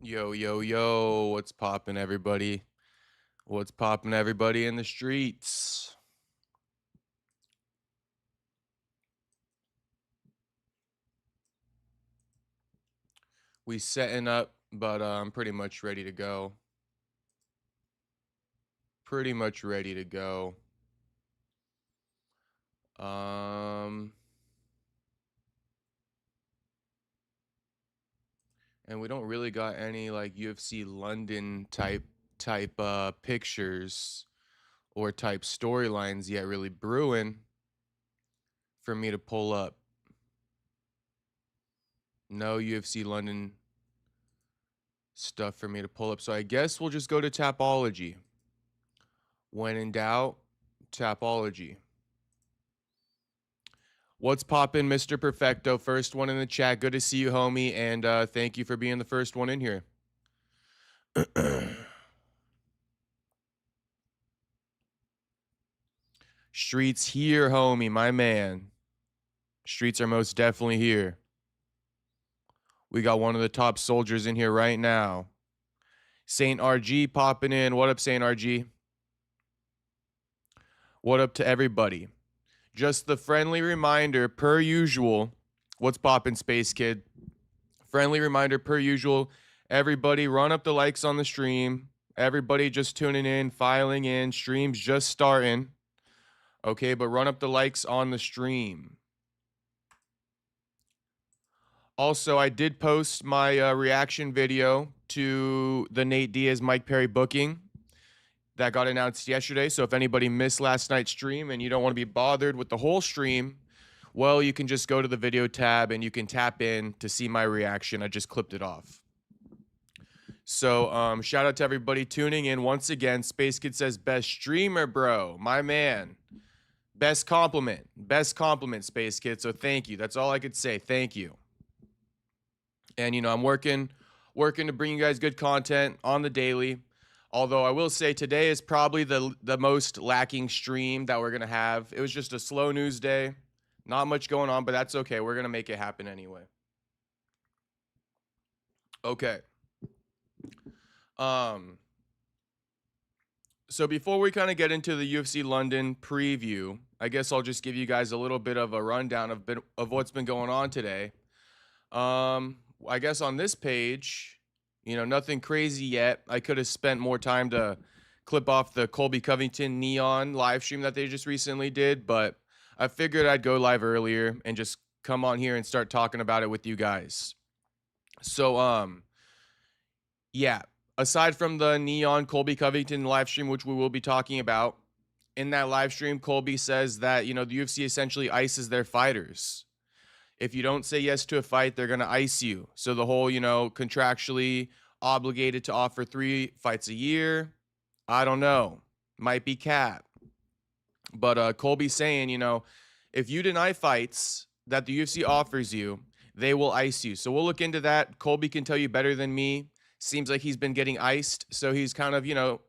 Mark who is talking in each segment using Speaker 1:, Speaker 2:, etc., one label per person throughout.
Speaker 1: Yo, yo, yo, what's poppin', everybody? What's poppin', everybody in the streets? We setting up, but I'm pretty much ready to go. Pretty much ready to go. And we don't really got any like UFC London type pictures or type storylines yet really brewing for me to pull up. No UFC London stuff for me to pull up. So I guess we'll just go to Tapology. When in doubt, Tapology. What's poppin', Mr. Perfecto? First one in the chat. Good to see you, homie, and thank you for being the first one in here. Streets here, homie, my man. Streets are most definitely here. We got one of the top soldiers in here right now. Saint RG popping in. What up, Saint RG? What up to everybody? Just the friendly reminder, per usual. What's poppin', Space Kid? Friendly reminder, per usual. Everybody, run up the likes on the stream. Everybody just tuning in, filing in. Stream's just starting. Okay, but run up the likes on the stream. Also, I did post my reaction video to the Nate Diaz Mike Perry booking that got announced yesterday. So if anybody missed last night's stream and you don't want to be bothered with the whole stream, well, you can just go to the video tab and you can tap in to see my reaction. I just clipped it off. So shout out to everybody tuning in. Once again, Space Kid says, best streamer, bro. My man. Best compliment. Best compliment, Space Kid. So thank you. That's all I could say. Thank you. And, you know, I'm working to bring you guys good content on the daily. Although I will say today is probably the most lacking stream that we're going to have. It was just a slow news day. Not much going on, but that's okay. We're going to make it happen anyway. Okay. So before we kind of get into the UFC London preview, I guess I'll just give you guys a little bit of a rundown of what's been going on today. I guess on this page, you know, nothing crazy yet. I could have spent more time to clip off the Colby Covington Neon live stream that they just recently did, but I figured I'd go live earlier and just come on here and start talking about it with you guys. So, yeah, aside from the Neon Colby Covington live stream, which we will be talking about, in that live stream, Colby says that, you know, the UFC essentially ices their fighters. If you don't say yes to a fight, they're going to ice you. So the whole, you know, contractually obligated to offer 3 fights a year, I don't know. Might be cap. But Colby's saying, you know, if you deny fights that the UFC offers you, they will ice you. So we'll look into that. Colby can tell you better than me. Seems like he's been getting iced. So he's kind of, you know,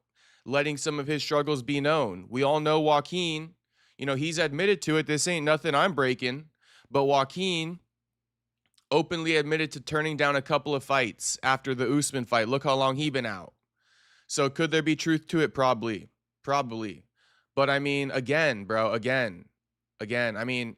Speaker 1: letting some of his struggles be known. We all know Joaquin, you know, he's admitted to it. This ain't nothing I'm breaking. But Joaquin openly admitted to turning down a couple of fights after the Usman fight. Look how long he been out. So could there be truth to it? Probably. But I mean, again, bro, again, I mean,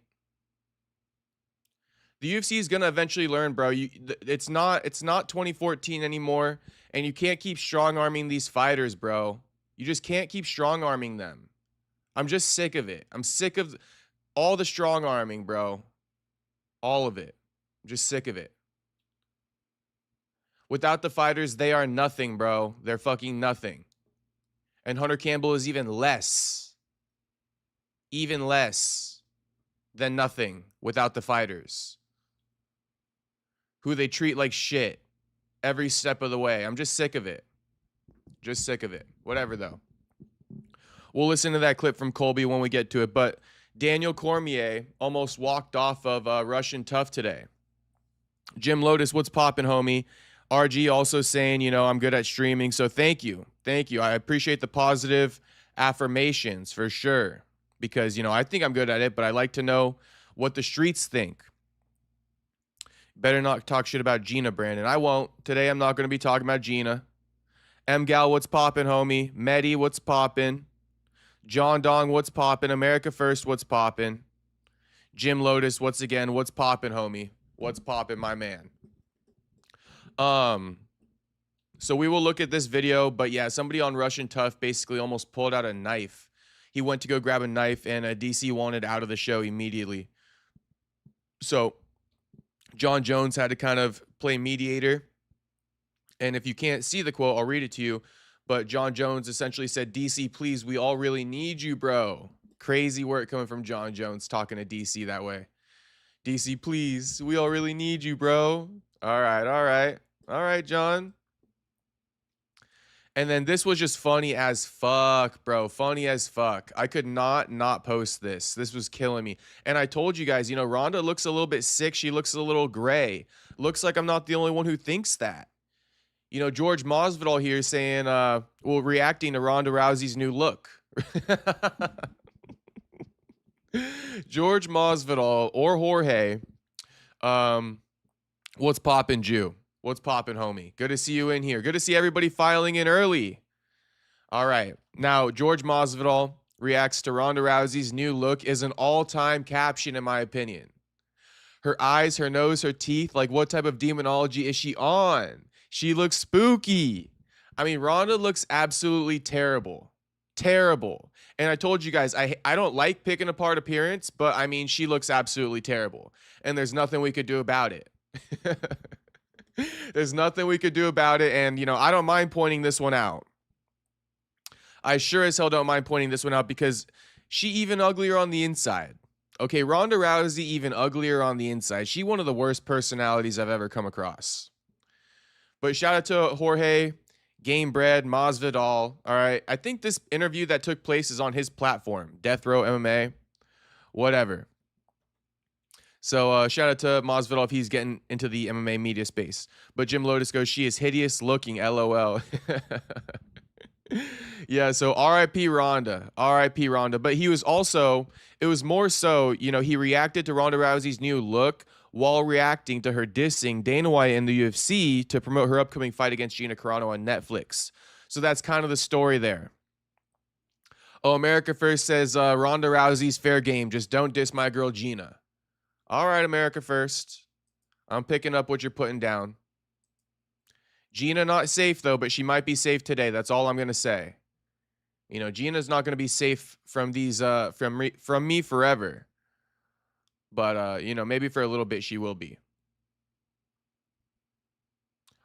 Speaker 1: the UFC is going to eventually learn, bro. It's not 2014 anymore, and you can't keep strong-arming these fighters, bro. You just can't keep strong-arming them. I'm just sick of it. I'm sick of all the strong-arming, bro. All of it. I'm just sick of it. Without the fighters, they are nothing, bro. They're fucking nothing. And Hunter Campbell is even less than nothing without the fighters, who they treat like shit every step of the way. I'm just sick of it. Just sick of it. Whatever, though. We'll listen to that clip from Colby when we get to it. But Daniel Cormier almost walked off of Russian TUF today. Jim Lotus, what's poppin', homie? RG also saying, you know, I'm good at streaming. So thank you. Thank you. I appreciate the positive affirmations for sure. Because, you know, I think I'm good at it, but I like to know what the streets think. Better not talk shit about Gina, Brandon. I won't. Today I'm not going to be talking about Gina. M-Gal, what's poppin', homie? Medi, what's poppin'? John Dong, what's poppin'? America First, what's poppin'? Jim Lotus, what's poppin', homie? What's poppin', my man? So we will look at this video, but yeah, somebody on Russian TUF basically almost pulled out a knife. He went to go grab a knife, and DC wanted out of the show immediately. So John Jones had to kind of play mediator. And if you can't see the quote, I'll read it to you. But John Jones essentially said, DC, please, we all really need you, bro. Crazy work coming from John Jones talking to DC that way. DC, please, we all really need you, bro. All right, John. And then this was just funny as fuck, bro. Funny as fuck. I could not post this. This was killing me. And I told you guys, you know, Ronda looks a little bit sick. She looks a little gray. Looks like I'm not the only one who thinks that. You know, George Masvidal here saying, well, reacting to Ronda Rousey's new look. George Masvidal or Jorge, what's poppin', Jew? What's poppin', homie? Good to see you in here. Good to see everybody filing in early. All right. Now, George Masvidal reacts to Ronda Rousey's new look is an all-time caption, in my opinion. Her eyes, her nose, her teeth, like what type of demonology is she on? She looks spooky. I mean, Ronda looks absolutely terrible. Terrible. And I told you guys, I don't like picking apart appearance, but I mean, she looks absolutely terrible. And there's nothing we could do about it. There's nothing we could do about it. And, you know, I don't mind pointing this one out. I sure as hell don't mind pointing this one out because she even uglier on the inside. Okay, Ronda Rousey even uglier on the inside. She one of the worst personalities I've ever come across. But shout out to Jorge, Gamebred, Masvidal. All right. I think this interview that took place is on his platform, Death Row MMA, whatever. So shout out to Masvidal if he's getting into the MMA media space. But Jim Lotus goes, she is hideous looking, LOL. Yeah, so RIP Ronda. RIP Ronda. But he was also, it was more so, you know, he reacted to Ronda Rousey's new look while reacting to her dissing Dana White in the UFC to promote her upcoming fight against Gina Carano on Netflix. So that's kind of the story there. Oh, America First says, Ronda Rousey's fair game. Just don't diss my girl Gina. All right, America First. I'm picking up what you're putting down. Gina not safe, though, but she might be safe today. That's all I'm going to say. You know, Gina's not going to be safe from these, from me forever. But, you know, maybe for a little bit she will be.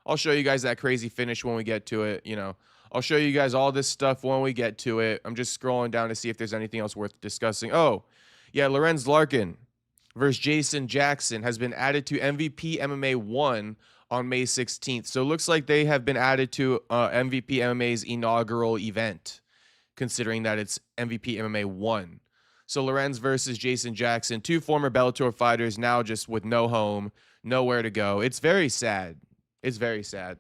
Speaker 1: I'll show you guys that crazy finish when we get to it. You know, I'll show you guys all this stuff when we get to it. I'm just scrolling down to see if there's anything else worth discussing. Oh, yeah, Lorenz Larkin versus Jason Jackson has been added to MVP MMA 1 on May 16th. So it looks like they have been added to MVP MMA's inaugural event, considering that it's MVP MMA 1. So Lorenz versus Jason Jackson, two former Bellator fighters, now just with no home, nowhere to go. It's very sad. It's very sad.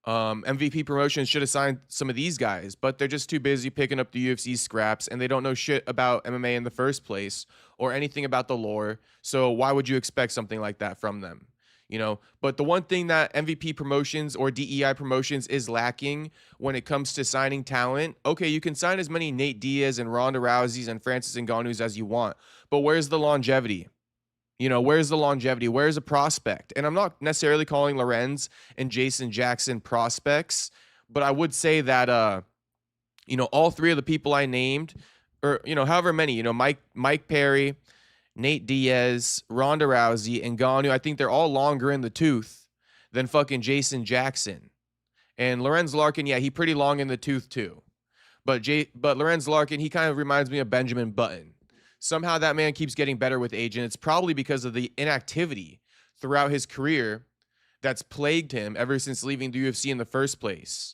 Speaker 1: MVP Promotions should have signed some of these guys, but they're just too busy picking up the UFC scraps, and they don't know shit about MMA in the first place or anything about the lore. So why would you expect something like that from them? You know, but the one thing that MVP Promotions or DEI Promotions is lacking when it comes to signing talent, okay, you can sign as many Nate Diaz and Ronda Rouseys and Francis Ngannou's as you want, but where's the longevity? You know, where's the longevity? Where's a prospect? And I'm not necessarily calling Lorenz and Jason Jackson prospects, but I would say that, you know, all three of the people I named, or, you know, however many, you know, Mike Perry, Nate Diaz, Ronda Rousey, and Ngannou, I think they're all longer in the tooth than fucking Jason Jackson. And Lorenz Larkin, yeah, he pretty long in the tooth too. But Lorenz Larkin, he kind of reminds me of Benjamin Button. Somehow that man keeps getting better with age, and it's probably because of the inactivity throughout his career that's plagued him ever since leaving the UFC in the first place.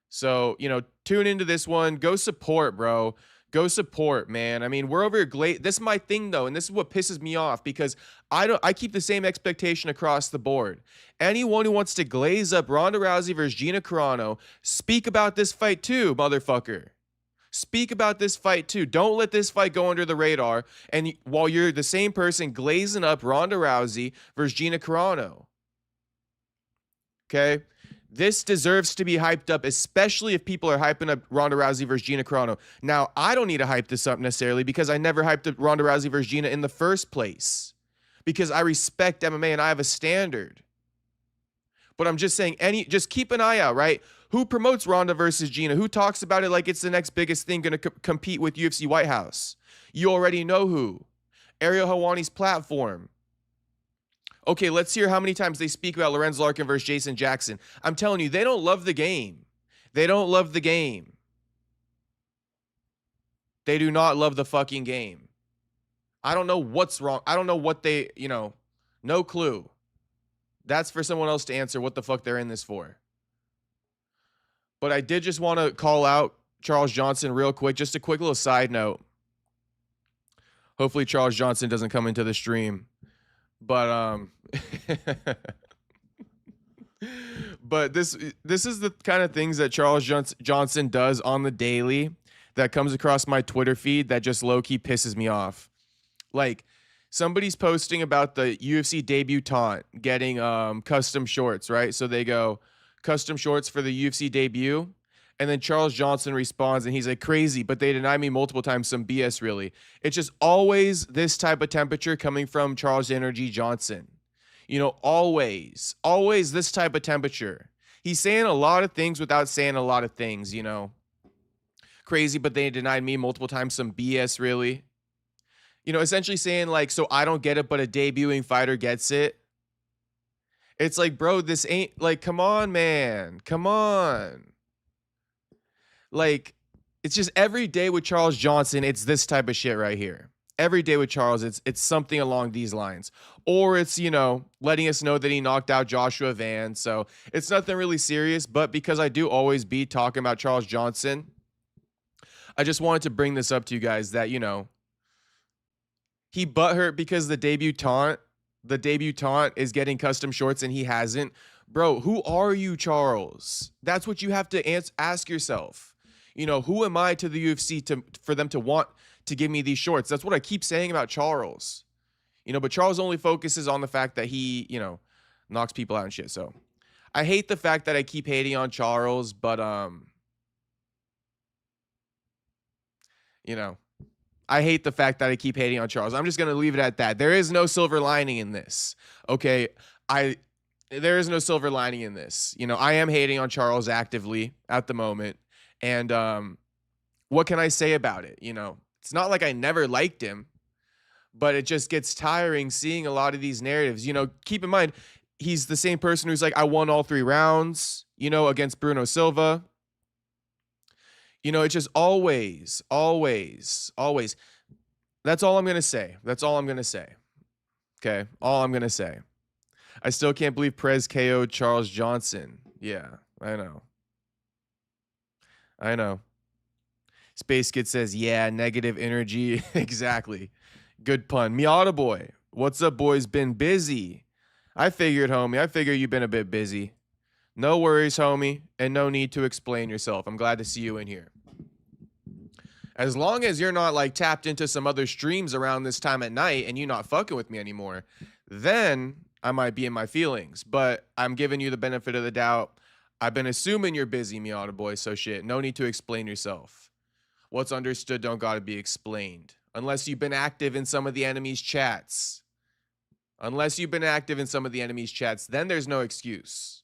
Speaker 1: So, you know, tune into this one. Go support, bro. Go support, man. I mean, we're over here. This is my thing, though, and this is what pisses me off because I keep the same expectation across the board. Anyone who wants to glaze up Ronda Rousey versus Gina Carano, speak about this fight too, motherfucker. Speak about this fight too. Don't let this fight go under the radar. And while you're the same person glazing up Ronda Rousey versus Gina Carano. Okay? This deserves to be hyped up, especially if people are hyping up Ronda Rousey versus Gina Carano. Now, I don't need to hype this up necessarily because I never hyped up Ronda Rousey versus Gina in the first place. Because I respect MMA and I have a standard. But I'm just saying, just keep an eye out, right? Who promotes Ronda versus Gina? Who talks about it like it's the next biggest thing going to compete with UFC White House? You already know who. Ariel Helwani's platform. Okay, let's hear how many times they speak about Lorenz Larkin versus Jason Jackson. I'm telling you, they don't love the game. They don't love the game. They do not love the fucking game. I don't know what's wrong. I don't know what they, no clue. That's for someone else to answer what the fuck they're in this for. But I did just want to call out Charles Johnson real quick. Just a quick little side note. Hopefully Charles Johnson doesn't come into the stream. But but this is the kind of things that Charles Johnson does on the daily that comes across my Twitter feed that just low-key pisses me off. Like, somebody's posting about the UFC debutante getting custom shorts, right? So they go, custom shorts for the UFC debut. And then Charles Johnson responds and he's like, crazy, but they denied me multiple times. Some BS, really. It's just always this type of temperature coming from Charles Energy Johnson. Always this type of temperature. He's saying a lot of things without saying a lot of things, Crazy, but they denied me multiple times. Some BS, really. Essentially saying like, so I don't get it, but a debuting fighter gets it. It's like, bro, this ain't like, come on, man. Come on. Like, it's just every day with Charles Johnson, it's this type of shit right here. Every day with Charles, it's something along these lines. Or it's, letting us know that he knocked out Joshua Van. So it's nothing really serious. But because I do always be talking about Charles Johnson, I just wanted to bring this up to you guys that, he butthurt because the debutante is getting custom shorts and he hasn't. Bro, who are you, Charles? That's what you have to ask yourself. Who am I to the UFC for them to want to give me these shorts? That's what I keep saying about Charles. But Charles only focuses on the fact that he, knocks people out and shit. So I hate the fact that I keep hating on Charles, but I hate the fact that I keep hating on Charles. I'm just going to leave it at that. There is no silver lining in this. Okay? There is no silver lining in this. I am hating on Charles actively at the moment. And what can I say about it? It's not like I never liked him, but it just gets tiring seeing a lot of these narratives. Keep in mind, he's the same person who's like, I won all 3 rounds, against Bruno Silva. It's just always. That's all I'm going to say. Okay? All I'm going to say. I still can't believe Perez KO'd Charles Johnson. Yeah, I know. Space Kid says, yeah, negative energy. Exactly. Good pun. Miata boy. What's up, boys? Been busy. I figured, homie. I figure you've been a bit busy. No worries, homie. And no need to explain yourself. I'm glad to see you in here. As long as you're not like tapped into some other streams around this time at night and you're not fucking with me anymore, then I might be in my feelings. But I'm giving you the benefit of the doubt. I've been assuming you're busy, Miata boy, so shit. No need to explain yourself. What's understood don't gotta be explained. Unless you've been active in some of the enemy's chats. Then there's no excuse.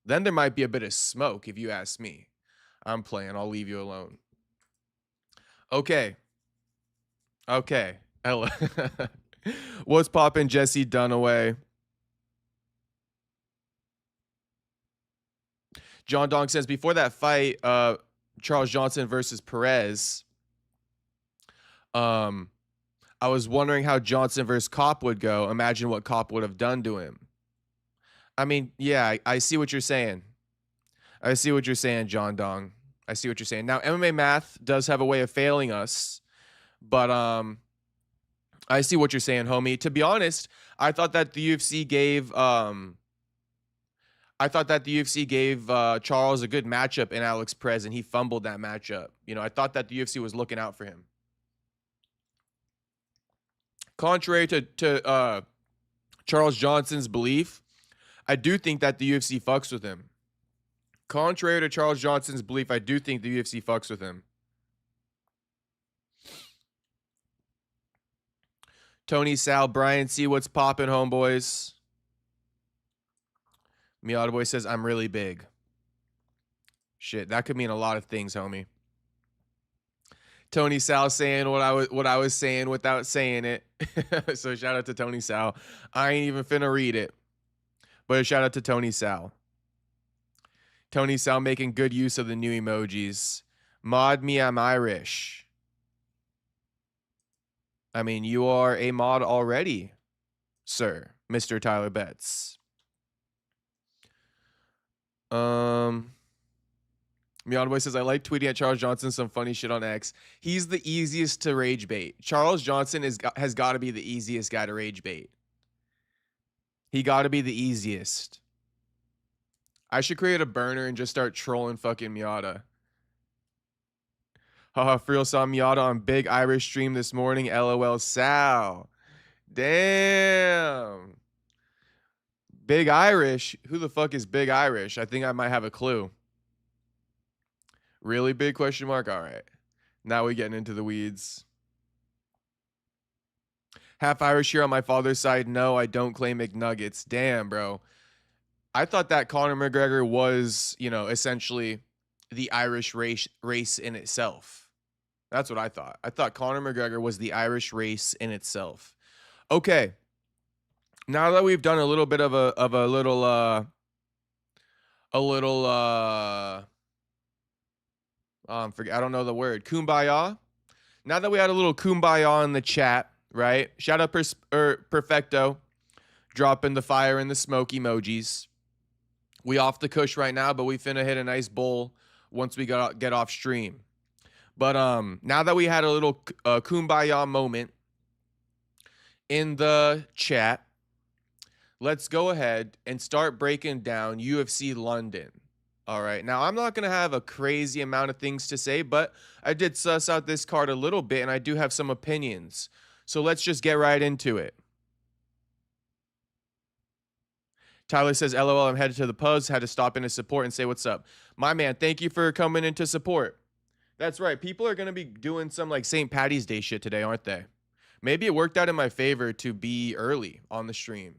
Speaker 1: Then there might be a bit of smoke, if you ask me. I'm playing. I'll leave you alone. Okay. Ella. What's poppin', Jesse Dunaway? John Dong says, before that fight, Charles Johnson versus Perez, I was wondering how Johnson versus Kopp would go. Imagine what Kopp would have done to him. I mean, yeah, I see what you're saying. John Dong. I see what you're saying. Now, MMA math does have a way of failing us, but I see what you're saying, homie. To be honest, I thought that the UFC gave I thought that the UFC gave Charles a good matchup in Alex Perez, and he fumbled that matchup. You know, I thought that the UFC was looking out for him. Contrary to Charles Johnson's belief, I do think that the UFC fucks with him. Contrary to Charles Johnson's belief, I do think the UFC fucks with him. Tony, Sal, Brian, see what's popping, homeboys. Miata Boy says, I'm really big. Shit, that could mean a lot of things, homie. Tony Sal saying what I was saying without saying it. So shout out to Tony Sal. I ain't even finna read it. But shout out to Tony Sal. Tony Sal making good use of the new emojis. Mod me, I'm Irish. I mean, you are a mod already, sir, Mr. Tyler Betts. Miata Boy says, I like tweeting at Charles Johnson some funny shit on X. He's the easiest to rage bait. Charles Johnson has got to be the easiest guy to rage bait. He got to be the easiest. I should create a burner and just start trolling fucking Miata. Haha, Friel saw Miata on Big Irish stream this morning. LOL Sal. Damn. Big Irish? Who the fuck is Big Irish? I think I might have a clue. Really big question mark? All right. Now we're getting into the weeds. Half Irish here on my father's side. No, I don't claim McNuggets. Damn, bro. I thought that Conor McGregor was, you know, essentially the Irish race in itself. That's what I thought. I thought Conor McGregor was the Irish race in itself. Okay. Now that we've done a little bit of a little I don't know the word. Kumbaya. Now that we had a little kumbaya in the chat, right? Shout out Perfecto, dropping the fire and the smoke emojis. We off the cush right now, but we finna hit a nice bowl once we get off stream. But now that we had a little kumbaya moment in the chat, let's go ahead and start breaking down UFC London. All right. Now, I'm not going to have a crazy amount of things to say, but I did suss out this card a little bit, and I do have some opinions. So let's just get right into it. Tyler says, LOL, I'm headed to the pubs. Had to stop in to support and say what's up. My man, thank you for coming in to support. That's right. People are going to be doing some like St. Patty's Day shit today, aren't they? Maybe it worked out in my favor to be early on the stream.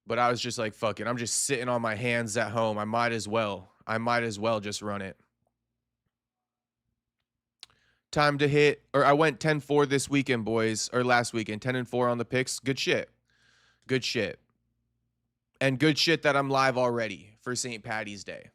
Speaker 1: But I was just like, fuck it. I'm just sitting on my hands at home. I might as well just run it. Time to hit, or I went 10-4 this weekend, boys, or last weekend, 10-4 on the picks. Good shit. Good shit. And good shit that I'm live already for St. Patty's Day.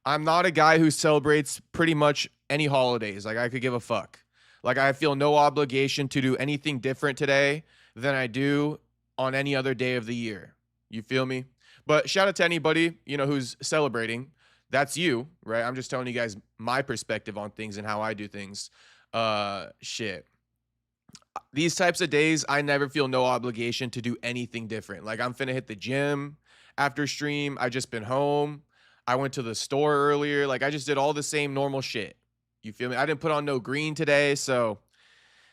Speaker 1: I'm not a guy who celebrates pretty much any holidays. Like, I could give a fuck. Like, I feel no obligation to do anything different today than I do on any other day of the year. You feel me? But shout out to anybody, you know, who's celebrating. That's you, right? I'm just telling you guys my perspective on things and how I do things. Shit. These types of days, I never feel no obligation to do anything different. Like, I'm finna hit the gym after stream. I just been home. I went to the store earlier. Like, I just did all the same normal shit. You feel me? I didn't put on no green today, so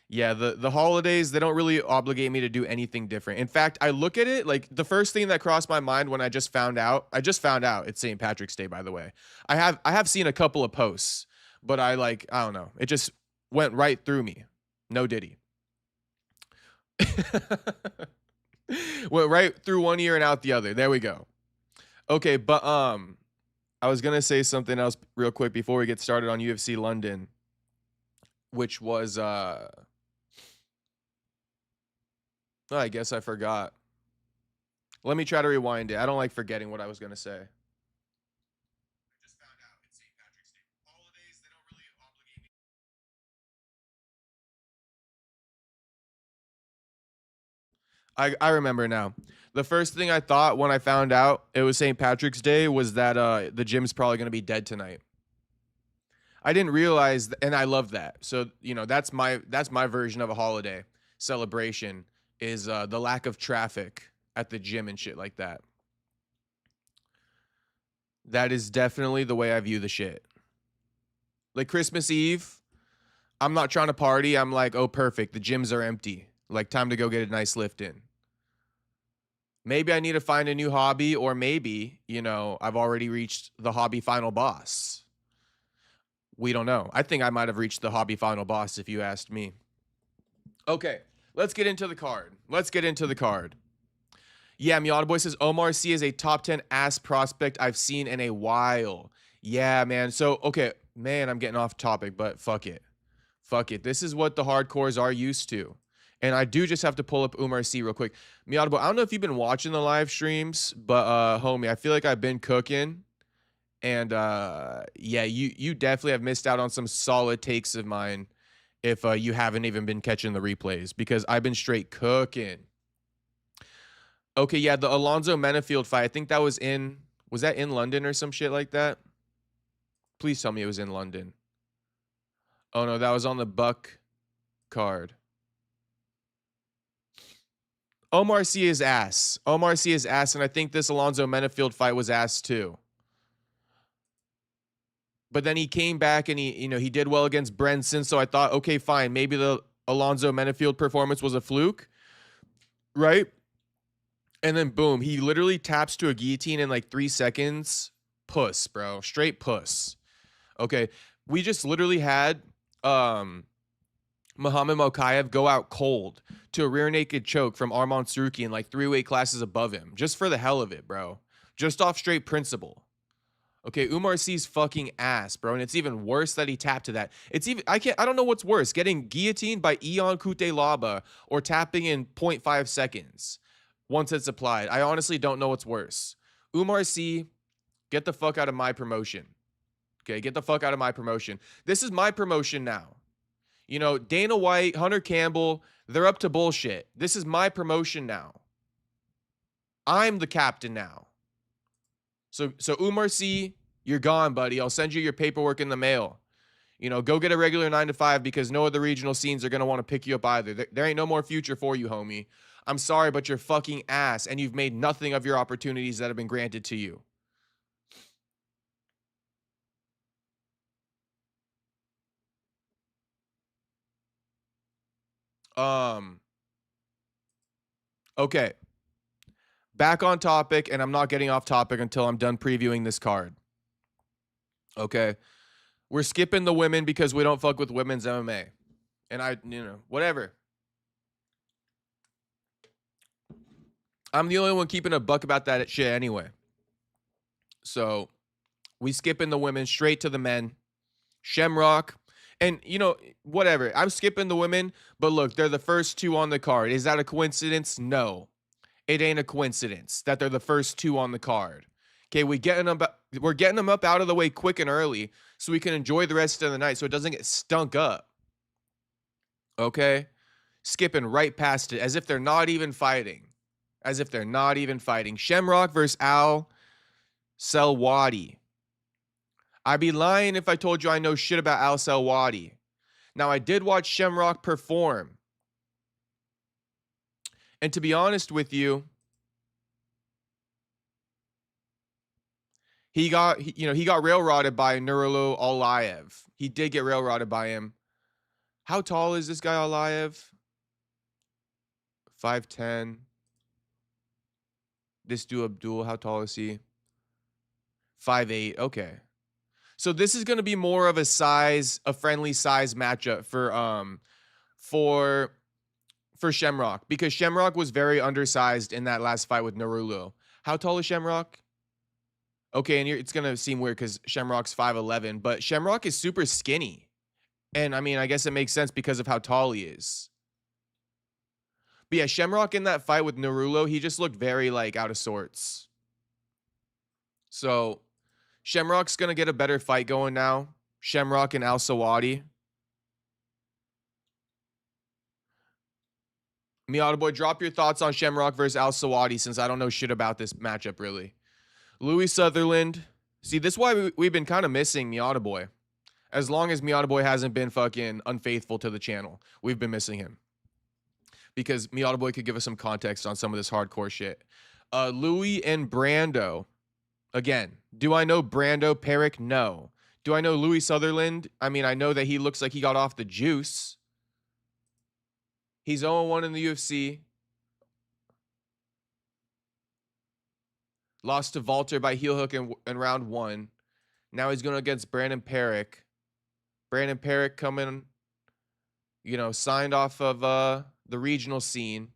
Speaker 1: yeah, the holidays, they don't really obligate me to do anything different. In fact, I look at it like the first thing that crossed my mind when I just found out it's St. Patrick's Day, by the way. I have seen a couple of posts, but I don't know. It just went right through me. No diddy. Went right through one ear and out the other. There we go. Okay, but I was gonna say something else real quick before we get started on UFC London, which was I guess I forgot. Let me try to rewind it. I don't like forgetting what I was gonna say. I just found out it's St. Patrick's Day. Holidays, they don't really obligate me. I remember now. The first thing I thought when I found out it was St. Patrick's Day was that the gym's probably going to be dead tonight. I didn't realize, and I love that. So, you know, that's my version of a holiday celebration is the lack of traffic at the gym and shit like that. That is definitely the way I view the shit. Like Christmas Eve, I'm not trying to party. I'm like, oh, perfect. The gyms are empty. Like, time to go get a nice lift in. Maybe I need to find a new hobby, or maybe, you know, I've already reached the hobby final boss. We don't know. I think I might have reached the hobby final boss if you asked me. Okay, let's get into the card. Yeah, Miata Boy says Omar Sy is a top 10 ass prospect I've seen in a while. Yeah, man. So, okay, man, I'm getting off topic, but fuck it. This is what the hardcores are used to. And I do just have to pull up Umar Sy real quick. Miata Boy, I don't know if you've been watching the live streams, but homie, I feel like I've been cooking. And yeah, you definitely have missed out on some solid takes of mine if you haven't even been catching the replays, because I've been straight cooking. Okay, yeah, the Alonzo Menafield fight, I think that was that in London or some shit like that? Please tell me it was in London. Oh no, that was on the Buck card. Omar Sy is ass. And I think this Alonzo Menafield fight was ass too. But then he came back and he did well against Brenson, so I thought, okay, fine, maybe the Alonzo Menafield performance was a fluke, right? And then boom, he literally taps to a guillotine in like 3 seconds. Puss, bro. Straight puss. Okay, we just literally had Muhammad Mokaev go out cold to a rear naked choke from Arman Sarukian like 3 weight classes above him, just for the hell of it, bro. Just off straight principle. Okay, Umar Sy's fucking ass, bro, and it's even worse that he tapped to that. It's even I don't know what's worse, getting guillotined by Ion Kutelaba or tapping in 0.5 seconds once it's applied. I honestly don't know what's worse. Umar Sy, get the fuck out of my promotion. Okay, get the fuck out of my promotion. This is my promotion now. You know, Dana White, Hunter Campbell, they're up to bullshit. This is my promotion now. I'm the captain now. So Umar Sy, you're gone, buddy. I'll send you your paperwork in the mail. You know, go get a regular 9 to 5 because no other regional scenes are going to want to pick you up either. There ain't no more future for you, homie. I'm sorry, but you're fucking ass, and you've made nothing of your opportunities that have been granted to you. Okay. Back on topic, and I'm not getting off topic until I'm done previewing this card. Okay. We're skipping the women because we don't fuck with women's MMA. And whatever. I'm the only one keeping a buck about that shit anyway. So we skipping the women straight to the men. Shamrock. And, whatever. I'm skipping the women, but look, they're the first 2 on the card. Is that a coincidence? No. It ain't a coincidence that they're the first 2 on the card. Okay, we're getting them up out of the way quick and early so we can enjoy the rest of the night so it doesn't get stunk up. Okay? Skipping right past it as if they're not even fighting. Shamrock versus Al Selwadi. I'd be lying if I told you I know shit about Al Selwadi. Now, I did watch Shamrock perform. And to be honest with you, he got railroaded by Nurullo Alaev. He did get railroaded by him. How tall is this guy Alaev? 5'10". This dude Abdul, how tall is he? 5'8". Okay. So this is going to be more of a friendly size matchup for Shamrock, because Shamrock was very undersized in that last fight with Nurullo. How tall is Shamrock? Okay, and it's going to seem weird because Shamrock's 5'11", but Shamrock is super skinny. And, I mean, I guess it makes sense because of how tall he is. But, yeah, Shamrock in that fight with Nurullo, he just looked very, out of sorts. So, Shamrock's going to get a better fight going now. Shamrock and Al Selwadi. Miata Boy, drop your thoughts on Shamrock versus Al Selwadi since I don't know shit about this matchup, really. Louis Sutherland. See, this is why we've been kind of missing Miata Boy. As long as Miata Boy hasn't been fucking unfaithful to the channel, we've been missing him. because Miata Boy could give us some context on some of this hardcore shit. Louis and Brando. Again, do I know Brando Perrick? No. Do I know Louis Sutherland? I mean, I know that he looks like he got off the juice. He's 0-1 in the UFC. Lost to Walter by heel hook in round 1. Now he's going against Brandon Perrick. Brandon Perrick coming, you know, signed off of the regional scene.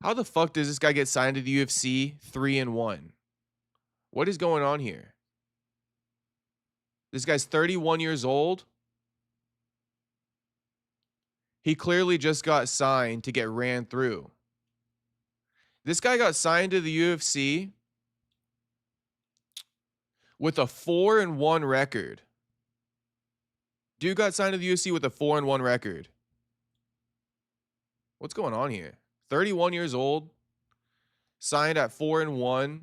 Speaker 1: How the fuck does this guy get signed to the UFC 3-1? What is going on here? This guy's 31 years old. He clearly just got signed to get ran through. This guy got signed to the UFC with a 4-1 record. Dude got signed to the UFC with a 4-1 record. What's going on here? 31 years old. Signed at 4-1.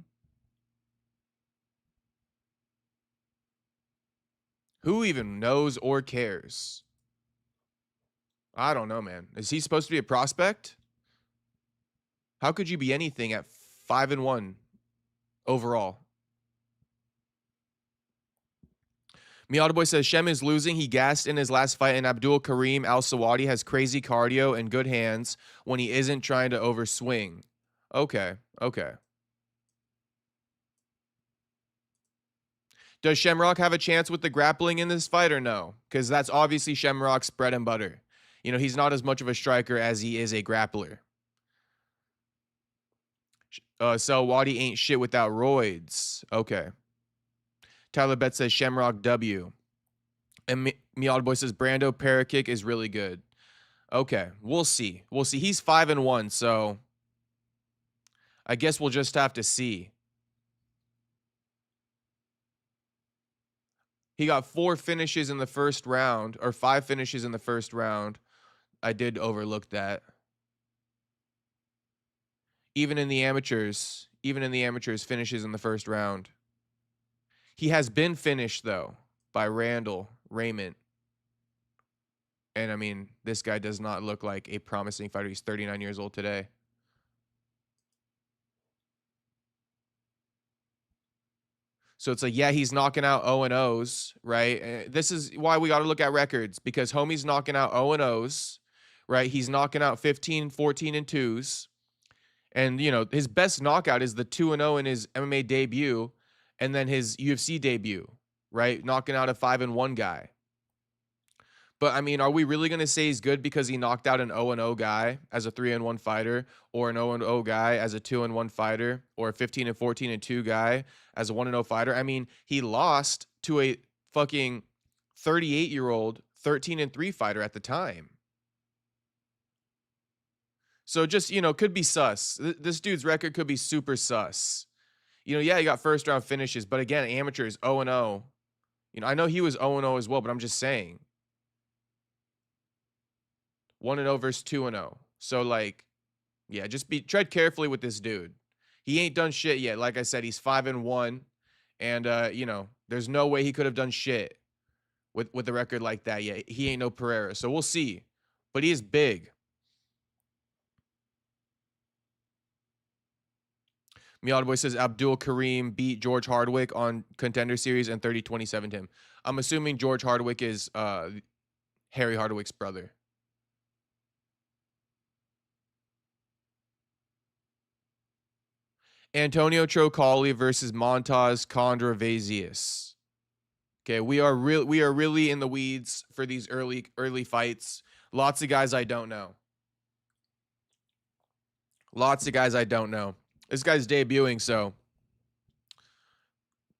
Speaker 1: Who even knows or cares? I don't know, man. Is he supposed to be a prospect? How could you be anything at 5-1 overall? Miata Boy says Shem is losing. He gassed in his last fight, and Abdul Karim Al Sawadi has crazy cardio and good hands when he isn't trying to overswing. Okay, okay. Does Shamrock have a chance with the grappling in this fight or no? Because that's obviously Shamrock's bread and butter. You know, he's not as much of a striker as he is a grappler. So Wadi ain't shit without roids. Okay. Tyler Bet says Shamrock W. And Miata Boy says Brando Parakick is really good. Okay, we'll see. We'll see. He's 5-1, so I guess we'll just have to see. He got 4 finishes in the first round, or 5 finishes in the first round. I did overlook that. Even in the amateurs, finishes in the first round. He has been finished, though, by Randall Raymond. And, I mean, this guy does not look like a promising fighter. He's 39 years old today. So it's like, yeah, he's knocking out 0-0s, right? This is why we got to look at records, because homie's knocking out 0-0s, right? He's knocking out 15, 14, and 2s. And, you know, his best knockout is the 2-0 in his MMA debut, and then his UFC debut, right? Knocking out a 5-1 guy. But, I mean, are we really going to say he's good because he knocked out an 0-0 guy as a 3-1 fighter, or an 0-0 guy as a 2-1 fighter, or a 15 and 14 and 2 guy as a 1-0 fighter? I mean, he lost to a fucking 38-year-old 13-3 fighter at the time. So just, you know, could be sus. This dude's record could be super sus. You know, yeah, he got first round finishes, but again, amateurs 0-0. You know, I know he was 0-0 as well, but I'm just saying. 1-0 versus 2-0. So, like, yeah, just tread carefully with this dude. He ain't done shit yet. Like I said, he's 5-1. And, you know, there's no way he could have done shit with a record like that yet. He ain't no Pereira. So we'll see. But he is big. Miata Boy says Abdul Karim beat George Hardwick on Contender Series and 30-27 him. I'm assuming George Hardwick is Harry Hardwick's brother. Antonio Trocoli versus Montaz Condravezius. Okay, we are really in the weeds for these early fights. Lots of guys I don't know. This guy's debuting, so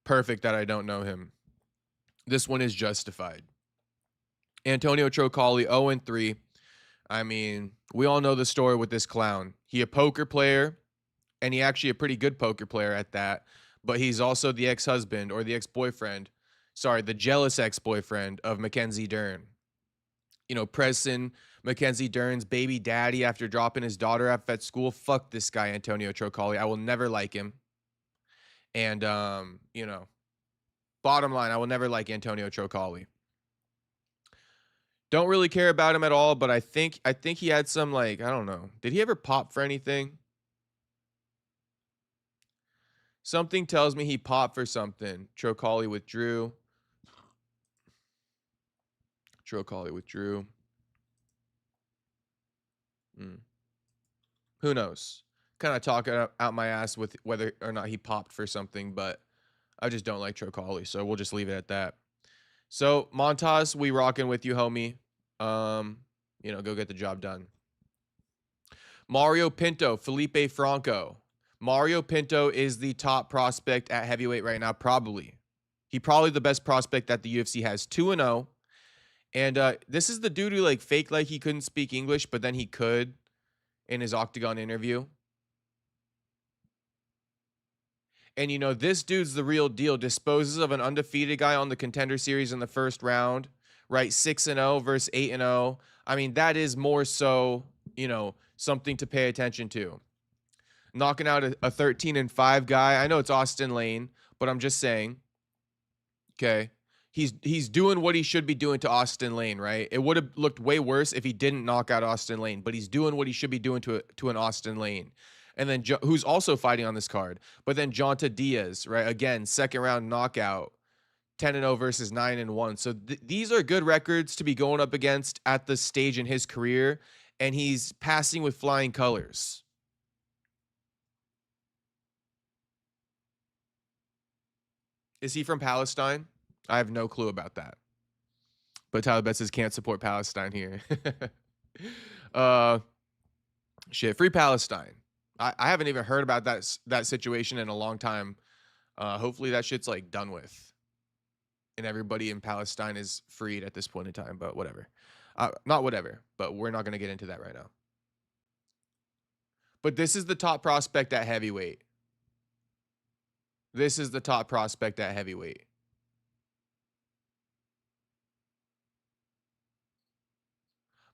Speaker 1: perfect that I don't know him. This one is justified. Antonio Trocoli, 0-3. I mean, we all know the story with this clown. He a poker player, and he actually a pretty good poker player at that, but he's also the ex-husband or the ex-boyfriend. Sorry, the jealous ex-boyfriend of Mackenzie Dern. You know, Preston Mackenzie Dern's baby daddy after dropping his daughter off at school. Fuck this guy, Antonio Trocoli. I will never like him. And, you know, bottom line, I will never like Antonio Trocoli. Don't really care about him at all, but I think he had some, like, I don't know. Did he ever pop for anything? Something tells me he popped for something. Trocoli withdrew. Trocoli withdrew. Who knows? Kind of talking out my ass with whether or not he popped for something, but I just don't like Trocoli, so we'll just leave it at that. So Montas, we rocking with you, homie. Go get the job done. Mario Pinto, Felipe Franco. Mario Pinto is the top prospect at heavyweight right now, probably. He probably the best prospect that the UFC has, 2-0. And this is the dude who like faked like he couldn't speak English, but then he could in his Octagon interview. And this dude's the real deal. Disposes of an undefeated guy on the Contender Series in the first round, right? 6-0 versus 8-0. I mean, that is more so, something to pay attention to. Knocking out a 13-5 guy. I know it's Austin Lane, but I'm just saying. Okay. He's doing what he should be doing to Austin Lane, right? It would have looked way worse if he didn't knock out Austin Lane, but he's doing what he should be doing to an Austin Lane. And then who's also fighting on this card. But then Jonta Diaz, right? Again, second round knockout, 10-0 versus 9-1. So these are good records to be going up against at this stage in his career, and he's passing with flying colors. Is he from Palestine? I have no clue about that. But Tyler Bet says can't support Palestine here. Shit, free Palestine. I haven't even heard about that situation in a long time. Hopefully that shit's like done with, and everybody in Palestine is freed at this point in time. But whatever, not whatever. But we're not gonna get into that right now. But this is the top prospect at heavyweight. This is the top prospect at heavyweight.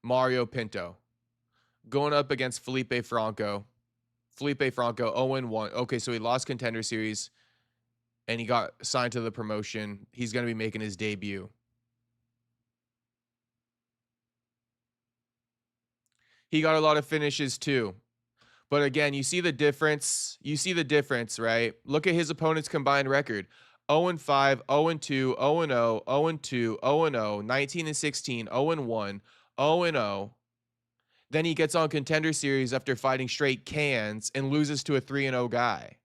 Speaker 1: Mario Pinto going up against Felipe Franco. Felipe Franco 0-1. Okay, so he lost Contender Series and he got signed to the promotion. He's going to be making his debut. He got a lot of finishes too. But again, you see the difference. You see the difference, right? Look at his opponent's combined record. 0-5, 0-2, 0-0, 0-2, 0-0, 19-16, 0-1, 0-0. Then he gets on Contender Series after fighting straight cans and loses to a 3-0 guy.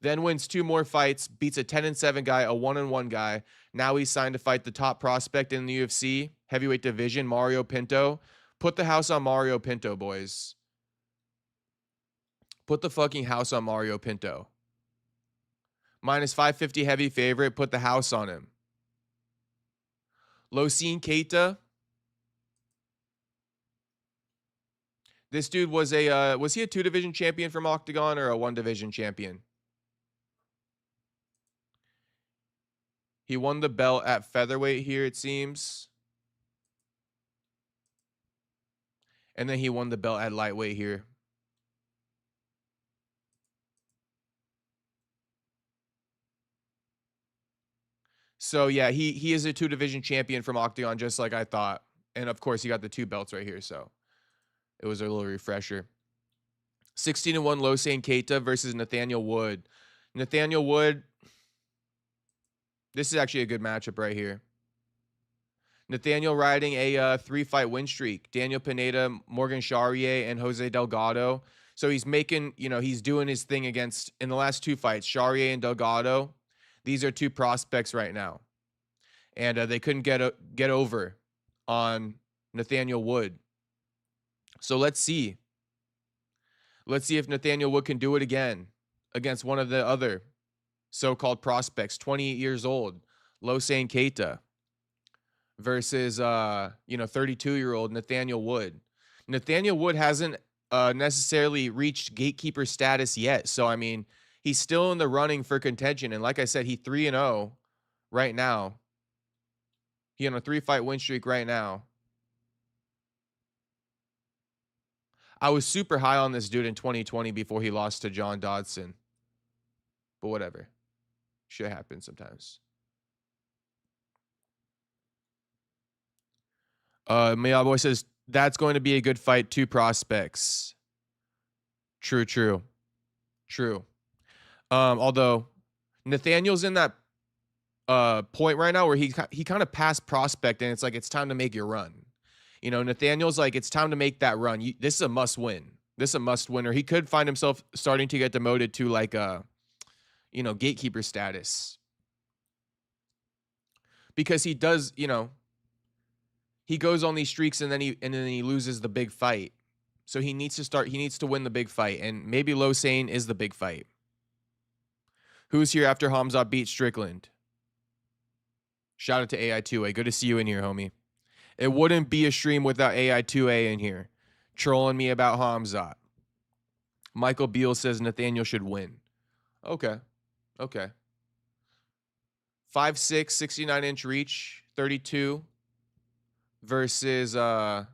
Speaker 1: Then wins 2 more fights, beats a 10-7 guy, a 1-1 guy. Now he's signed to fight the top prospect in the UFC heavyweight division, Mario Pinto. Put the house on Mario Pinto, boys. Put the fucking house on Mario Pinto. Minus 550 heavy favorite. Put the house on him. Lerone Keita. This dude was he a 2-division champion from Octagon or a 1-division champion? He won the belt at featherweight here, it seems. And then he won the belt at lightweight here. So yeah, he is a 2-division champion from Octagon, just like I thought. And of course, he got the 2 belts right here, so it was a little refresher. 16-1 Lerone Keita versus Nathaniel Wood. Nathaniel Wood, this is actually a good matchup right here. Nathaniel riding a 3-fight win streak. Daniel Pineda, Morgan Charrier, and Jose Delgado. So he's making, he's doing his thing against, in the last 2 fights, Charrier and Delgado. These are 2 prospects right now. And they couldn't get over on Nathaniel Wood. So let's see. Let's see if Nathaniel Wood can do it again against one of the other so-called prospects, 28 years old, Lerone Keita versus 32-year-old Nathaniel Wood. Nathaniel Wood hasn't necessarily reached gatekeeper status yet. So I mean, he's still in the running for contention, and like I said, he's 3-0 right now. He on a 3-fight win streak right now. I was super high on this dude in 2020 before he lost to John Dodson. But whatever. Shit happens sometimes. My boy says that's going to be a good fight. 2 prospects. True, true, true. Although Nathaniel's in that point right now where he kind of passed prospect, and it's like it's time to make your run. You know, Nathaniel's like it's time to make that run. This is a must win. This is a must winner. He could find himself starting to get demoted to like you know, gatekeeper status because he does, you know, he goes on these streaks and then he loses the big fight. So he needs to win the big fight, and maybe Losane is the big fight. Who's here after Hamza beat Strickland? Shout out to AI2A. Good to see you in here, homie. It wouldn't be a stream without AI2A in here trolling me about Hamza. Michael Beal says Nathaniel should win. Okay. Okay. 5'6", 69-inch reach, 32 versus 5'8",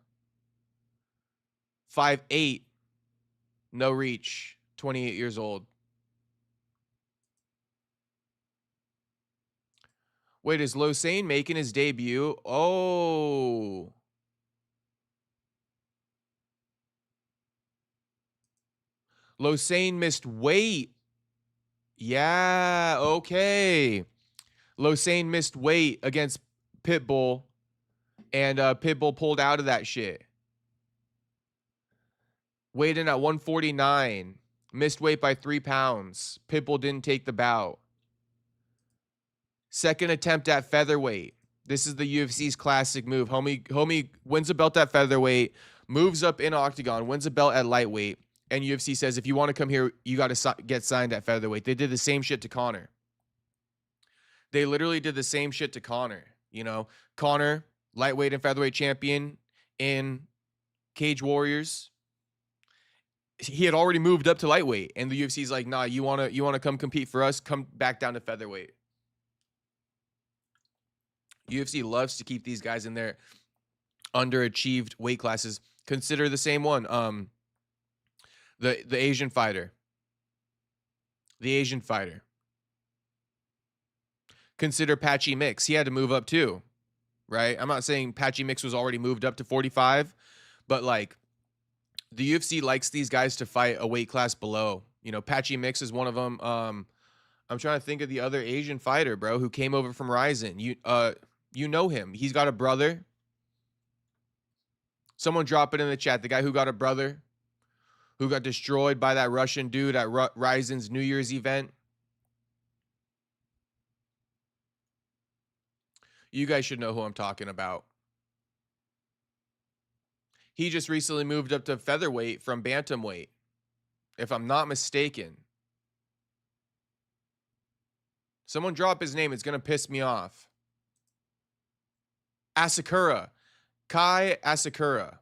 Speaker 1: no reach, 28 years old. Wait, is Losane making his debut? Oh. Losane missed weight. Yeah, okay. Losane missed weight against Pitbull, and Pitbull pulled out of that shit. Weighed in at 149. Missed weight by 3 pounds. Pitbull didn't take the bout. Second attempt at featherweight. This is the UFC's classic move. Homie wins a belt at featherweight, moves up in octagon, wins a belt at lightweight, and UFC says, if you want to come here, you got to get signed at featherweight. They did the same shit to Conor. They literally did the same shit to Conor. You know, Conor, lightweight and featherweight champion in Cage Warriors. He had already moved up to lightweight, and the UFC's like, nah, you wanna come compete for us? Come back down to featherweight. UFC loves to keep these guys in their underachieved weight classes. Consider the same one. The Asian fighter. The Asian fighter. Consider Patchy Mix. He had to move up too, right? I'm not saying Patchy Mix was already moved up to 45, but like the UFC likes these guys to fight a weight class below. You know, Patchy Mix is one of them. I'm trying to think of the other Asian fighter, bro, who came over from Ryzen. You know him. He's got a brother. Someone drop it in the chat. The guy who got a brother who got destroyed by that Russian dude at Ryzen's New Year's event. You guys should know who I'm talking about. He just recently moved up to featherweight from bantamweight, if I'm not mistaken. Someone drop his name. It's going to piss me off. Asakura. Kai Asakura.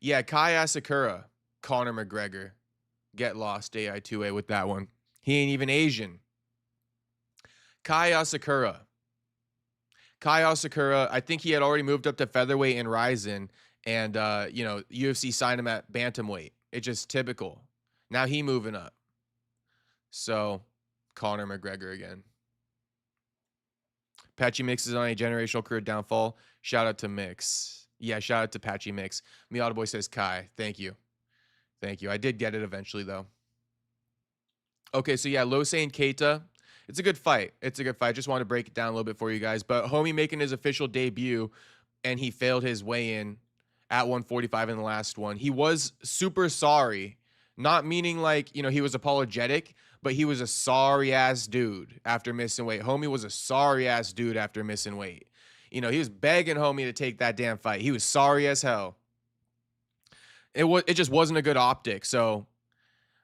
Speaker 1: Yeah, Kai Asakura. Conor McGregor. Get lost, AI2A with that one. He ain't even Asian. Kai Asakura. Kai Asakura, I think he had already moved up to featherweight in Ryzen, and, you know, UFC signed him at bantamweight. It's just typical. Now he moving up. So, Conor McGregor again. Patchy Mix is on a generational career downfall. Shout out to Mix. Yeah, shout out to Patchy Mix. Miata Boy says Kai. Thank you. Thank you. I did get it eventually, though. Okay, so yeah, Losane Keita. It's a good fight. It's a good fight. I just want to break it down a little bit for you guys. But homie making his official debut, and he failed his weigh-in at 145 in the last one. He was super sorry. Not meaning like, you know, he was apologetic, but he was a sorry-ass dude after missing weight. Homie was a sorry-ass dude after missing weight. You know, he was begging homie to take that damn fight. He was sorry as hell. It just wasn't a good optic. So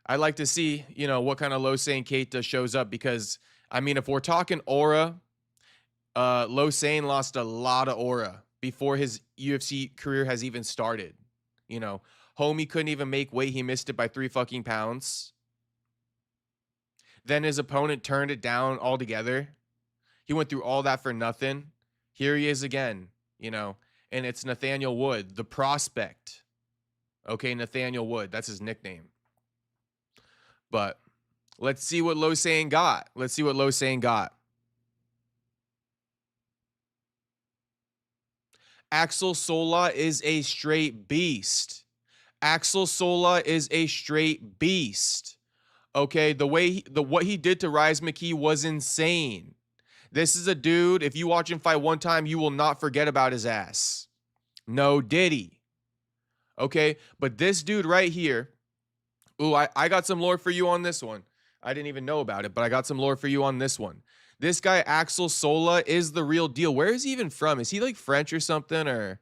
Speaker 1: I'd like to see, you know, what kind of Losane Keita shows up, because, I mean, if we're talking aura, Losane lost a lot of aura before his UFC career has even started. You know, homie couldn't even make weight. He missed it by 3 fucking pounds. Then his opponent turned it down altogether. He went through all that for nothing. Here he is again, you know, and it's Nathaniel Wood, the prospect. Okay, Nathaniel Wood, that's his nickname. But let's see what Losane got. Let's see what Losane got. Axel Sola is a straight beast. Axel Sola is a straight beast. Okay, what he did to Rise McKee was insane. This is a dude, if you watch him fight one time, you will not forget about his ass. No diddy. Okay, but this dude right here, ooh, I got some lore for you on this one. I didn't even know about it, but I got some lore for you on this one. This guy, Axel Sola, is the real deal. Where is he even from? Is he like French or something? Or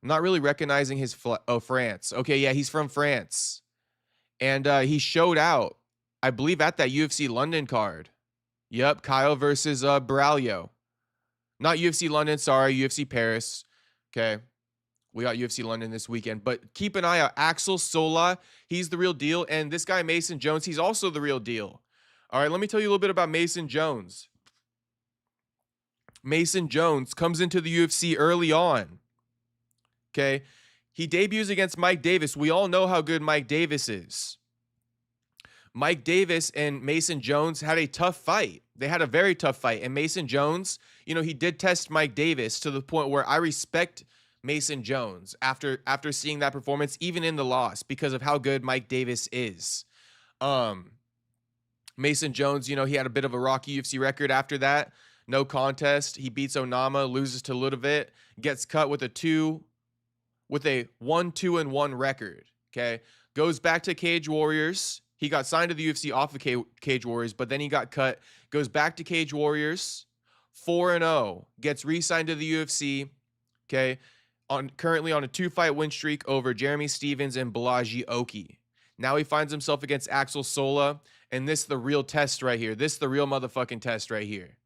Speaker 1: I'm not really recognizing his France. Okay, yeah, he's from France. And he showed out, I believe, at that UFC London card. Yep, Kyle versus Braulio. Not UFC London, sorry, UFC Paris. Okay, we got UFC London this weekend. But keep an eye out. Axel Sola, he's the real deal. And this guy, Mason Jones, he's also the real deal. All right, let me tell you a little bit about Mason Jones. Mason Jones comes into the UFC early on. Okay, he debuts against Mike Davis. We all know how good Mike Davis is. Mike Davis and Mason Jones had a tough fight. They had a very tough fight. And Mason Jones, you know, he did test Mike Davis to the point where I respect Mason Jones after seeing that performance, even in the loss, because of how good Mike Davis is. Mason Jones, you know, he had a bit of a rocky UFC record after that. No contest. He beats Onama, loses to Ludovic, gets cut with a 1-2-1 record. Okay. Goes back to Cage Warriors. He got signed to the UFC off of Cage Warriors, but then he got cut. Goes back to Cage Warriors, 4-0. Gets re-signed to the UFC. Okay. Currently on a 2-fight win streak over Jeremy Stevens and Balaji Oki. Now he finds himself against Axel Sola, and this is the real test right here. This is the real motherfucking test right here.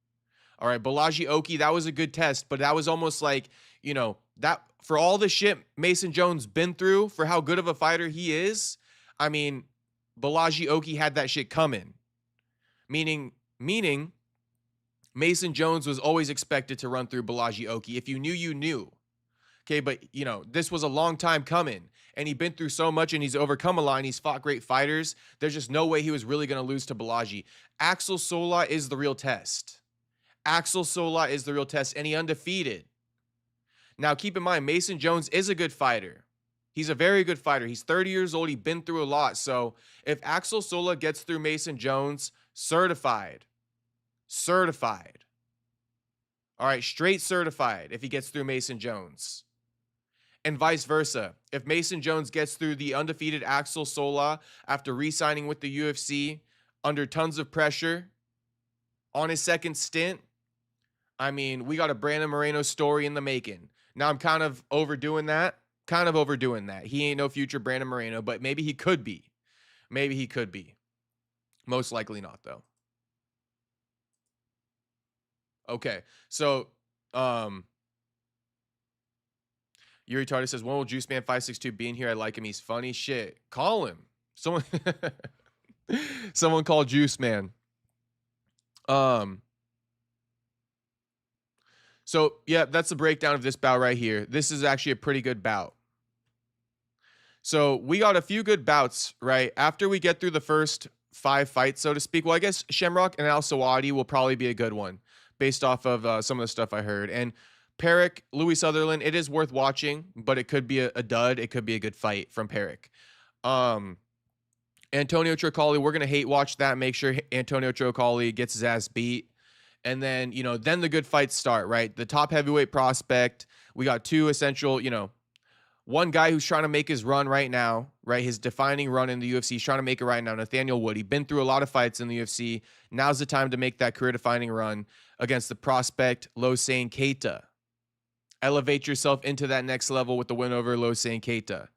Speaker 1: All right, Balaji Oki, that was a good test, but that was almost like, you know, that for all the shit Mason Jones been through, for how good of a fighter he is, I mean, Balaji Oki had that shit coming. Meaning Mason Jones was always expected to run through Balaji Oki. If you knew, you knew. Okay, but, you know, this was a long time coming, and he's been through so much, and he's overcome a lot, and he's fought great fighters. There's just no way he was really going to lose to Balaji. Axel Sola is the real test. Axel Sola is the real test, and he undefeated. Now, keep in mind, Mason Jones is a good fighter. He's a very good fighter. He's 30 years old. He's been through a lot. So if Axel Sola gets through Mason Jones, certified. Certified. All right, straight certified if he gets through Mason Jones. And vice versa. If Mason Jones gets through the undefeated Axel Sola after re-signing with the UFC under tons of pressure on his second stint, I mean, we got a Brandon Moreno story in the making. Now I'm kind of overdoing that. He ain't no future Brandon Moreno, but maybe he could be. Maybe he could be. Most likely not, though. Okay, so Yuri Tardy says, when will Juice Man 562 be in here? I like him. He's funny. Shit. Call him. Someone call Juice Man. So yeah, that's the breakdown of this bout right here. This is actually a pretty good bout. So we got a few good bouts, right? After we get through the first 5 fights, so to speak. Well, I guess Shamrock and Al Sawadi will probably be a good one based off of some of the stuff I heard. And Perrick, Louis Sutherland, it is worth watching, but it could be a dud. It could be a good fight from Perrick. Antonio Trocoli, we're going to hate watch that. Make sure Antonio Trocoli gets his ass beat. And then, you know, then the good fights start, right? The top heavyweight prospect. We got 2 essential, you know, one guy who's trying to make his run right now, right? His defining run in the UFC. He's trying to make it right now. Nathaniel Wood. He's been through a lot of fights in the UFC. Now's the time to make that career-defining run against the prospect, Losane Keita. Elevate yourself into that next level with the win over Losane Keita.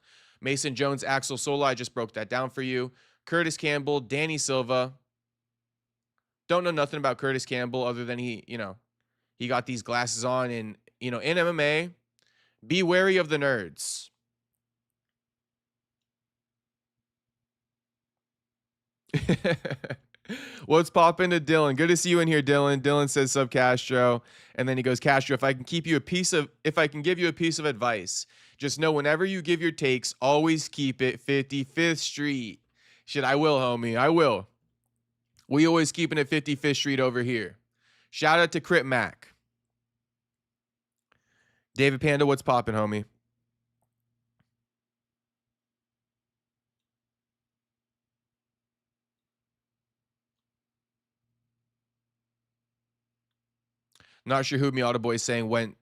Speaker 1: Mason Jones, Axel Sola, I just broke that down for you. Curtis Campbell, Danny Silva. Don't know nothing about Curtis Campbell other than he got these glasses on. And, you know, in MMA, be wary of the nerds. What's poppin' to Dylan? Good to see you in here, Dylan. Dylan says sub Castro. And then he goes, Castro, if I can give you a piece of advice, just know whenever you give your takes, always keep it 55th Street. Shit, I will, homie. I will. We always keeping it 55th Street over here. Shout out to Crit Mac. David Panda, what's poppin', homie? Not sure who Miata Boy is saying went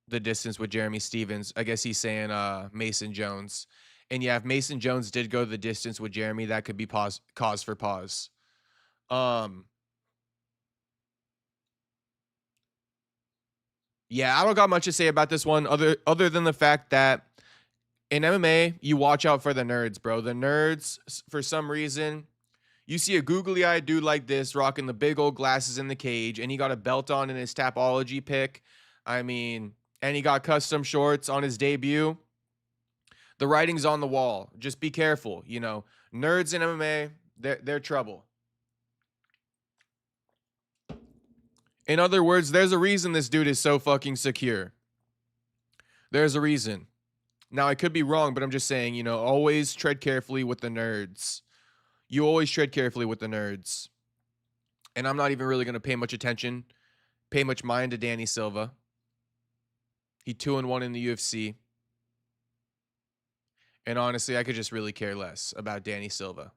Speaker 1: the distance with Jeremy Stevens. I guess he's saying Mason Jones. And yeah, if Mason Jones did go the distance with Jeremy, that could be cause for pause. Yeah, I don't got much to say about this one other than the fact that in MMA, you watch out for the nerds, bro. The nerds, for some reason, you see a googly-eyed dude like this rocking the big old glasses in the cage, and he got a belt on in his Tapology pick. I mean, and he got custom shorts on his debut. The writing's on the wall. Just be careful, you know. Nerds in MMA, they're trouble. In other words, there's a reason this dude is so fucking secure. There's a reason. Now, I could be wrong, but I'm just saying, you know, always tread carefully with the nerds. You always tread carefully with the nerds. And I'm not even really going to pay much mind to Danny Silva. He 2-1 in the UFC. And honestly, I could just really care less about Danny Silva.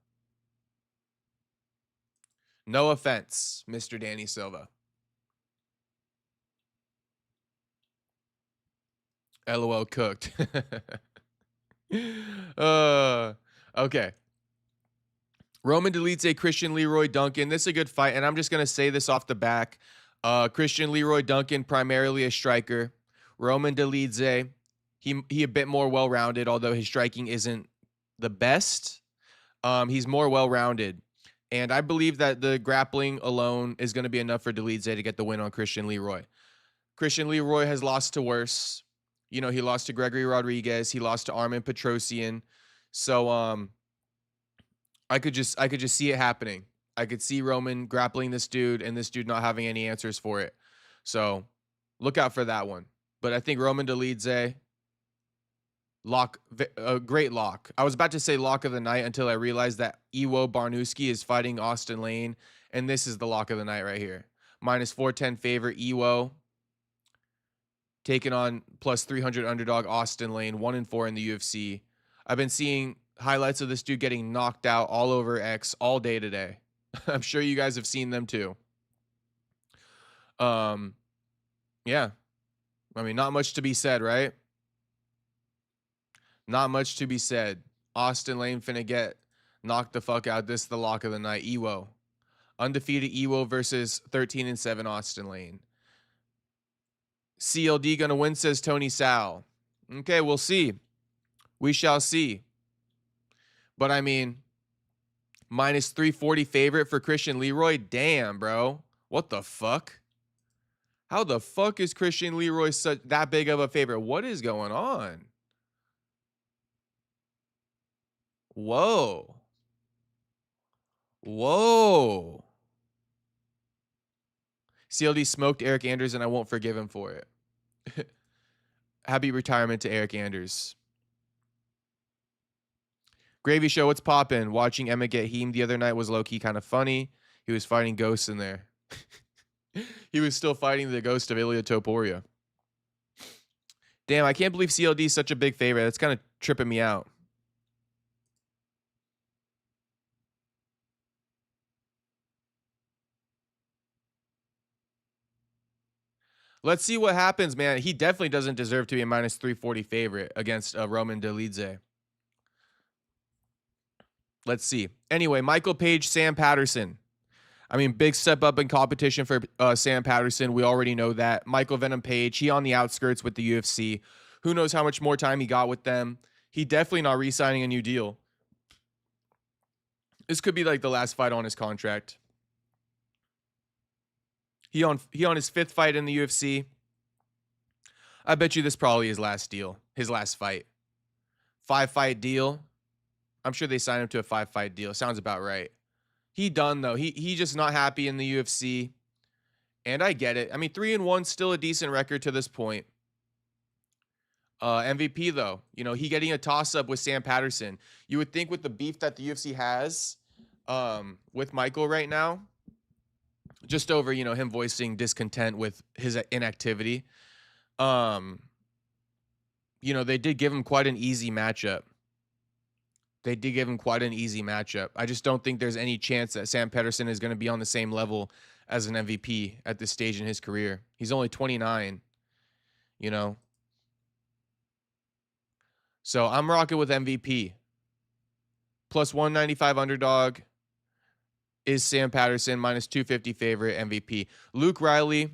Speaker 1: No offense, Mr. Danny Silva. LOL cooked. Okay. Roman Dolidze, Christian Leroy Duncan. This is a good fight, and I'm just going to say this off the back. Christian Leroy Duncan, primarily a striker. Roman Dolidze, he a bit more well-rounded, although his striking isn't the best. He's more well-rounded. And I believe that the grappling alone is going to be enough for Dolidze to get the win on Christian Leroy. Christian Leroy has lost to worse. You know, he lost to Gregory Rodriguez. He lost to Armin Petrosian. So I could just see it happening. I could see Roman grappling this dude and this dude not having any answers for it. So look out for that one. But I think Roman Dolidze, a great lock. I was about to say lock of the night until I realized that Iwo Barnowski is fighting Austin Lane, and this is the lock of the night right here. Minus 410 favorite Iwo, taking on plus 300 underdog Austin Lane, 1-4 in the UFC. I've been seeing highlights of this dude getting knocked out all over X all day today. I'm sure you guys have seen them too. Yeah. I mean, not much to be said, right? Not much to be said. Austin Lane finna get knocked the fuck out. This is the lock of the night. Iwo. Undefeated Iwo versus 13-7 Austin Lane. CLD gonna win, says Tony Sal. Okay, we'll see. We shall see. But I mean, minus 340 favorite for Christian Leroy. Damn, bro. What the fuck? How the fuck is Christian Leroy that big of a favorite? What is going on? Whoa. Whoa. CLD smoked Eric Anders, and I won't forgive him for it. Happy retirement to Eric Anders. Gravy Show, what's poppin'? Watching Emmett get heamed the other night was low-key kind of funny. He was fighting ghosts in there. He was still fighting the ghost of Ilya Topuria. Damn, I can't believe CLD is such a big favorite. That's kind of tripping me out. Let's see what happens, man. He definitely doesn't deserve to be a minus 340 favorite against Roman Dolidze. Let's see. Anyway, Michael Page, Sam Patterson. I mean, big step up in competition for Sam Patterson. We already know that. Michael Venom Page, he on the outskirts with the UFC. Who knows how much more time he got with them. He definitely not re-signing a new deal. This could be like the last fight on his contract. He on his 5th fight in the UFC. I bet you this probably his last deal. His last fight. 5-fight deal. I'm sure they signed him to a 5-fight deal. Sounds about right. He done, though. He just not happy in the UFC. And I get it. I mean, 3-1, still a decent record to this point. MVP, though. You know, he getting a toss-up with Sam Patterson. You would think with the beef that the UFC has with Michael right now, just over, you know, him voicing discontent with his inactivity, you know, they did give him quite an easy matchup. They did give him quite an easy matchup. I just don't think there's any chance that Sam Pedersen is going to be on the same level as an MVP at this stage in his career. He's only 29, you know. So I'm rocking with MVP. Plus 195 underdog is Sam Patterson, minus 250 favorite MVP. Luke Riley,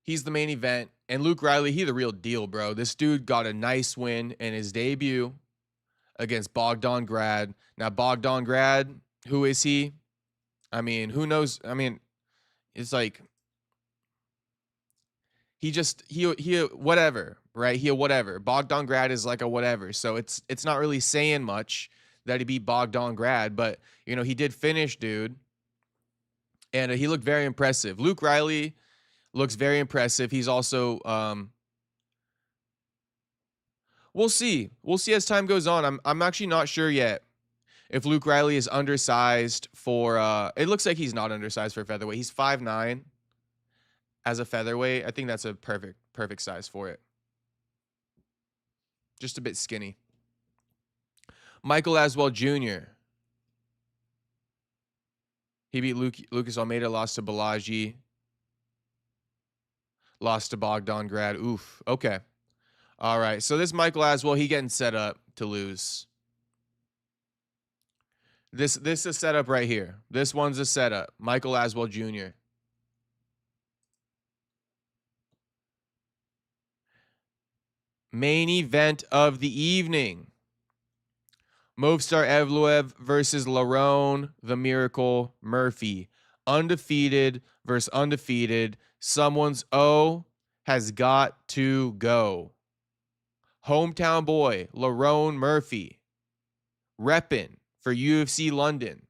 Speaker 1: he's the main event. And Luke Riley, he the real deal, bro. This dude got a nice win in his debut against Bogdan Grad. Now, Bogdan Grad, who is he? I mean, who knows? I mean, it's like he whatever, right? He a whatever. Bogdan Grad is like a whatever. So it's not really saying much that he beat Bogdan Grad, but you know, he did finish, dude. And he looked very impressive. Luke Riley looks very impressive. He's also we'll see. We'll see as time goes on. I'm actually not sure yet if Luke Riley is undersized for it looks like he's not undersized for featherweight. He's 5'9" as a featherweight. I think that's a perfect size for it. Just a bit skinny. Michael Aswell Jr. He beat Lucas Almeida, lost to Balaji. Lost to Bogdan Grad. Oof. Okay. All right. So this Michael Aswell, he getting set up to lose. This is a setup right here. This one's a setup. Michael Aswell Jr. Main event of the evening. Movsar Evloev versus Lerone the Miracle Murphy. Undefeated versus undefeated. Someone's O has got to go. Hometown boy, Lerone Murphy, repping for UFC London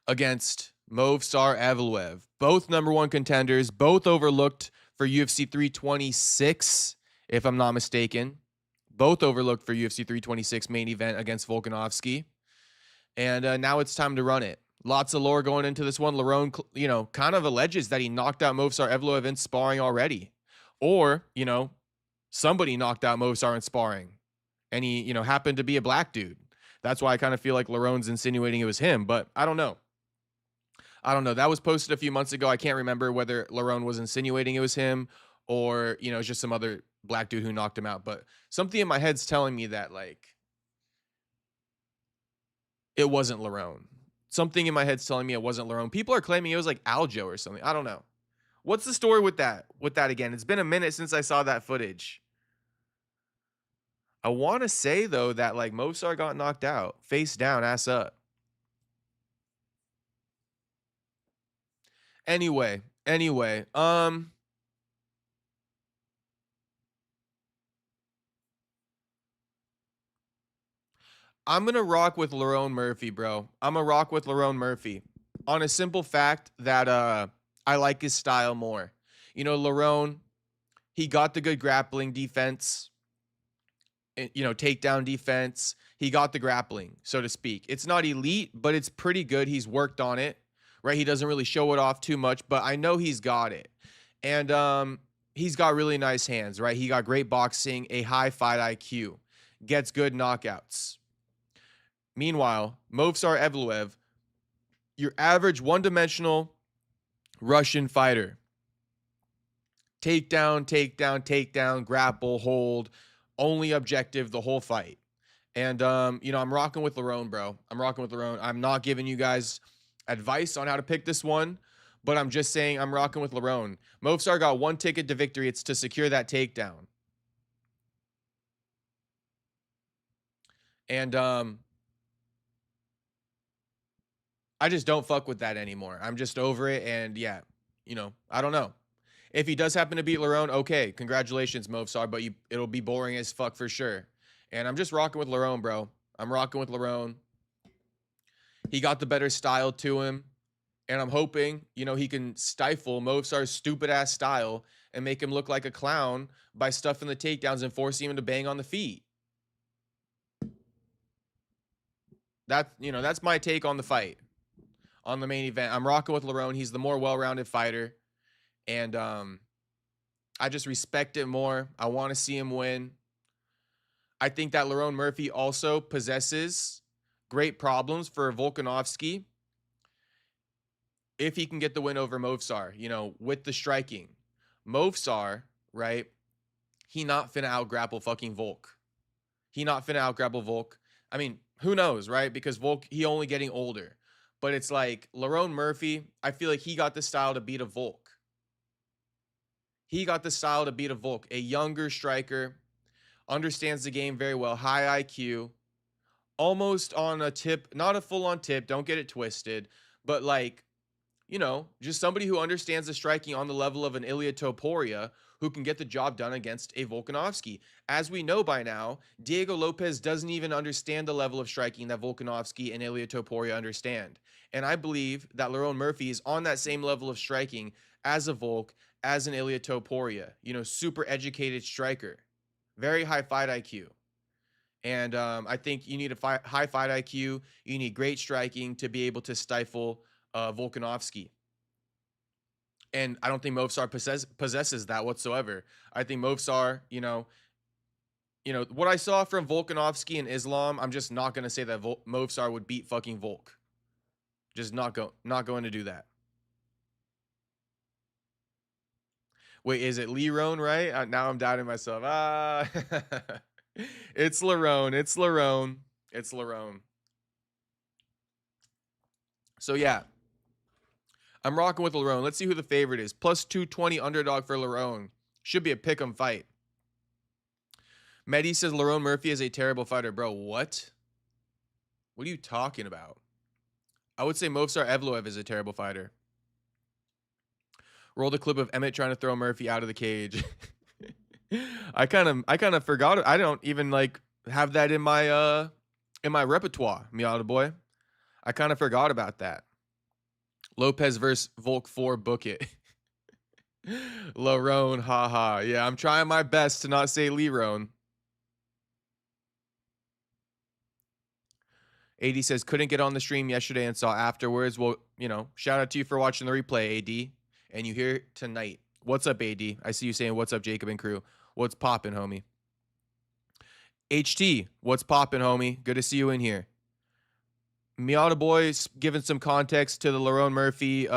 Speaker 1: against Movsar Evloev. Both #1 contenders, both overlooked for UFC 326, if I'm not mistaken. Both overlooked for UFC 326 main event against Volkanovski. And now it's time to run it. Lots of lore going into this one. Lerone, you know, kind of alleges that he knocked out Movsar Evloev in sparring already. Or, you know, somebody knocked out Movsar in sparring. And he, you know, happened to be a black dude. That's why I kind of feel like Lerone's insinuating it was him. But I don't know. That was posted a few months ago. I can't remember whether Lerone was insinuating it was him or, you know, it's just some other black dude who knocked him out. But something in my head's telling me that, like, it wasn't Lerone. Something in my head's telling me it wasn't Lerone. People are claiming it was like Aljo or something. I don't know. What's the story with that? Again? It's been a minute since I saw that footage. I want to say, though, that, like, Movsar got knocked out. Face down, ass up. Anyway. I'm going to rock with Lerone Murphy, bro. I'm going to rock with Lerone Murphy on a simple fact that I like his style more. You know, Lerone, he got the good grappling defense, you know, takedown defense. He got the grappling, so to speak. It's not elite, but it's pretty good. He's worked on it, right? He doesn't really show it off too much, but I know he's got it. And he's got really nice hands, right? He got great boxing, a high fight IQ, gets good knockouts. Meanwhile, Movsar Evloev, your average one-dimensional Russian fighter. Takedown, grapple, hold, only objective the whole fight. And, you know, I'm rocking with Lerone, bro. I'm not giving you guys advice on how to pick this one, but I'm just saying I'm rocking with Lerone. Movsar got one ticket to victory. It's to secure that takedown. And, I just don't fuck with that anymore. I'm just over it. And yeah, you know, I don't know. If he does happen to beat Lerone, okay, congratulations, Movsar, but it'll be boring as fuck for sure. And I'm just rocking with Lerone, bro. I'm rocking with Lerone. He got the better style to him. And I'm hoping, you know, he can stifle Movsar's stupid-ass style and make him look like a clown by stuffing the takedowns and forcing him to bang on the feet. You know, that's my take on the fight. On the main event, I'm rocking with Lerone. He's the more well-rounded fighter. And I just respect it more. I want to see him win. I think that Lerone Murphy also possesses great problems for Volkanovski if he can get the win over Movsar, you know, with the striking. Movsar, right? He not finna out grapple fucking Volk. He not finna out grapple Volk. I mean, who knows, right? Because Volk, he only getting older. But it's like Lerone Murphy, I feel like he got the style to beat a Volk. He got the style to beat a Volk, a younger striker, understands the game very well, high IQ, almost on a tip, not a full on tip, don't get it twisted, but like, you know, just somebody who understands the striking on the level of an Ilia Topuria who can get the job done against a Volkanovski. As we know by now, Diego Lopez doesn't even understand the level of striking that Volkanovski and Ilia Topuria understand. And I believe that Lerone Murphy is on that same level of striking as a Volk, as an Ilia Topuria, you know, super educated striker, very high fight IQ. And I think you need a high fight IQ. You need great striking to be able to stifle Volkanovski. And I don't think Movsar possesses that whatsoever. I think Movsar, you know, what I saw from Volkanovski and Islam, I'm just not going to say that Movsar would beat fucking Volk. Just not going to do that. Wait, is it Lerone, right? Now I'm doubting myself. It's Lerone. It's Lerone. It's Lerone. So yeah, I'm rocking with Lerone. Let's see who the favorite is. Plus 220 underdog for Lerone. Should be a pick'em fight. Mehdi says Lerone Murphy is a terrible fighter. Bro, what? What are you talking about? I would say Movsar Evloev is a terrible fighter. Roll the clip of Emmett trying to throw Murphy out of the cage. I kind of forgot it. I don't even like have that in my repertoire, Miata boy. I kind of forgot about that. Lopez versus Volk 4, book it. Lerone, haha. Yeah, I'm trying my best to not say Lerone. AD says, couldn't get on the stream yesterday and saw afterwards. Well, you know, shout out to you for watching the replay, AD. And you here tonight. What's up, AD? I see you saying, what's up, Jacob and crew? What's poppin', homie? HT, what's poppin', homie? Good to see you in here. Miata boys giving some context to the Lerone Murphy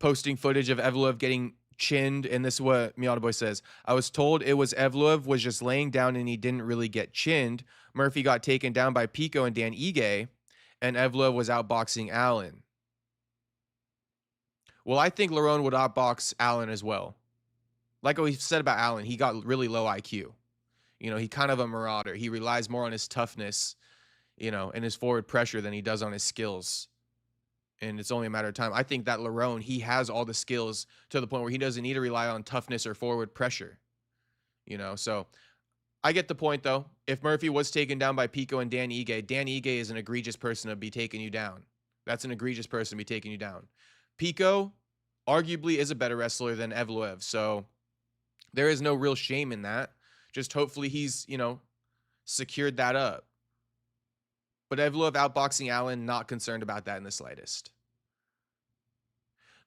Speaker 1: posting footage of Evloev getting chinned, and this is what Miata boy says. I was told it was Evloev was just laying down and he didn't really get chinned. Murphy got taken down by Pico and Dan Ige, and Evloev was outboxing Allen. Well, I think Lerone would outbox Allen as well. Like we said about Allen, he got really low IQ. You know, he kind of a marauder. He relies more on his toughness, you know, and his forward pressure than he does on his skills. And it's only a matter of time. I think that Lerone, he has all the skills to the point where he doesn't need to rely on toughness or forward pressure. You know, so I get the point, though. If Murphy was taken down by Pico and Dan Ige is an egregious person to be taking you down. That's an egregious person to be taking you down. Pico arguably is a better wrestler than Evloev, so there is no real shame in that. Just hopefully he's, you know, secured that up. But Evloev outboxing Allen, not concerned about that in the slightest.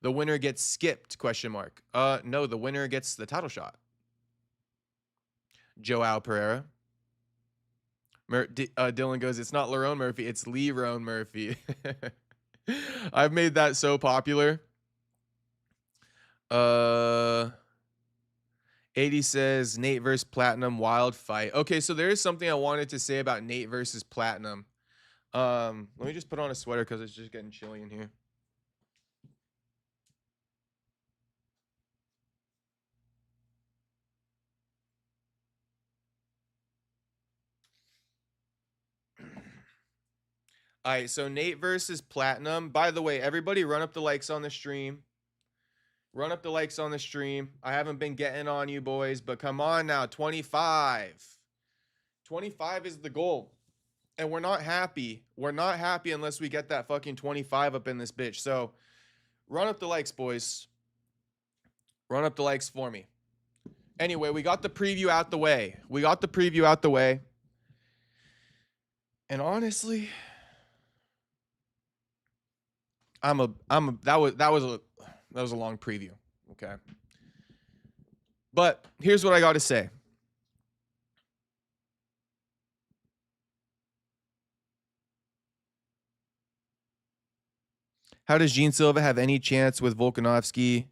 Speaker 1: The winner gets skipped, question mark. No, the winner gets the title shot. Joao Pereira. Dylan goes, it's not Lerone Murphy, it's Lerone Murphy. I've made that so popular. 80 says Nate versus Platinum, wild fight. Okay, so there is something I wanted to say about Nate versus Platinum. Let me just put on a sweater because it's just getting chilly in here. All right, so Nate versus Platinum. By the way, everybody run up the likes on the stream. Run up the likes on the stream. I haven't been getting on you boys, but come on now, 25. 25 is the goal. And we're not happy. We're not happy unless we get that fucking 25 up in this bitch. So run up the likes, boys. Run up the likes for me. Anyway, we got the preview out the way. And honestly, that was a long preview. Okay. But here's what I got to say. How does Gene Silva have any chance with Volkanovski?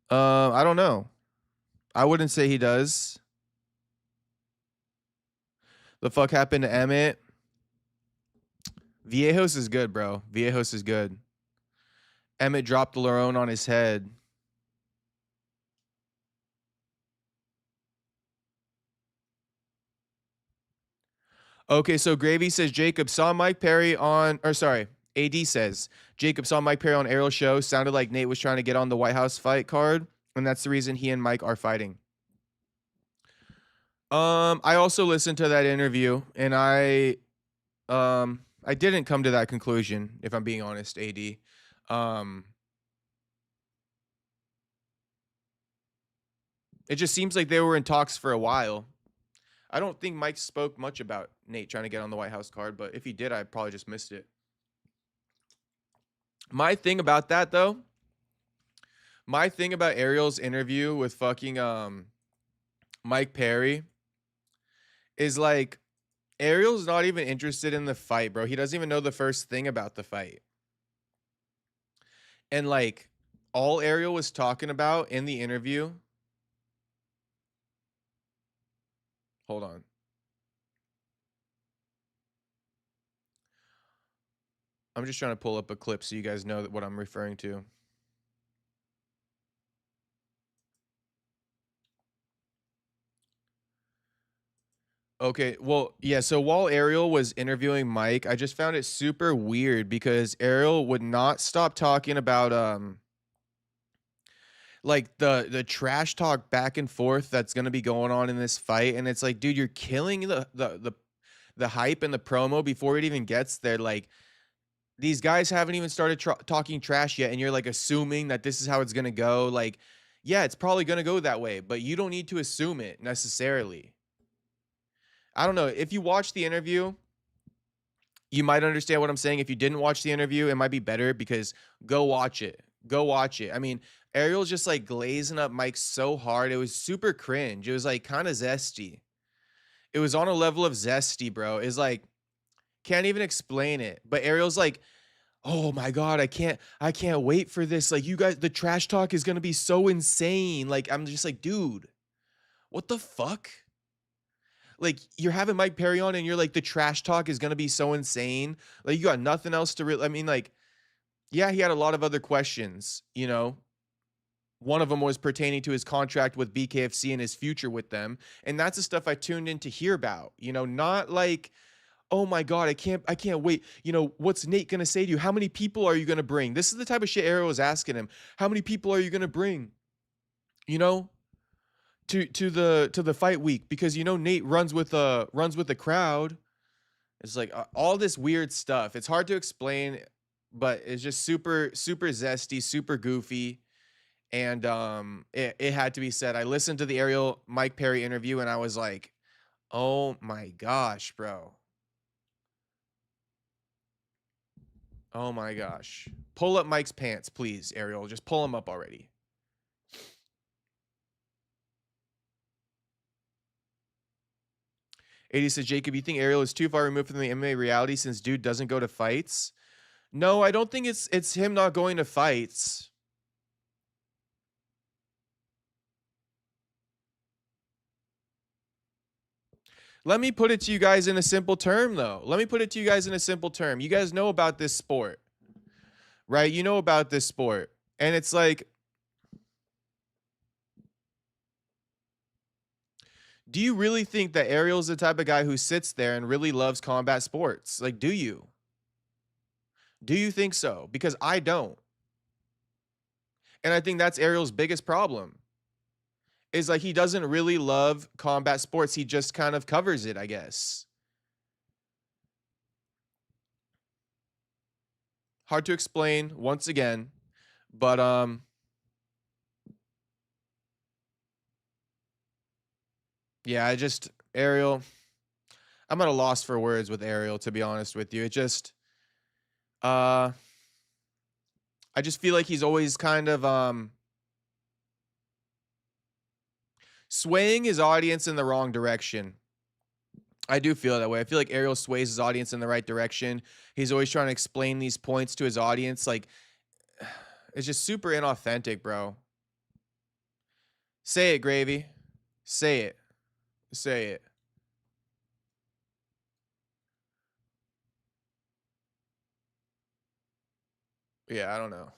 Speaker 1: I don't know. I wouldn't say he does. The fuck happened to Emmett? Viejos is good, bro. Viejos is good. Emmett dropped Lerone on his head. Okay, so Gravy says Jacob saw Mike Perry on, or sorry, AD says Jacob saw Mike Perry on Ariel's show. Sounded like Nate was trying to get on the White House fight card, and that's the reason he and Mike are fighting. I also listened to that interview, and I didn't come to that conclusion, if I'm being honest, AD. It just seems like they were in talks for a while. I don't think Mike spoke much about Nate trying to get on the White House card, but if he did, I probably just missed it. My thing about that, though, my thing about Ariel's interview with fucking Mike Perry is like, Ariel's not even interested in the fight, bro. He doesn't even know the first thing about the fight. And like, all Ariel was talking about in the interview. Hold on. I'm just trying to pull up a clip so you guys know what I'm referring to. Okay, well, yeah, so while Ariel was interviewing Mike, I just found it super weird because Ariel would not stop talking about like the trash talk back and forth that's going to be going on in this fight, and it's like, dude, you're killing the hype and the promo before it even gets there. Like, these guys haven't even started talking trash yet, and you're like assuming that this is how it's going to go. Like, yeah, it's probably going to go that way, but you don't need to assume it necessarily. I don't know. If you watch the interview, you might understand what I'm saying. If you didn't watch the interview, it might be better because go watch it. Go watch it. I mean, Ariel's just like glazing up Mike so hard. It was super cringe. It was like kind of zesty. It was on a level of zesty, bro. It's like, can't even explain it. But Ariel's like, oh my God, I can't wait for this. Like, you guys, the trash talk is gonna be so insane. Like, I'm just like, dude, what the fuck? Like, you're having Mike Perry on and you're like, the trash talk is gonna be so insane. Like, you got nothing else to really, I mean, like, yeah, he had a lot of other questions, you know. One of them was pertaining to his contract with BKFC and his future with them. And that's the stuff I tuned in to hear about, you know, not like, oh my God, I can't wait. You know, what's Nate gonna say to you? How many people are you gonna bring? This is the type of shit Ariel was asking him. How many people are you gonna bring? You know, to the fight week, because you know Nate runs with the crowd. It's like all this weird stuff. It's hard to explain, but it's just super zesty, super goofy, and it had to be said. I listened to the Ariel Mike Perry interview and I was like, oh my gosh, bro. Oh my gosh. Pull up Mike's pants, please, Ariel. Just pull him up already. AD says, Jacob, you think Ariel is too far removed from the MMA reality since dude doesn't go to fights? No, I don't think it's him not going to fights. Let me put it to you guys in a simple term, though. Let me put it to you guys in a simple term. You guys know about this sport, right? You know about this sport. And it's like, do you really think that Ariel's the type of guy who sits there and really loves combat sports? Like, do you? Do you think so? Because I don't. And I think that's Ariel's biggest problem. Is like, he doesn't really love combat sports. He just kind of covers it, I guess. Hard to explain once again, but yeah, Ariel, I'm at a loss for words with Ariel, to be honest with you. It just I just feel like he's always kind of swaying his audience in the wrong direction. I do feel that way. I feel like Ariel sways his audience in the right direction. He's always trying to explain these points to his audience. Like, it's just super inauthentic, bro. Say it, Gravy. Say it. Say it. Yeah, I don't know.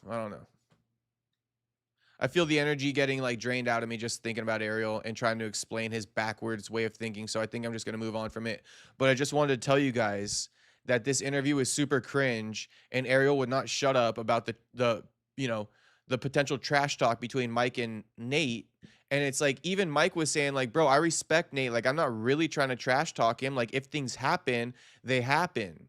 Speaker 1: I feel the energy getting like drained out of me just thinking about Ariel and trying to explain his backwards way of thinking. So I think I'm just going to move on from it. But I just wanted to tell you guys that this interview was super cringe and Ariel would not shut up about the potential trash talk between Mike and Nate. And it's like, even Mike was saying like, bro, I respect Nate. Like, I'm not really trying to trash talk him. Like, if things happen, they happen.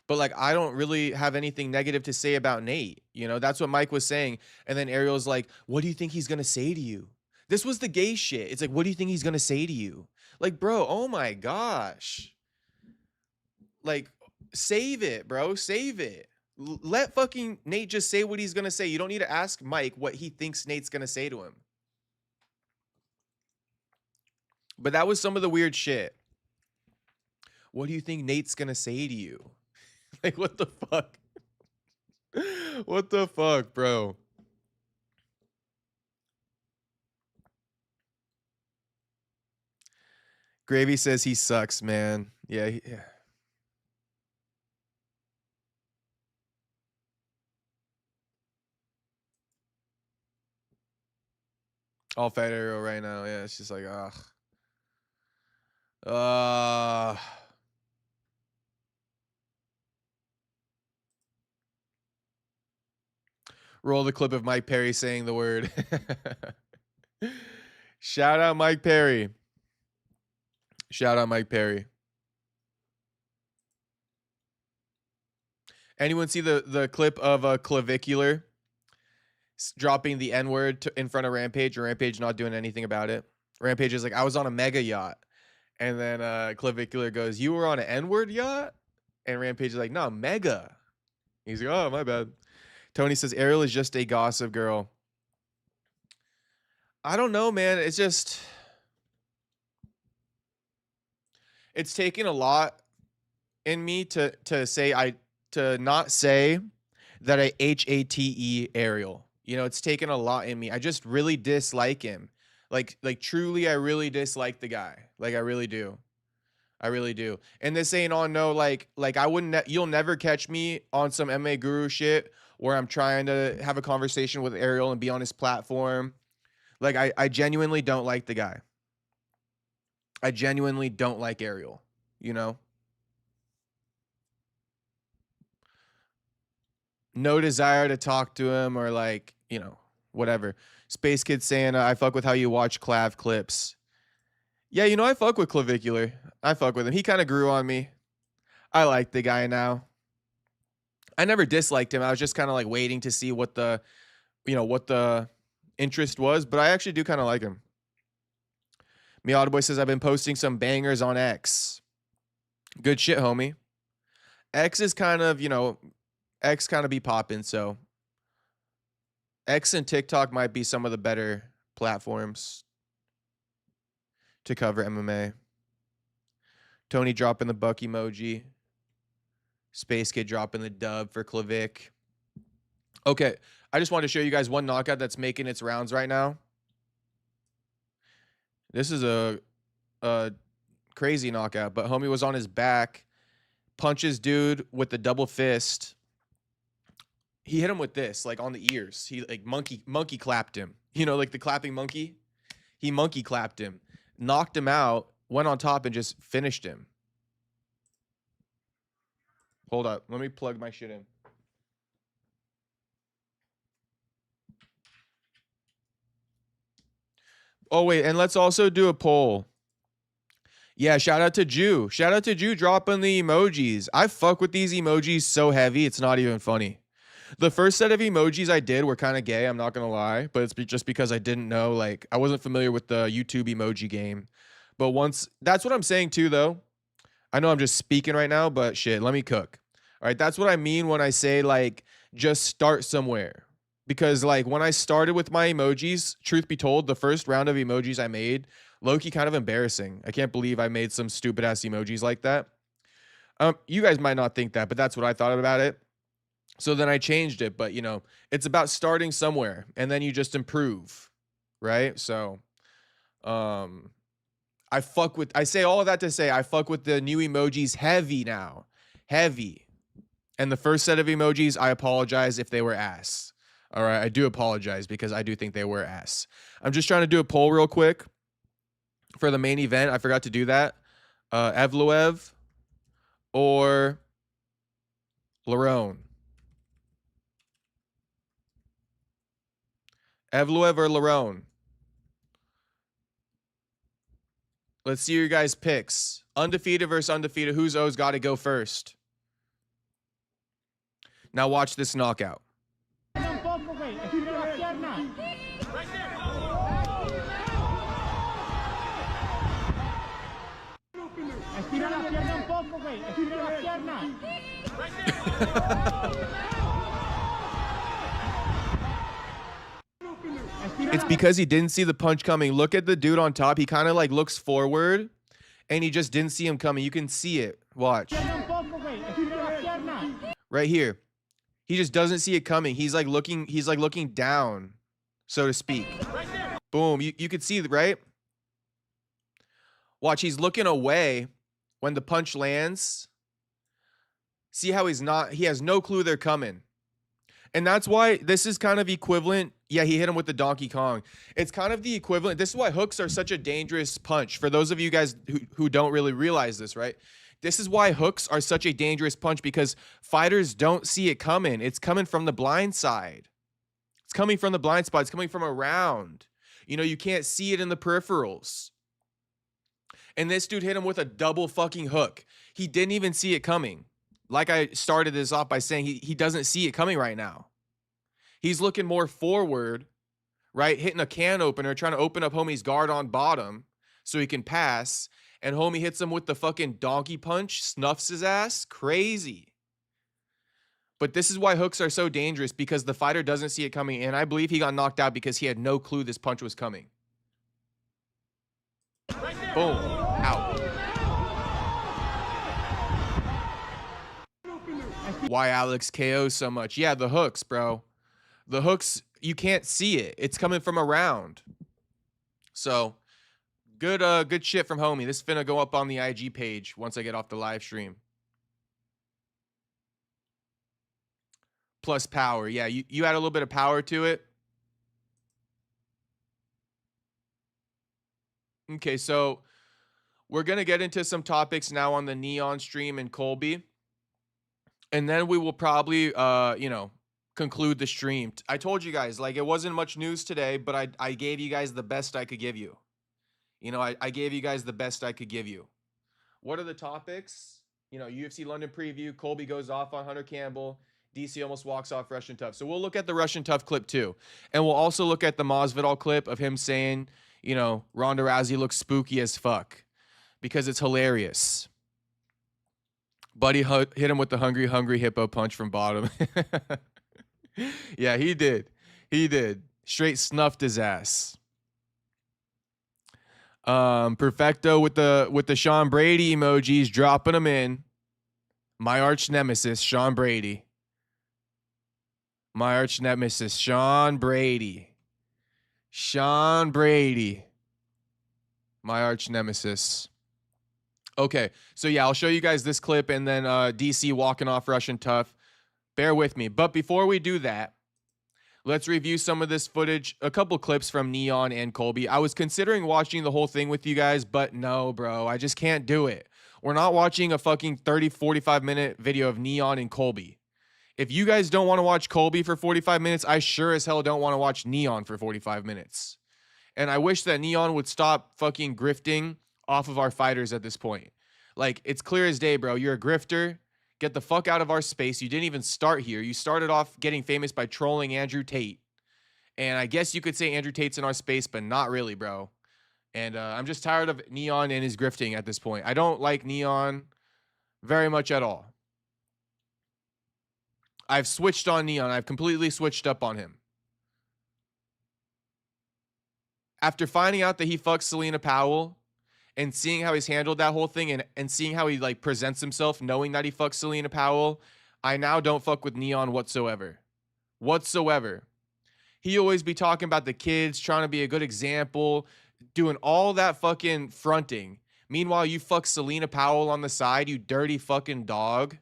Speaker 1: But like, I don't really have anything negative to say about Nate. You know, that's what Mike was saying. And then Ariel's like, what do you think he's going to say to you? This was the gay shit. It's like, what do you think he's going to say to you? Like, bro, oh my gosh. Like, save it, bro. Save it. Let fucking Nate just say what he's going to say. You don't need to ask Mike what he thinks Nate's going to say to him. But that was some of the weird shit. What do you think Nate's going to say to you? Like, what the fuck? What the fuck, bro? Gravy says he sucks, man. Yeah, yeah. All fat Ariel right now. Yeah, it's just like, roll the clip of Mike Perry saying the word. Shout out Mike Perry. Shout out Mike Perry. Anyone see the clip of Clavicular dropping the N-word in front of Rampage, or Rampage not doing anything about it? Rampage is like, I was on a mega yacht. And then Clavicular goes, you were on an N-word yacht? And Rampage is like, no, mega. He's like, oh, my bad. Tony says, Ariel is just a gossip girl. I don't know, man. It's just, it's taken a lot in me to not say that I hate Ariel. You know, it's taken a lot in me. I just really dislike him. Like truly, I really dislike the guy. Like, I really do. I really do. And this ain't on no, like I wouldn't, you'll never catch me on some MMA guru shit where I'm trying to have a conversation with Ariel and be on his platform. Like, I genuinely don't like the guy. I genuinely don't like Ariel, you know? No desire to talk to him or like, you know, whatever. Space Kid saying, I fuck with how you watch Clav clips. Yeah, you know, I fuck with Clavicular. I fuck with him. He kind of grew on me. I like the guy now. I never disliked him. I was just kind of like waiting to see what the interest was, but I actually do kind of like him. Miata Boy says, I've been posting some bangers on X. Good shit, homie. X is kind of, X kind of be popping, so X and TikTok might be some of the better platforms to cover MMA. Tony dropping the buck emoji. Space Kid dropping the dub for Clavic. Okay, I just wanted to show you guys one knockout that's making its rounds right now. This is a crazy knockout, but homie was on his back, punches dude with the double fist. He hit him with this, like on the ears. He like monkey clapped him. You know, like the clapping monkey. He monkey clapped him, knocked him out, went on top and just finished him. Hold up, let me plug my shit in. Oh wait, and let's also do a poll. Yeah, shout out to Jew. Shout out to Jew dropping the emojis. I fuck with these emojis so heavy, it's not even funny. The first set of emojis I did were kind of gay, I'm not going to lie. But it's just because I didn't know, like, I wasn't familiar with the YouTube emoji game. But once, that's what I'm saying too, though. I know I'm just speaking right now, but shit, let me cook. All right, that's what I mean when I say, like, just start somewhere. because like when I started with my emojis, truth be told, the first round of emojis I made, low-key kind of embarrassing. I can't believe I made some stupid ass emojis like that. You guys might not think that, but that's what I thought about it. So then I changed it, but you know, it's about starting somewhere and then you just improve, right? So I say all of that to say I fuck with the new emojis heavy now. Heavy. And the first set of emojis, I apologize if they were ass. All right, I do apologize because I do think they were ass. I'm just trying to do a poll real quick for the main event. I forgot to do that. Evloev or Lerone? Evloev or Lerone? Let's see your guys' picks. Undefeated versus undefeated. Who's O's got to go first? Now watch this knockout. It's because he didn't see the punch coming. Look at the dude on top. He kind of like looks forward and he just didn't see him coming. You can see it. Watch. Right here. He just doesn't see it coming. He's like looking down, so to speak. Boom. You could see, right? Watch, he's looking away when the punch lands. See how he has no clue they're coming. And that's why this is kind of equivalent. Yeah, he hit him with the Donkey Kong. It's kind of the equivalent. This is why hooks are such a dangerous punch. For those of you guys who don't really realize this, right? This is why hooks are such a dangerous punch, because fighters don't see it coming. It's coming from the blind side. It's coming from the blind spot. It's coming from around. You know, you can't see it in the peripherals. And this dude hit him with a double fucking hook. He didn't even see it coming. Like I started this off by saying, he doesn't see it coming right now. He's looking more forward, right? Hitting a can opener, trying to open up homie's guard on bottom so he can pass. And homie hits him with the fucking donkey punch, snuffs his ass. Crazy. But this is why hooks are so dangerous, because the fighter doesn't see it coming. And I believe he got knocked out because he had no clue this punch was coming. Boom. Out. Why Alex KO so much? Yeah, the hooks, bro. The hooks, you can't see it. It's coming from around. So, good shit from homie. This is finna go up on the IG page once I get off the live stream. Plus power. Yeah, you add a little bit of power to it. Okay, so we're going to get into some topics now on the Neon stream and Colby. And then we will probably, conclude the stream. I told you guys, like, it wasn't much news today, but I gave you guys the best I could give you. You know, I gave you guys the best I could give you. What are the topics? You know, UFC London preview. Colby goes off on Hunter Campbell. DC almost walks off Russian TUF. So we'll look at the Russian TUF clip too. And we'll also look at the Masvidal clip of him saying, you know, Ronda Rousey looks spooky as fuck, because it's hilarious. Buddy hit him with the hungry hippo punch from bottom. Yeah, he did. He did. Straight snuffed his ass. Perfecto with the Sean Brady emojis, dropping them in. My arch nemesis, Sean Brady. My arch nemesis, Sean Brady. Sean Brady. My arch nemesis. Okay, so yeah, I'll show you guys this clip and then DC walking off Russian TUF. Bear with me. But before we do that, let's review some of this footage, a couple clips from Neon and Colby. I was considering watching the whole thing with you guys, but no, bro. I just can't do it. We're not watching a fucking 30, 45-minute video of Neon and Colby. If you guys don't want to watch Colby for 45 minutes, I sure as hell don't want to watch Neon for 45 minutes. And I wish that Neon would stop fucking grifting off of our fighters at this point. Like, it's clear as day, bro. You're a grifter. Get the fuck out of our space. You didn't even start here. You started off getting famous by trolling Andrew Tate. And I guess you could say Andrew Tate's in our space, but not really, bro. And I'm just tired of Neon and his grifting at this point. I don't like Neon very much at all. I've switched on Neon. I've completely switched up on him. After finding out that he fucked Selena Powell and seeing how he's handled that whole thing and seeing how he like presents himself knowing that he fucked Selena Powell, I now don't fuck with Neon whatsoever. Whatsoever. He always be talking about the kids, trying to be a good example, doing all that fucking fronting. Meanwhile, you fuck Selena Powell on the side, you dirty fucking dog.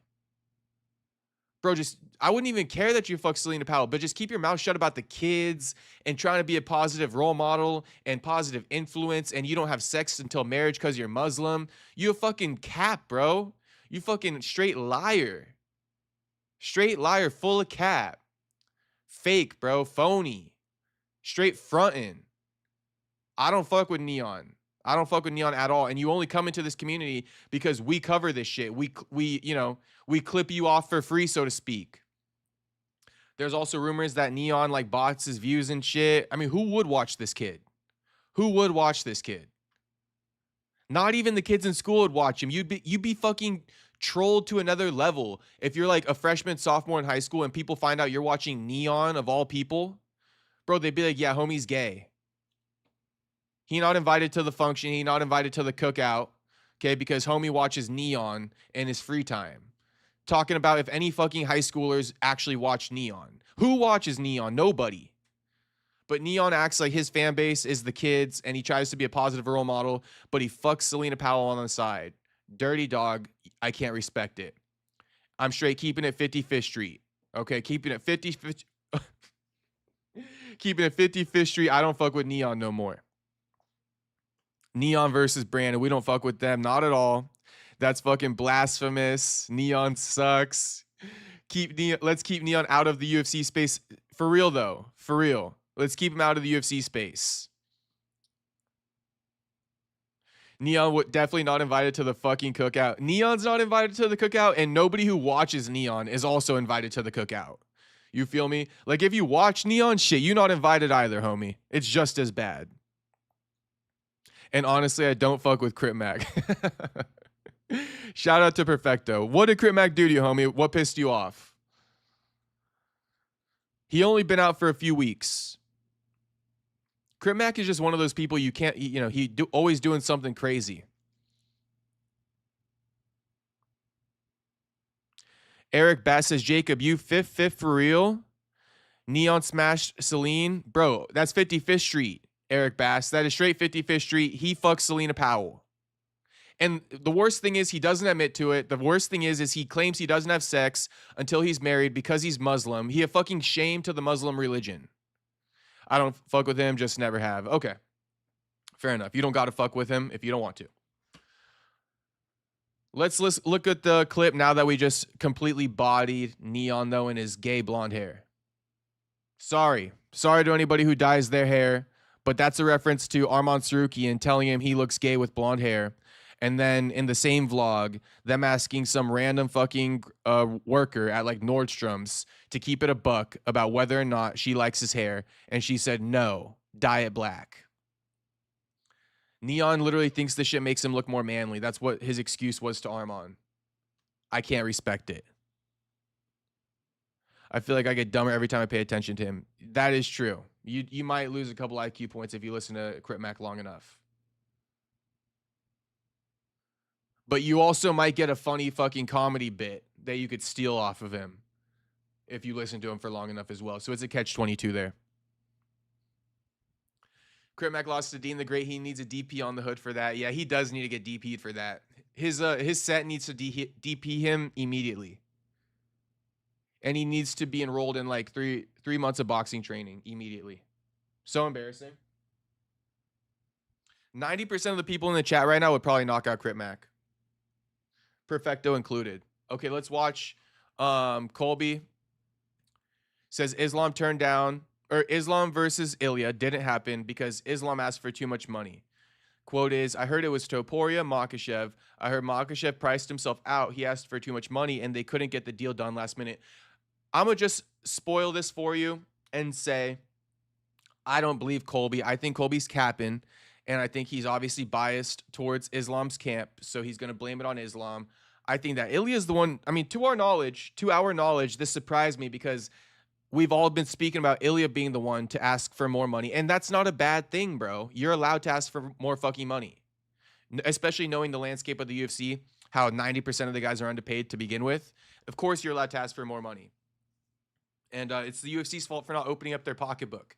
Speaker 1: Bro, I wouldn't even care that you fuck Selena Powell, but just keep your mouth shut about the kids and trying to be a positive role model and positive influence, and you don't have sex until marriage because you're Muslim. You a fucking cap, bro. You fucking straight liar. Straight liar, full of cap. Fake, bro. Phony. Straight frontin'. I don't fuck with Neon. I don't fuck with Neon at all. And you only come into this community because we cover this shit. We clip you off for free, so to speak. There's also rumors that Neon like bots his views and shit. I mean, who would watch this kid? Who would watch this kid? Not even the kids in school would watch him. You'd be fucking trolled to another level if you're like a freshman, sophomore in high school and people find out you're watching Neon of all people. Bro, they'd be like, yeah, homie's gay. He not invited to the function. He not invited to the cookout. Okay, because homie watches Neon in his free time. Talking about if any fucking high schoolers actually watch Neon. Who watches Neon? Nobody. But Neon acts like his fan base is the kids and he tries to be a positive role model, but he fucks Selena Powell on the side. Dirty dog. I can't respect it. I'm straight keeping it 55th Street. Okay, keeping it 55th. Keeping it 55th Street. I don't fuck with Neon no more. Neon versus Brandon. We don't fuck with them. Not at all. That's fucking blasphemous. Neon sucks. Let's keep Neon out of the UFC space. For real, though. For real. Let's keep him out of the UFC space. Neon definitely not invited to the fucking cookout. Neon's not invited to the cookout, and nobody who watches Neon is also invited to the cookout. You feel me? Like, if you watch Neon, shit, you're not invited either, homie. It's just as bad. And honestly, I don't fuck with Crip Mac. Shout out to Perfecto. What did Crip Mac do to you, homie? What pissed you off? He only been out for a few weeks. Crip Mac is just one of those people you can't, always doing something crazy. Eric Bass says, Jacob, you fifth for real? Neon smashed Celine? Bro, that's 55th Street, Eric Bass. That is straight 55th Street. He fucks Selena Powell. And the worst thing is he doesn't admit to it. The worst thing is he claims he doesn't have sex until he's married because he's Muslim. He a fucking shame to the Muslim religion. I don't fuck with him, just never have. Okay. Fair enough. You don't got to fuck with him if you don't want to. Let's look at the clip now that we just completely bodied Neon, though, in his gay blonde hair. Sorry to anybody who dyes their hair, but that's a reference to Arman Sarukian telling him he looks gay with blonde hair. And then in the same vlog, them asking some random fucking worker at like Nordstrom's to keep it a buck about whether or not she likes his hair. And she said, no, dye it black. Neon literally thinks this shit makes him look more manly. That's what his excuse was to Arman. I can't respect it. I feel like I get dumber every time I pay attention to him. That is true. You might lose a couple IQ points if you listen to Crip Mac long enough. But you also might get a funny fucking comedy bit that you could steal off of him if you listen to him for long enough as well. So it's a catch-22 there. Crip Mac lost to Dean the Great. He needs a DP on the hood for that. Yeah, he does need to get DP'd for that. His set needs to DP him immediately. And he needs to be enrolled in like three months of boxing training immediately. So embarrassing. 90% of the people in the chat right now would probably knock out Crip Mac. Perfecto included. Okay, let's watch. Colby says Islam turned down, or Islam versus Ilya didn't happen because Islam asked for too much money. Quote is, I heard it was Topuria, Makhachev. I heard Makhachev priced himself out. He asked for too much money and they couldn't get the deal done last minute. I'm going to just spoil this for you and say, I don't believe Colby. I think Colby's capping. And I think he's obviously biased towards Islam's camp. So he's going to blame it on Islam. I think that Ilya is the one. I mean, to our knowledge, this surprised me because we've all been speaking about Ilya being the one to ask for more money, and that's not a bad thing, bro. You're allowed to ask for more fucking money, especially knowing the landscape of the UFC, how 90% of the guys are underpaid to begin with. Of course, you're allowed to ask for more money, and it's the UFC's fault for not opening up their pocketbook.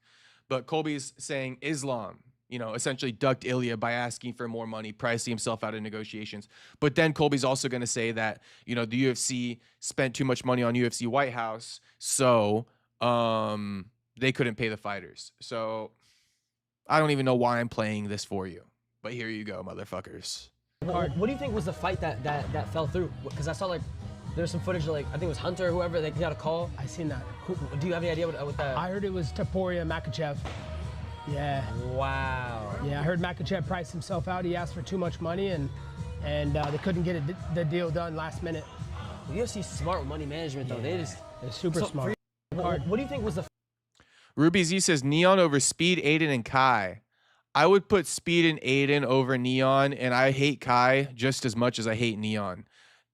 Speaker 1: But Colby's saying Islam, essentially ducked Ilya by asking for more money, pricing himself out of negotiations. But then Colby's also going to say that, the UFC spent too much money on UFC White House, so they couldn't pay the fighters. So I don't even know why I'm playing this for you. But here you go, motherfuckers.
Speaker 2: What do you think was the fight that fell through? Because I saw there's some footage of I think it was Hunter or whoever, they got a call.
Speaker 3: I seen that.
Speaker 2: Do you have any idea what that?
Speaker 3: I heard it was Topuria Makhachev. Yeah.
Speaker 2: Wow.
Speaker 3: Yeah, I heard Makhachev priced himself out. He asked for too much money, and they couldn't get the deal done last minute.
Speaker 2: The UFC's smart with money management, though.
Speaker 3: Yeah. They're super smart.
Speaker 2: What do you think was the?
Speaker 1: Ruby Z says Neon over Speed, Aiden, and Kai. I would put Speed and Aiden over Neon, and I hate Kai just as much as I hate Neon.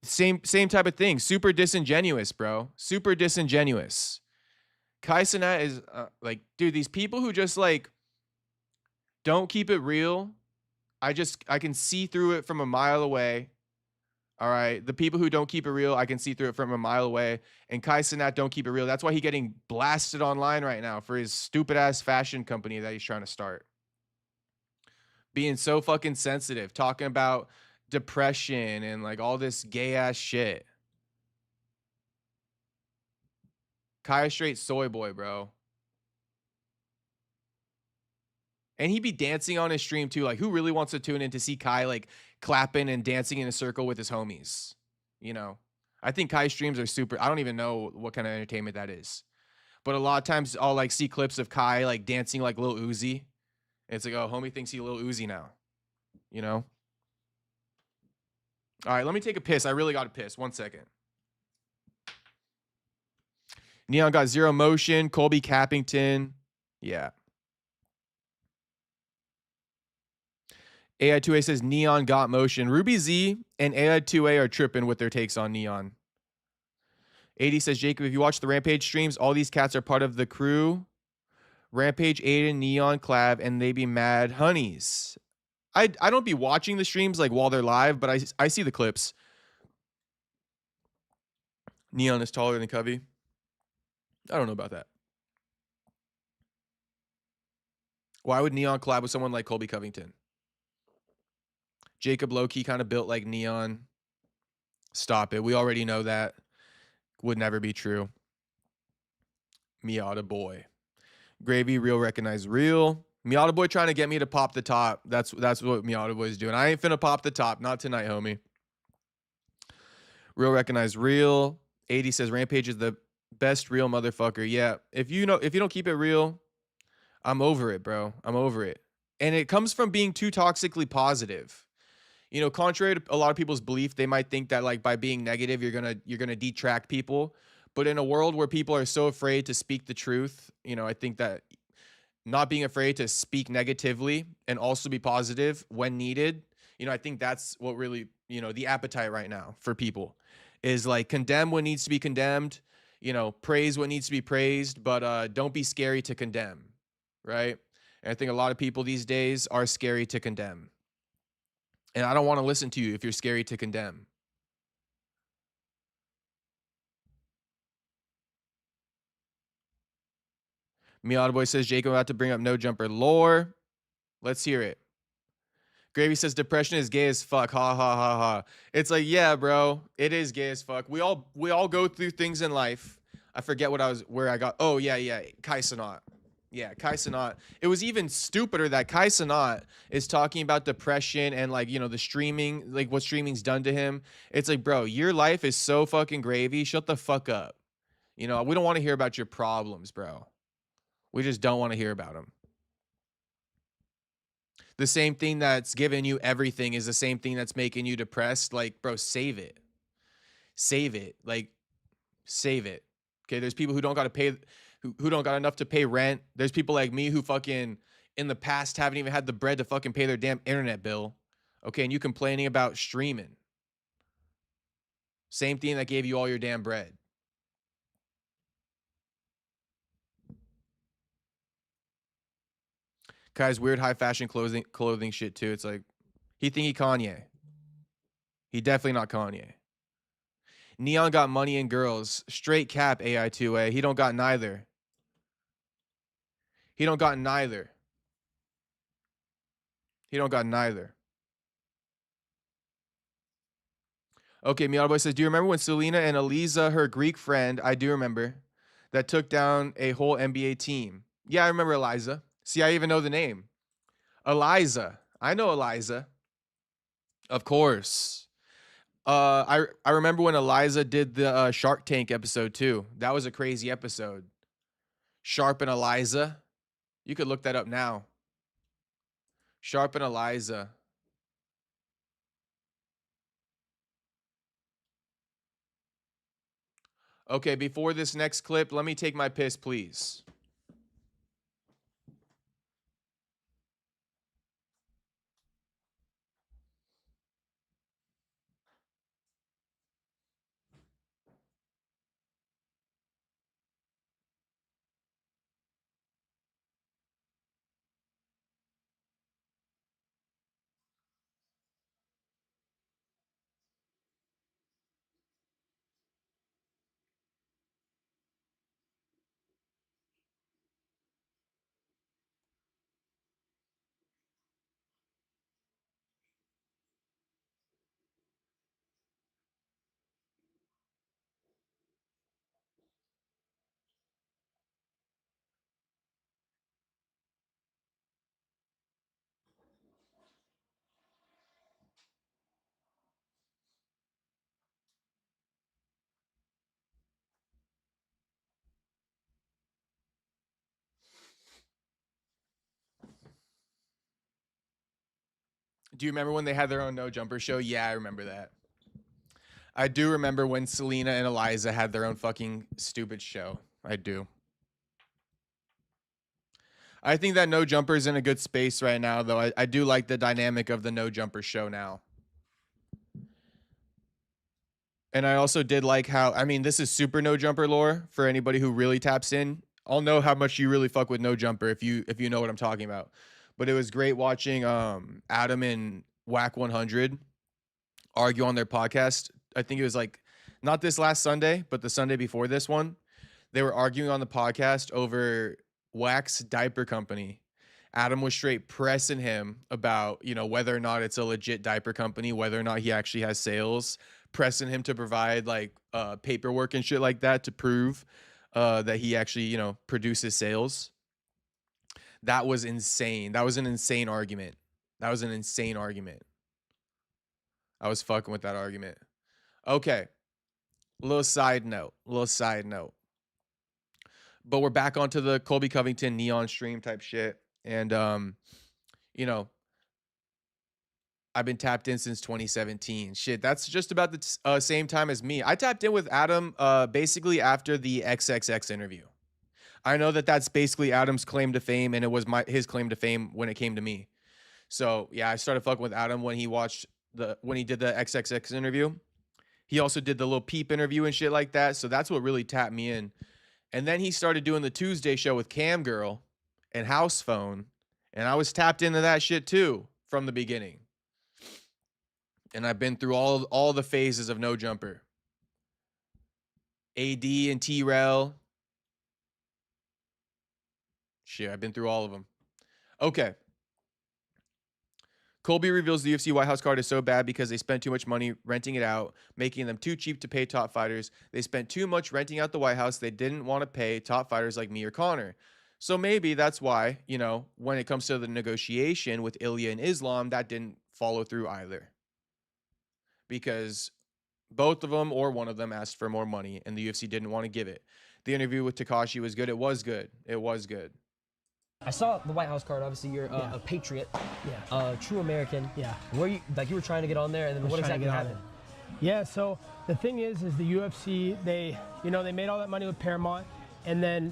Speaker 1: Same type of thing. Super disingenuous, bro. Super disingenuous. Kai Cenat is dude, these people who just don't keep it real. I can see through it from a mile away. All right. The people who don't keep it real, I can see through it from a mile away. And Kai Cenat don't keep it real. That's why he's getting blasted online right now for his stupid ass fashion company that he's trying to start. Being so fucking sensitive, talking about depression and all this gay ass shit. Kai straight soy boy, bro. And he be dancing on his stream too. Who really wants to tune in to see Kai clapping and dancing in a circle with his homies? I think Kai's streams are super. I don't even know what kind of entertainment that is. But a lot of times I'll see clips of Kai dancing like Lil Uzi. And it's oh, homie thinks he's Lil Uzi now. All right, let me take a piss. I really got to piss. 1 second. Neon got 0 motion. Colby Covington. Yeah. AI2A says Neon got motion. Ruby Z and AI2A are tripping with their takes on Neon. 80 says, Jacob, if you watch the Rampage streams, all these cats are part of the crew. Rampage, Aiden, Neon, Clav, and they be mad honeys. I don't be watching the streams while they're live, but I see the clips. Neon is taller than Covey. I don't know about that. Why would Neon collab with someone like Colby Covington? Jacob low-key kind of built like Neon. Stop it. We already know that. Would never be true. Miata boy. Gravy, real, recognize real. Miata boy trying to get me to pop the top. That's what Miata boy is doing. I ain't finna pop the top. Not tonight, homie. Real, recognize real. 80 says Rampage is the best real motherfucker. Yeah. If you don't keep it real, I'm over it, bro. I'm over it. And it comes from being too toxically positive. Contrary to a lot of people's belief, they might think that by being negative, you're gonna detract people. But in a world where people are so afraid to speak the truth, I think that not being afraid to speak negatively and also be positive when needed, I think that's what really, the appetite right now for people is condemn what needs to be condemned, praise what needs to be praised, but don't be scary to condemn, right? And I think a lot of people these days are scary to condemn. And I don't want to listen to you if you're scary to condemn. Miata Boy says, Jacob about to bring up no jumper lore. Let's hear it. Gravy says, depression is gay as fuck. Ha, ha, ha, ha. It's yeah, bro. It is gay as fuck. We all go through things in life. I forget where I got. Oh, yeah. Kai Cenat. Yeah, Kai Cenat. It was even stupider that Kai Cenat is talking about depression and the streaming, what streaming's done to him. It's bro, your life is so fucking gravy. Shut the fuck up. We don't want to hear about your problems, bro. We just don't want to hear about them. The same thing that's giving you everything is the same thing that's making you depressed. Bro, save it. Save it. Save it. Okay, there's people who don't got to pay, who don't got enough to pay rent. There's people like me who fucking in the past haven't even had the bread to fucking pay their damn internet bill. Okay, and you complaining about streaming. Same thing that gave you all your damn bread. Kai's weird high fashion clothing shit too. It's like he think he Kanye. He definitely not Kanye. Neon got money and girls. Straight cap AI2A. He don't got neither. He don't got neither. He don't got neither. Okay, Miata Boy says, do you remember when Selena and Eliza, her Greek friend, I do remember, that took down a whole NBA team? Yeah, I remember Eliza. See, I even know the name. Eliza. I know Eliza. Of course. I remember when Eliza did the Shark Tank episode too. That was a crazy episode. Sharp and Eliza. You could look that up now. Sharp and Eliza. Okay, before this next clip, let me take my piss, please. Do you remember when they had their own No Jumper show? Yeah, I remember that. I do remember when Selena and Eliza had their own fucking stupid show. I do. I think that No Jumper is in a good space right now, though. I do like the dynamic of the No Jumper show now. And I also did like how, I mean, this is super No Jumper lore for anybody who really taps in. I'll know how much you really fuck with No Jumper if you know what I'm talking about. But it was great watching Adam and Whack 100 argue on their podcast. I think it was like not this last Sunday, but the Sunday before this one. They were arguing on the podcast over Whack's diaper company. Adam was straight pressing him about, you know, whether or not it's a legit diaper company, whether or not he actually has sales, pressing him to provide like paperwork and shit like that to prove that he actually, you know, produces sales. That was insane. That was an insane argument. That was an insane argument. I was fucking with that argument. Okay. Little side note. But we're back onto the Colby Covington neon stream type shit. And, you know, I've been tapped in since 2017. Shit, that's just about the same time as me. I tapped in with Adam basically after the XXX interview. I know that that's basically Adam's claim to fame, and it was his claim to fame when it came to me. So yeah, I started fucking with Adam when he did the XXX interview. He also did the little Peep interview and shit like that. So that's what really tapped me in. And then he started doing the Tuesday show with Cam Girl and House Phone, and I was tapped into that shit too from the beginning. And I've been through all the phases of No Jumper. AD and T-Rel. Shit, I've been through all of them. Okay. Colby reveals the UFC White House card is so bad because they spent too much money renting it out, making them too cheap to pay top fighters. They spent too much renting out the White House. They didn't want to pay top fighters like me or Connor. So maybe that's why, you know, when it comes to the negotiation with Ilya and Islam, that didn't follow through either. Because both of them or one of them asked for more money and the UFC didn't want to give it. The interview with Tekashi was good. It was good. It was good.
Speaker 2: I saw the White House card. Obviously, you're a patriot, true American.
Speaker 3: Yeah.
Speaker 2: Were you you were trying to get on there, and then what exactly happened?
Speaker 3: Yeah. So the thing is the UFC they made all that money with Paramount, and then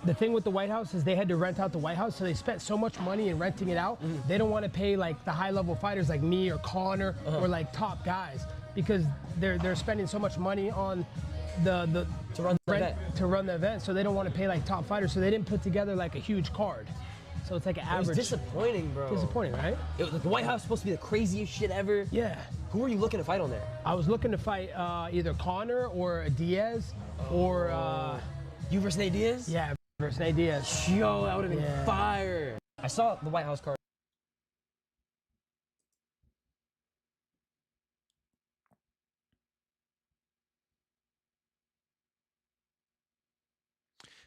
Speaker 3: the thing with the White House is they had to rent out the White House, so they spent so much money in renting it out. Mm-hmm. They don't want to pay like the high level fighters like me or Connor or like top guys because they're spending so much money on to run the event, so they don't want to pay like top fighters, so they didn't put together like a huge card. So it's like an
Speaker 2: It was
Speaker 3: average.
Speaker 2: disappointing, bro.
Speaker 3: Disappointing, right?
Speaker 2: Like, the White House was supposed to be the craziest shit ever.
Speaker 3: Yeah.
Speaker 2: Who were you looking to fight on there?
Speaker 3: I was looking to fight either Connor or a Diaz or
Speaker 2: You versus Nate Diaz?
Speaker 3: yeah, versus Nate Diaz.
Speaker 2: Yo, that would have been
Speaker 3: Yeah.
Speaker 2: fire. I saw the White House card.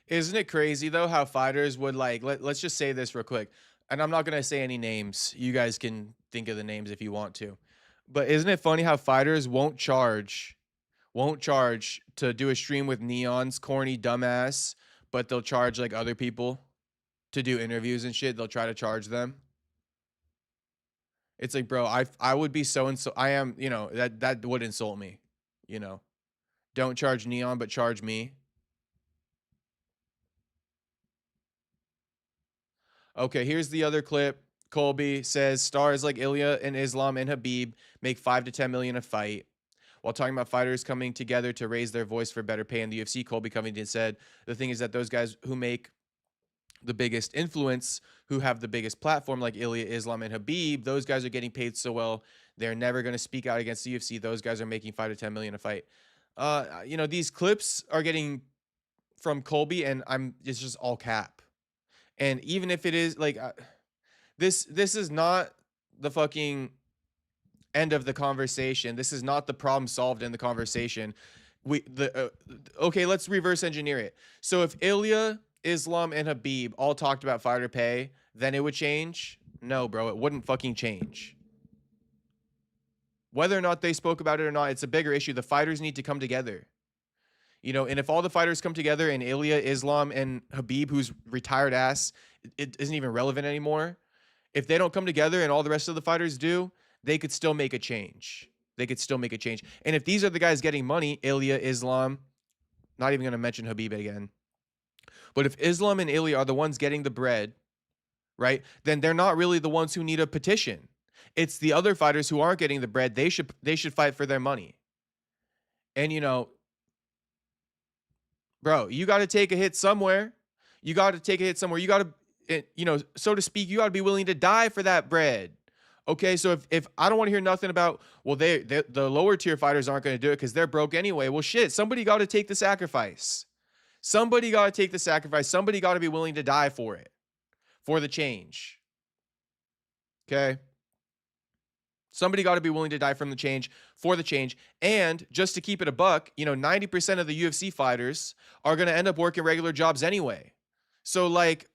Speaker 1: Isn't it crazy though how fighters would like let's just say this real quick. And I'm not going to say any names. You guys can think of the names if you want to. But isn't it funny how fighters won't charge to do a stream with Neon's corny dumbass, but they'll charge like other people to do interviews and shit. They'll try to charge them. It's like, bro, I would be so I am, you know, that would insult me, you know. Don't charge Neon, but charge me. Okay, here's the other clip. Colby says stars like Ilya and Islam and Habib make 5 to 10 million a fight. While talking about fighters coming together to raise their voice for better pay in the UFC, Colby Covington said, the thing is that those guys who make the biggest influence, who have the biggest platform like Ilya, Islam, and Habib, those guys are getting paid so well, they're never going to speak out against the UFC. Those guys are making 5 to 10 million a fight. You know, these clips are getting from Colby, and it's just all cap. And even if it is like this is not the fucking end of the conversation. This is not the problem solved in the conversation. Okay, let's reverse engineer it. So if Ilya, Islam, and Habib all talked about fighter pay, then it would change? No, bro, it wouldn't fucking change. Whether or not they spoke about it or not, it's a bigger issue. The fighters need to come together. You know, and if all the fighters come together and Ilya, Islam, and Habib, who's retired ass, it isn't even relevant anymore. If they don't come together and all the rest of the fighters do, they could still make a change. They could still make a change. And if these are the guys getting money, Ilya, Islam, not even going to mention Habib again. But if Islam and Ilya are the ones getting the bread, right, then they're not really the ones who need a petition. It's the other fighters who aren't getting the bread. They should fight for their money. And, you know, bro, you got to take a hit somewhere. You got to take a hit somewhere. You got to, you know, so to speak, you got to be willing to die for that bread. Okay, so if I don't want to hear nothing about, well, the lower tier fighters aren't going to do it because they're broke anyway. Well, shit, somebody got to take the sacrifice. Somebody got to take the sacrifice. Somebody got to be willing to die for it, for the change. Okay? Somebody got to be willing to die from the change, for the change. And just to keep it a buck, you know, 90% of the UFC fighters are going to end up working regular jobs anyway. So, like,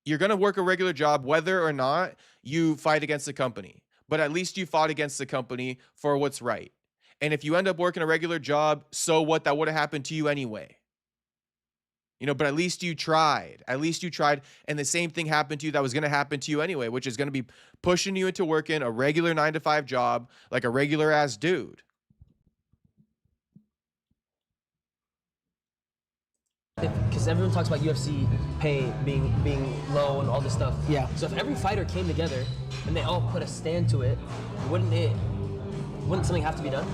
Speaker 1: you're going to work a regular job whether or not you fight against the company. But at least you fought against the company for what's right. And if you end up working a regular job, so what? That would have happened to you anyway. You know, but at least you tried. At least you tried. And the same thing happened to you that was going to happen to you anyway, which is going to be pushing you into working a regular 9-to-5 job like a regular ass dude.
Speaker 2: Because everyone talks about UFC pay being low and all this stuff.
Speaker 3: Yeah.
Speaker 2: So if every fighter came together and they all put a stand to it, wouldn't something have to be done?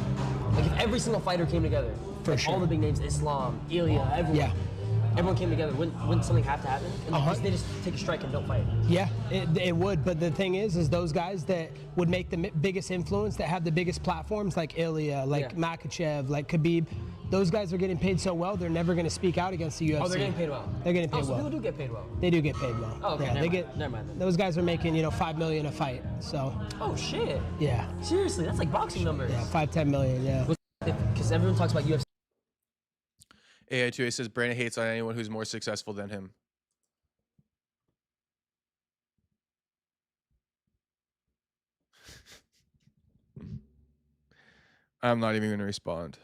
Speaker 2: Like if every single fighter came together,
Speaker 3: For
Speaker 2: like
Speaker 3: sure.
Speaker 2: all the big names, Islam, Ilya, everyone.
Speaker 3: Yeah.
Speaker 2: Everyone came together. Wouldn't something have to happen? And they just take a strike and don't fight.
Speaker 3: Yeah, it would. But the thing is those guys that would make the biggest influence, that have the biggest platforms, like Ilya, like Makhachev, like Khabib, those guys are getting paid so well, they're never going to speak out against the UFC.
Speaker 2: Oh, they're getting paid well.
Speaker 3: They're getting paid
Speaker 2: so
Speaker 3: well.
Speaker 2: people do get paid well.
Speaker 3: They do get paid well.
Speaker 2: Oh, okay.
Speaker 3: Yeah,
Speaker 2: Never mind then.
Speaker 3: Those guys are making, you know, $5 million a fight. So.
Speaker 2: Oh shit.
Speaker 3: Yeah.
Speaker 2: Seriously, that's like boxing numbers.
Speaker 3: Yeah, 5-10 million. Yeah.
Speaker 2: Because everyone talks about UFC.
Speaker 1: AI2A says Brandon hates on anyone who's more successful than him. I'm not even going to respond.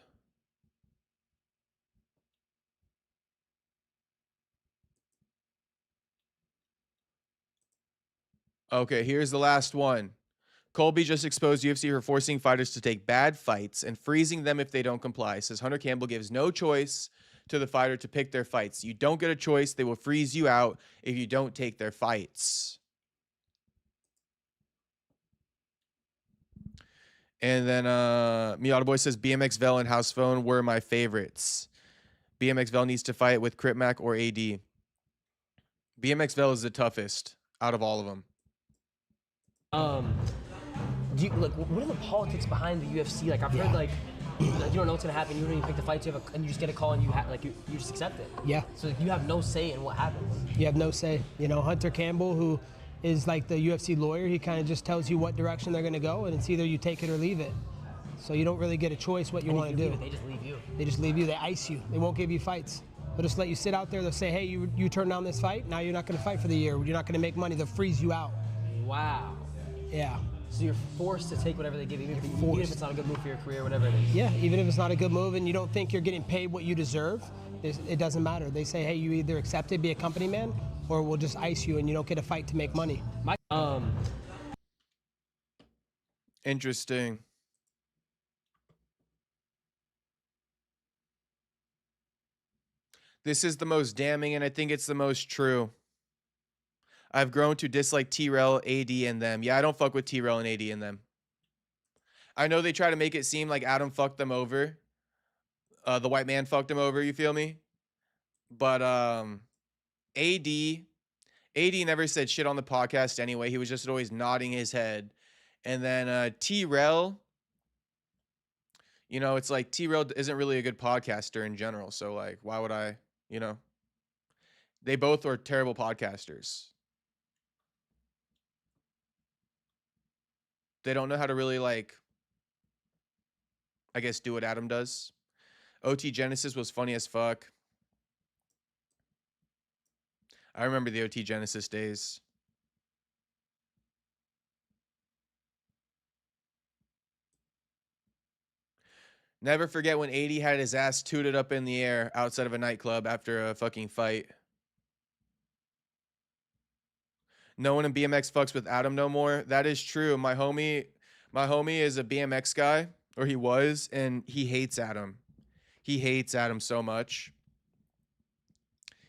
Speaker 1: Okay, here's the last one. Colby just exposed UFC for forcing fighters to take bad fights and freezing them if they don't comply. Says Hunter Campbell gives no choice to the fighter to pick their fights. You don't get a choice. They will freeze you out if you don't take their fights. And then Miata Boy says BMX Vel and House Phone were my favorites. BMX Vel needs to fight with Crip Mac or AD. BMX Vel is the toughest. out of all of them.
Speaker 2: Do you, like, what are the politics behind the UFC? Like, I've heard, like, you don't know what's gonna happen. You don't even pick the fights. And you just get a call and you just accept it.
Speaker 3: Yeah.
Speaker 2: So you have no say in what happens.
Speaker 3: You have no say. You know, Hunter Campbell, who is like the UFC lawyer, he kind of just tells you what direction they're gonna go, and it's either you take it or leave it. So you don't really get a choice what you want to do.
Speaker 2: They just leave you.
Speaker 3: They just leave you. They ice you. They won't give you fights. They'll just let you sit out there. They'll say, hey, you turn down this fight. Now you're not going to fight for the year. You're not going to make money. They'll freeze you out.
Speaker 2: Wow.
Speaker 3: Yeah.
Speaker 2: So you're forced to take whatever they give you, even if it's not a good move for your career, whatever it is.
Speaker 3: Yeah, even if it's not a good move and you don't think you're getting paid what you deserve, it doesn't matter. They say, hey, you either accept it, be a company man, or we'll just ice you and you don't get a fight to make money.
Speaker 1: Interesting. This is the most damning, and I think it's the most true. I've grown to dislike T-Rel, AD, and them. Yeah, I don't fuck with T-Rel and AD and them. I know they try to make it seem like Adam fucked them over. The white man fucked him over, you feel me? But AD never said shit on the podcast anyway. He was just always nodding his head. And then T-Rel, you know, it's like T-Rel isn't really a good podcaster in general. So, like, why would I, you know? They both are terrible podcasters. They don't know how to really, like, I guess, do what Adam does. OT Genesis was funny as fuck. I remember the OT Genesis days. Never forget when 80 had his ass tooted up in the air outside of a nightclub after a fucking fight. No one in BMX fucks with Adam no more. That is true. My homie is a BMX guy, or he was, and he hates Adam. He hates Adam so much.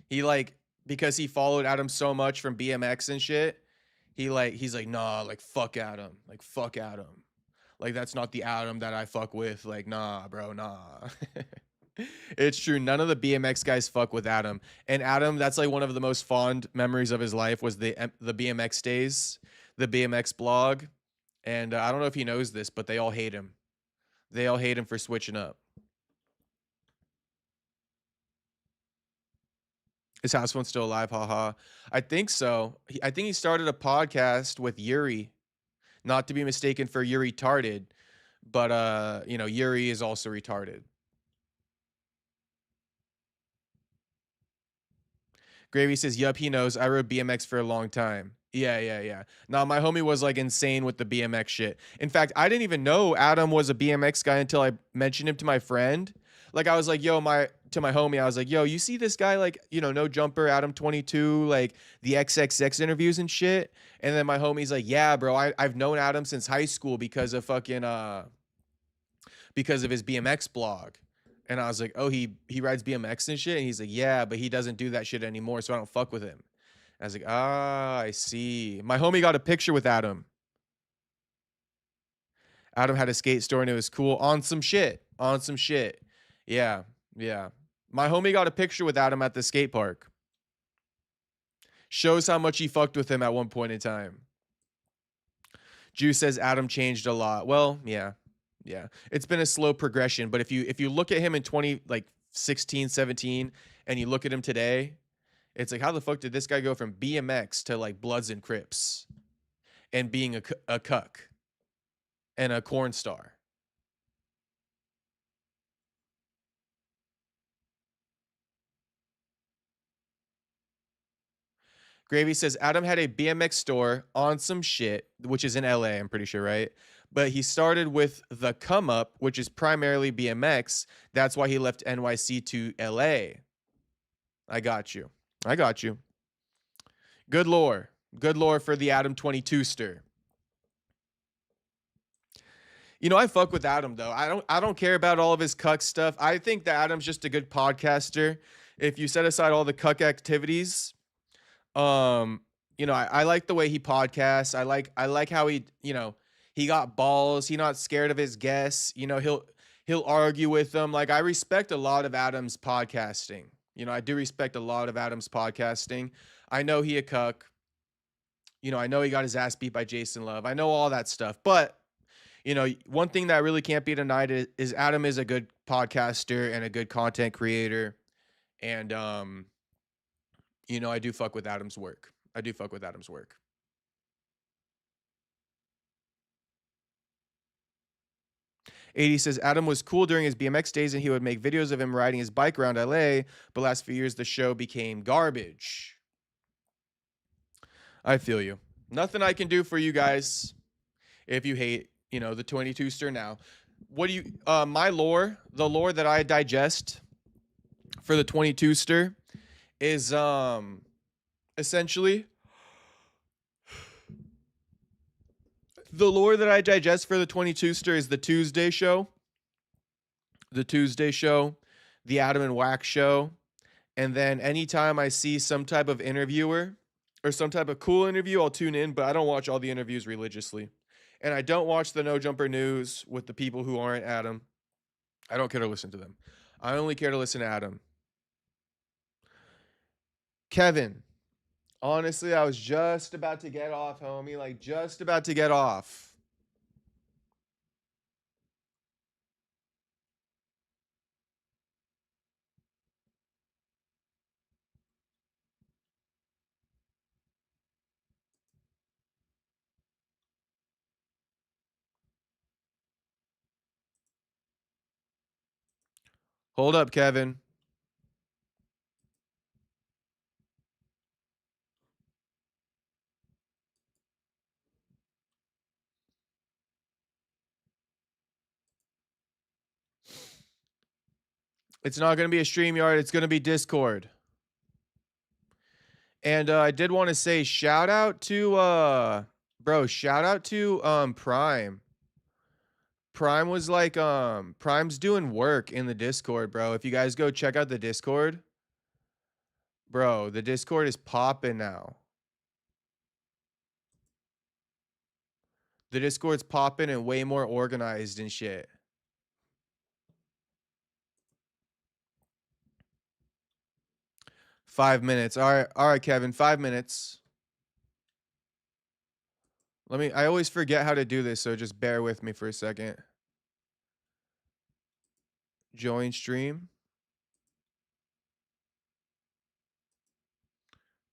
Speaker 1: He, like, because he followed Adam so much from BMX and shit, he's like, nah, like, fuck Adam. Like, fuck Adam. Like, that's not the Adam that I fuck with. Like, nah, bro, nah. It's true. None of the BMX guys fuck with Adam. And Adam, that's like one of the most fond memories of his life was the BMX days, the BMX blog. And I don't know if he knows this, but they all hate him. They all hate him for switching up. His house phone's still alive, haha. I think so. I think he started a podcast with Yuri. Not to be mistaken for Yuri Tarded, but you know, Yuri is also retarded. Gravy says, yup, he knows. I rode BMX for a long time. Yeah. Nah, my homie was like insane with the BMX shit. In fact, I didn't even know Adam was a BMX guy until I mentioned him to my friend. Like, I was like, yo, to my homie, I was like, yo, you see this guy, like, you know, No Jumper, Adam 22, like the XXX interviews and shit. And then my homie's like, yeah, bro, I've known Adam since high school because of fucking, because of his BMX blog. And I was like, oh, he rides BMX and shit? And he's like, yeah, but he doesn't do that shit anymore, so I don't fuck with him. I was like, ah, I see. My homie got a picture with Adam. Adam had a skate store and it was cool. On some shit. Yeah. My homie got a picture with Adam at the skate park. Shows how much he fucked with him at one point in time. Juice says Adam changed a lot. Well, yeah. It's been a slow progression, but if you look at him in 2016, 17, and you look at him today, it's like, how the fuck did this guy go from BMX to like Bloods and Crips and being a cuck and a corn star? Gravy says Adam had a BMX store on some shit, which is in LA, I'm pretty sure, right? But he started with the Come Up, which is primarily BMX. That's why he left NYC to LA. I got you. Good lore for the Adam 22ster. You know, I fuck with Adam though. I don't care about all of his cuck stuff. I think that Adam's just a good podcaster. If you set aside all the cuck activities, you know, I like the way he podcasts. I like how he, you know, he got balls. He's not scared of his guests. You know, he'll argue with them. Like, I respect a lot of Adam's podcasting. You know, I do respect a lot of Adam's podcasting. I know he a cuck. You know, I know he got his ass beat by Jason Love. I know all that stuff. But, you know, one thing that really can't be denied is Adam is a good podcaster and a good content creator. And, you know, I do fuck with Adam's work. I do fuck with Adam's work. AD says Adam was cool during his BMX days and he would make videos of him riding his bike around LA, but last few years the show became garbage. I feel you. Nothing I can do for you guys if you hate, you know, the 22-ster now. What do you my lore, the lore that I digest for the 22-ster is essentially the lore that I digest for the 22-ster is the Tuesday show, the Adam and Wax show, and then anytime I see some type of interviewer or some type of cool interview, I'll tune in, but I don't watch all the interviews religiously. And I don't watch the No Jumper News with the people who aren't Adam. I don't care to listen to them. I only care to listen to Adam. Kevin, honestly, I was just about to get off, homie. Like, just about to get off. Hold up, Kevin. It's not going to be a StreamYard. It's going to be Discord. And I did want to say shout out to Prime. Prime was like Prime's doing work in the Discord, bro. If you guys go check out the Discord, bro, the Discord is popping now. The Discord's popping and way more organized and shit. Five minutes. All right, Kevin. 5 minutes. I always forget how to do this, so just bear with me for a second. Join stream.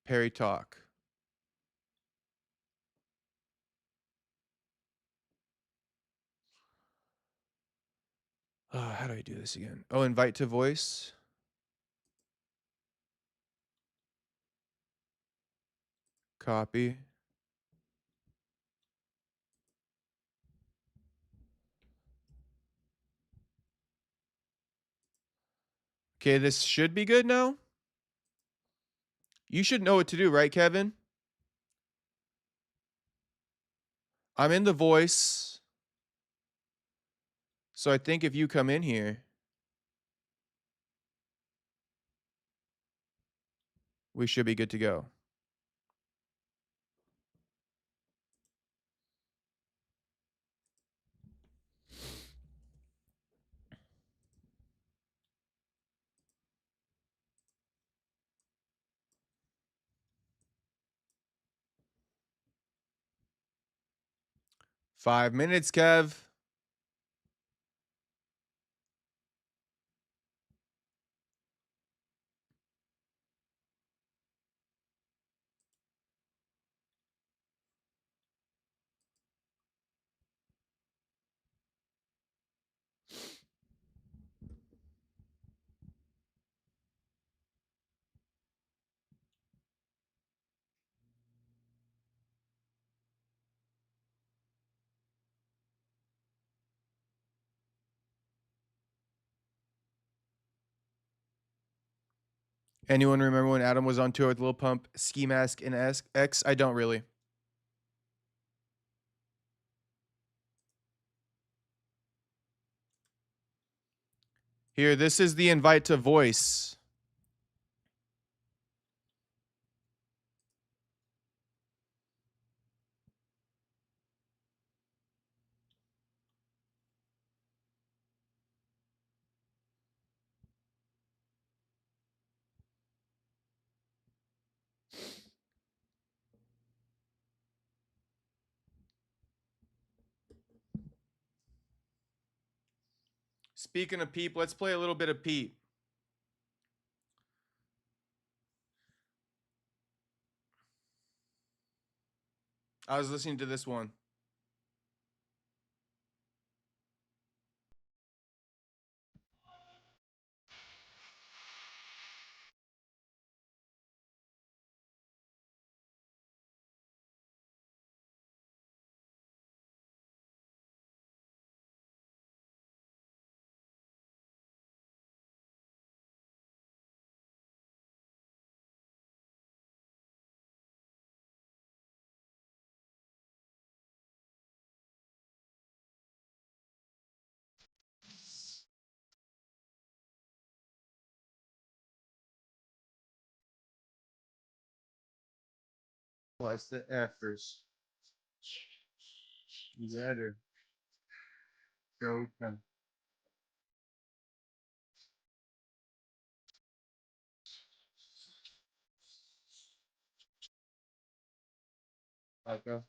Speaker 1: Perry talk. How do I do this again? Oh, invite to voice. Copy. Okay, this should be good now. You should know what to do, right, Kevin? I'm in the voice. So I think if you come in here, we should be good to go. Five minutes, Kev. Anyone remember when Adam was on tour with Lil Pump, Ski Mask, and X? I don't really. Here, this is the invite to voice. Speaking of Peep, let's play a little bit of Peep. I was listening to this one. What's the effers? You better go. Okay.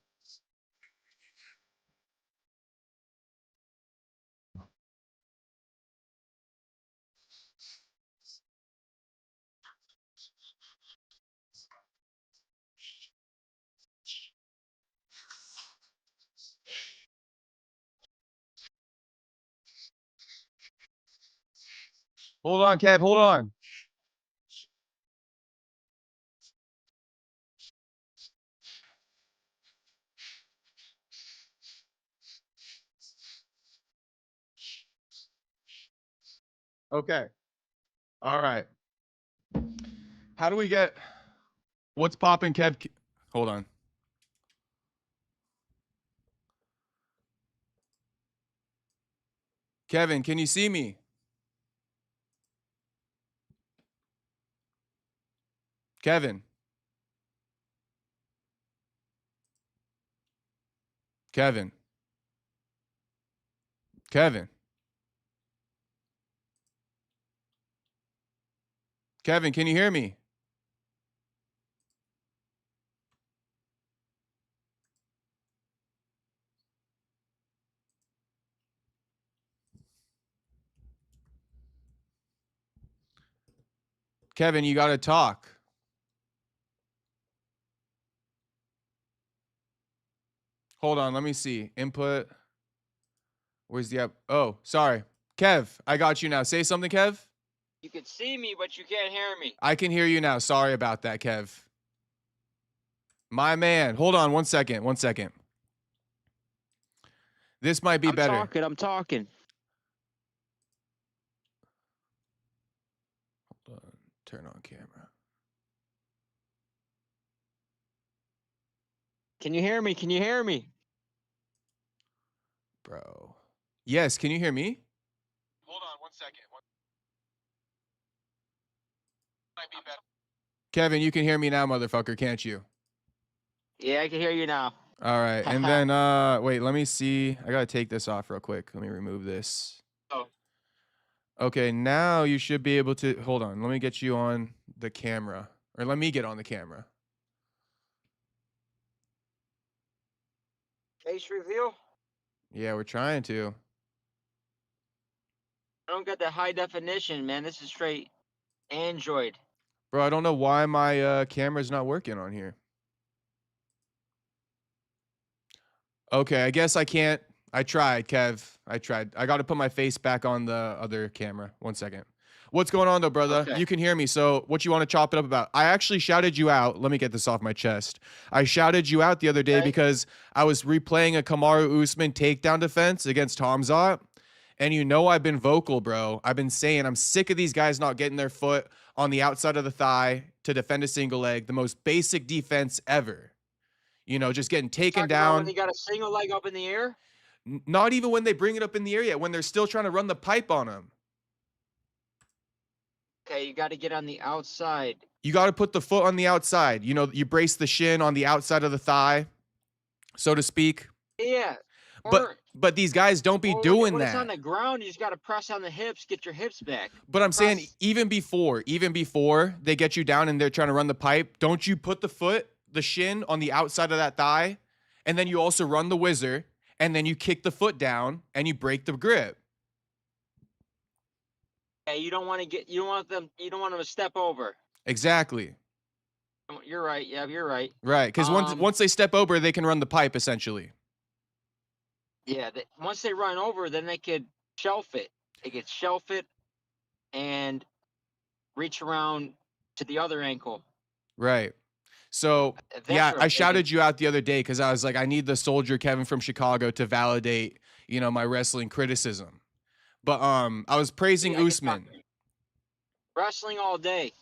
Speaker 1: Hold on, Kev. Hold on. Okay. All right. How do we get what's popping, Kev? Hold on. Kevin, can you see me? Kevin. Kevin. Kevin. Kevin, can you hear me? Kevin, you got to talk. Hold on, let me see. Input. Where's the app? Oh, sorry. Kev, I got you now. Say something, Kev.
Speaker 4: You can see me, but you can't hear me.
Speaker 1: I can hear you now. Sorry about that, Kev. My man. Hold on 1 second. 1 second. This might be better.
Speaker 4: I'm talking.
Speaker 1: Hold on. Turn on camera.
Speaker 4: Can you hear me? Can you hear me?
Speaker 1: Bro. Yes, can you hear me? Hold on 1 second. Might be better. Kevin, you can hear me now, motherfucker, can't you?
Speaker 4: Yeah, I can hear you now.
Speaker 1: All right. And then wait, let me see. I got to take this off real quick. Let me remove this.
Speaker 4: Oh.
Speaker 1: Okay, now you should be able to hold on. Let me get you on the camera. Or let me get on the camera.
Speaker 4: Face reveal?
Speaker 1: Yeah, we're trying to.
Speaker 4: I don't get the high definition, man. This is straight Android.
Speaker 1: Bro, I don't know why my camera's not working on here. Okay, I guess I can't. I tried, Kev. I tried. I got to put my face back on the other camera. 1 second. What's going on, though, brother?
Speaker 4: Okay.
Speaker 1: You can hear me. So what you want to chop it up about? I actually shouted you out. Let me get this off my chest. I shouted you out the other day because I was replaying a Kamaru Usman takedown defense against Hamzat. And you know I've been vocal, bro. I've been saying I'm sick of these guys not getting their foot on the outside of the thigh to defend a single leg. The most basic defense ever. You know, just getting taken down.
Speaker 4: When you got a single leg up in the air?
Speaker 1: Not even when they bring it up in the air yet, when they're still trying to run the pipe on them.
Speaker 4: Okay, you got to get on the outside.
Speaker 1: You got to put the foot on the outside. You know, you brace the shin on the outside of the thigh, so to speak.
Speaker 4: Yeah.
Speaker 1: But these guys don't be doing
Speaker 4: when
Speaker 1: that.
Speaker 4: It's on the ground, you just got to press on the hips, get your hips back.
Speaker 1: But I'm saying even before they get you down and they're trying to run the pipe, don't you put the foot, the shin on the outside of that thigh, and then you also run the whizzer, and then you kick the foot down and you break the grip.
Speaker 4: Yeah, you don't want them to step over.
Speaker 1: Exactly.
Speaker 4: You're right. Yeah, you're right.
Speaker 1: Right, because once they step over, they can run the pipe essentially.
Speaker 4: Yeah, once they run over, then they could shelf it. They could shelf it and reach around to the other ankle.
Speaker 1: Right. So
Speaker 4: That's
Speaker 1: yeah,
Speaker 4: what
Speaker 1: I
Speaker 4: I'm thinking.
Speaker 1: shouted you out the other day because I was like, I need the soldier Kevin from Chicago to validate, my wrestling criticism. But I was praising
Speaker 4: I can talk
Speaker 1: Usman.
Speaker 4: wrestling all day.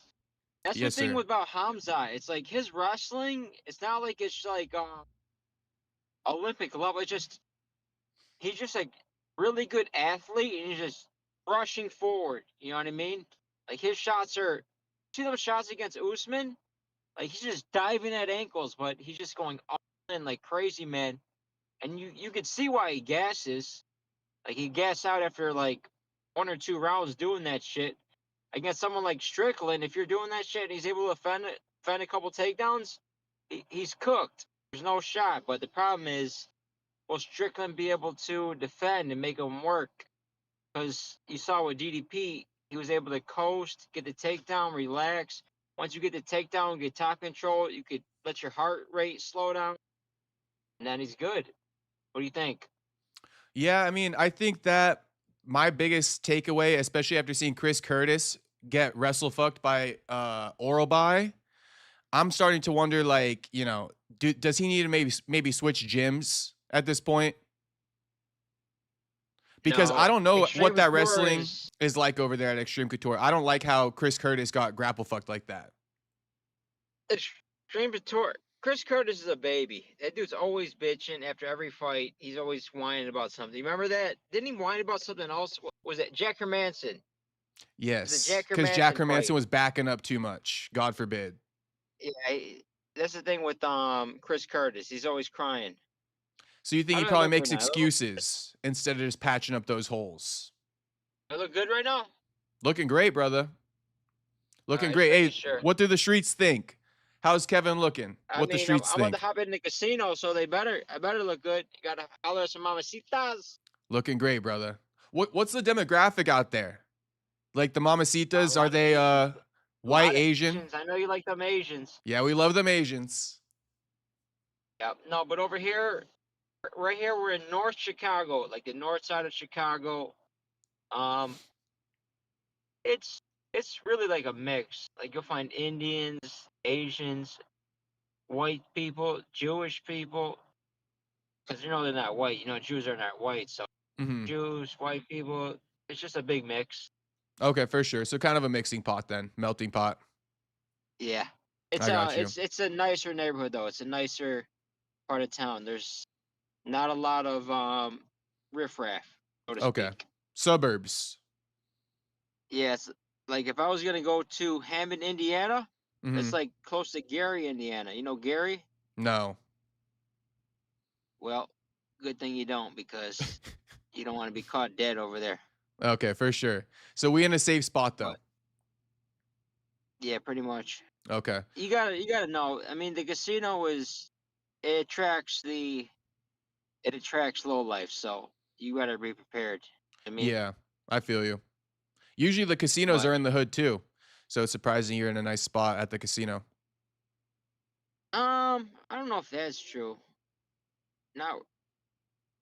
Speaker 4: That's
Speaker 1: Yes,
Speaker 4: the thing
Speaker 1: sir.
Speaker 4: about Hamza. It's like his wrestling. It's not like it's like Olympic level. He's just a really good athlete, and he's just rushing forward. You know what I mean? Like his shots are. See those shots against Usman? Like he's just diving at ankles, but he's just going all in like crazy, man. And you could see why he gasses. Like he gas out after like 1 or 2 rounds doing that shit. Against someone like Strickland, if you're doing that shit and he's able to defend a couple takedowns, he's cooked. There's no shot. But the problem is, will Strickland be able to defend and make him work? Because you saw with DDP, he was able to coast, get the takedown, relax. Once you get the takedown, get top control, you could let your heart rate slow down, and then he's good. What do you think?
Speaker 1: Yeah, I mean, I think that my biggest takeaway, especially after seeing Chris Curtis get wrestle fucked by Oral By, I'm starting to wonder, like, does he need to maybe switch gyms at this point? Because
Speaker 4: No,
Speaker 1: I don't know
Speaker 4: Extreme
Speaker 1: what that
Speaker 4: Couture
Speaker 1: wrestling is like over there at Extreme Couture. I don't like how Chris Curtis got grapple fucked like that.
Speaker 4: Extreme Couture. Chris Curtis is a baby. That dude's always bitching after every fight. He's always whining about something. Remember that? Didn't he whine about something else? Was it Jack Hermanson?
Speaker 1: Yes, because Jack
Speaker 4: Jack
Speaker 1: Hermanson
Speaker 4: fight.
Speaker 1: was backing up too much. God forbid.
Speaker 4: Yeah, that's the thing with Chris Curtis. He's always crying.
Speaker 1: So you think
Speaker 4: How
Speaker 1: he
Speaker 4: do I
Speaker 1: probably
Speaker 4: look
Speaker 1: makes
Speaker 4: right now?
Speaker 1: excuses instead of just patching up those holes?
Speaker 4: I look good right now?
Speaker 1: Looking great, brother. Looking
Speaker 4: Alright,
Speaker 1: great.
Speaker 4: making
Speaker 1: Hey,
Speaker 4: sure.
Speaker 1: what do the streets think? How's Kevin looking?
Speaker 4: I
Speaker 1: What the
Speaker 4: mean,
Speaker 1: streets
Speaker 4: I'm about
Speaker 1: think?
Speaker 4: to hop in the casino, so I better look good. You gotta holler at some mamacita's.
Speaker 1: Looking great, brother. What's the demographic out there? Like the mamacitas,
Speaker 4: A
Speaker 1: are
Speaker 4: lot of
Speaker 1: they
Speaker 4: Asians. A
Speaker 1: white,
Speaker 4: lot of
Speaker 1: Asian?
Speaker 4: Asians. I know you like them Asians.
Speaker 1: Yeah, we love them Asians.
Speaker 4: Yeah. No, but over here, right here, we're in North Chicago, like the north side of Chicago. Um, it's really like a mix. Like you'll find Indians, Asians, white people, Jewish people, because they're not white. Jews are not white, so
Speaker 1: Hmm.
Speaker 4: Jews, white people. It's just a big mix.
Speaker 1: Okay, for sure. So kind of a mixing pot then, melting pot.
Speaker 4: Yeah. It's
Speaker 1: I got you.
Speaker 4: it's a nicer neighborhood though. It's a nicer part of town. There's not a lot of riffraff, so to
Speaker 1: Okay.
Speaker 4: speak.
Speaker 1: Suburbs.
Speaker 4: Yeah, it's like if I was gonna go to Hammond, Indiana,
Speaker 1: Hmm.
Speaker 4: it's like close to Gary, Indiana. You know Gary?
Speaker 1: No.
Speaker 4: Well, good thing you don't because you don't want to be caught dead over there.
Speaker 1: Okay, for sure. So we in a safe spot though.
Speaker 4: But yeah, pretty much.
Speaker 1: Okay.
Speaker 4: You gotta know. I mean, the casino it attracts low life, so you gotta be prepared. I mean,
Speaker 1: Yeah, I feel you. Usually the casinos
Speaker 4: but
Speaker 1: are in the hood too. So it's surprising you're in a nice spot at the casino.
Speaker 4: I don't know if that's true. Now,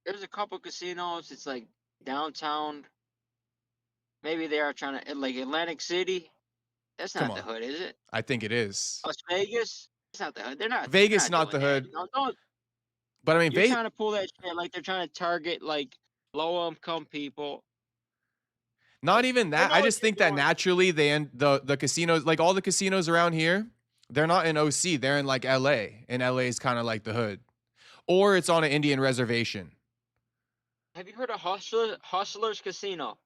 Speaker 4: there's a couple casinos. It's like downtown. Maybe they are trying to like Atlantic City. That's
Speaker 1: Come
Speaker 4: not the
Speaker 1: on.
Speaker 4: hood, is it?
Speaker 1: I think it is.
Speaker 4: Las Vegas. It's not the hood. They're
Speaker 1: Vegas,
Speaker 4: not
Speaker 1: not
Speaker 4: doing
Speaker 1: the
Speaker 4: that.
Speaker 1: hood.
Speaker 4: Don't.
Speaker 1: But I mean,
Speaker 4: You're trying to pull that shit like they're trying to target like low income people.
Speaker 1: not even
Speaker 4: I
Speaker 1: that.
Speaker 4: know
Speaker 1: I
Speaker 4: what
Speaker 1: just think
Speaker 4: you're
Speaker 1: that
Speaker 4: doing.
Speaker 1: naturally they end the casinos, like all the casinos around here, they're not in OC. They're in like LA. And LA is kind of like the hood. Or it's on an Indian reservation.
Speaker 4: Have you heard of Hustlers Casino?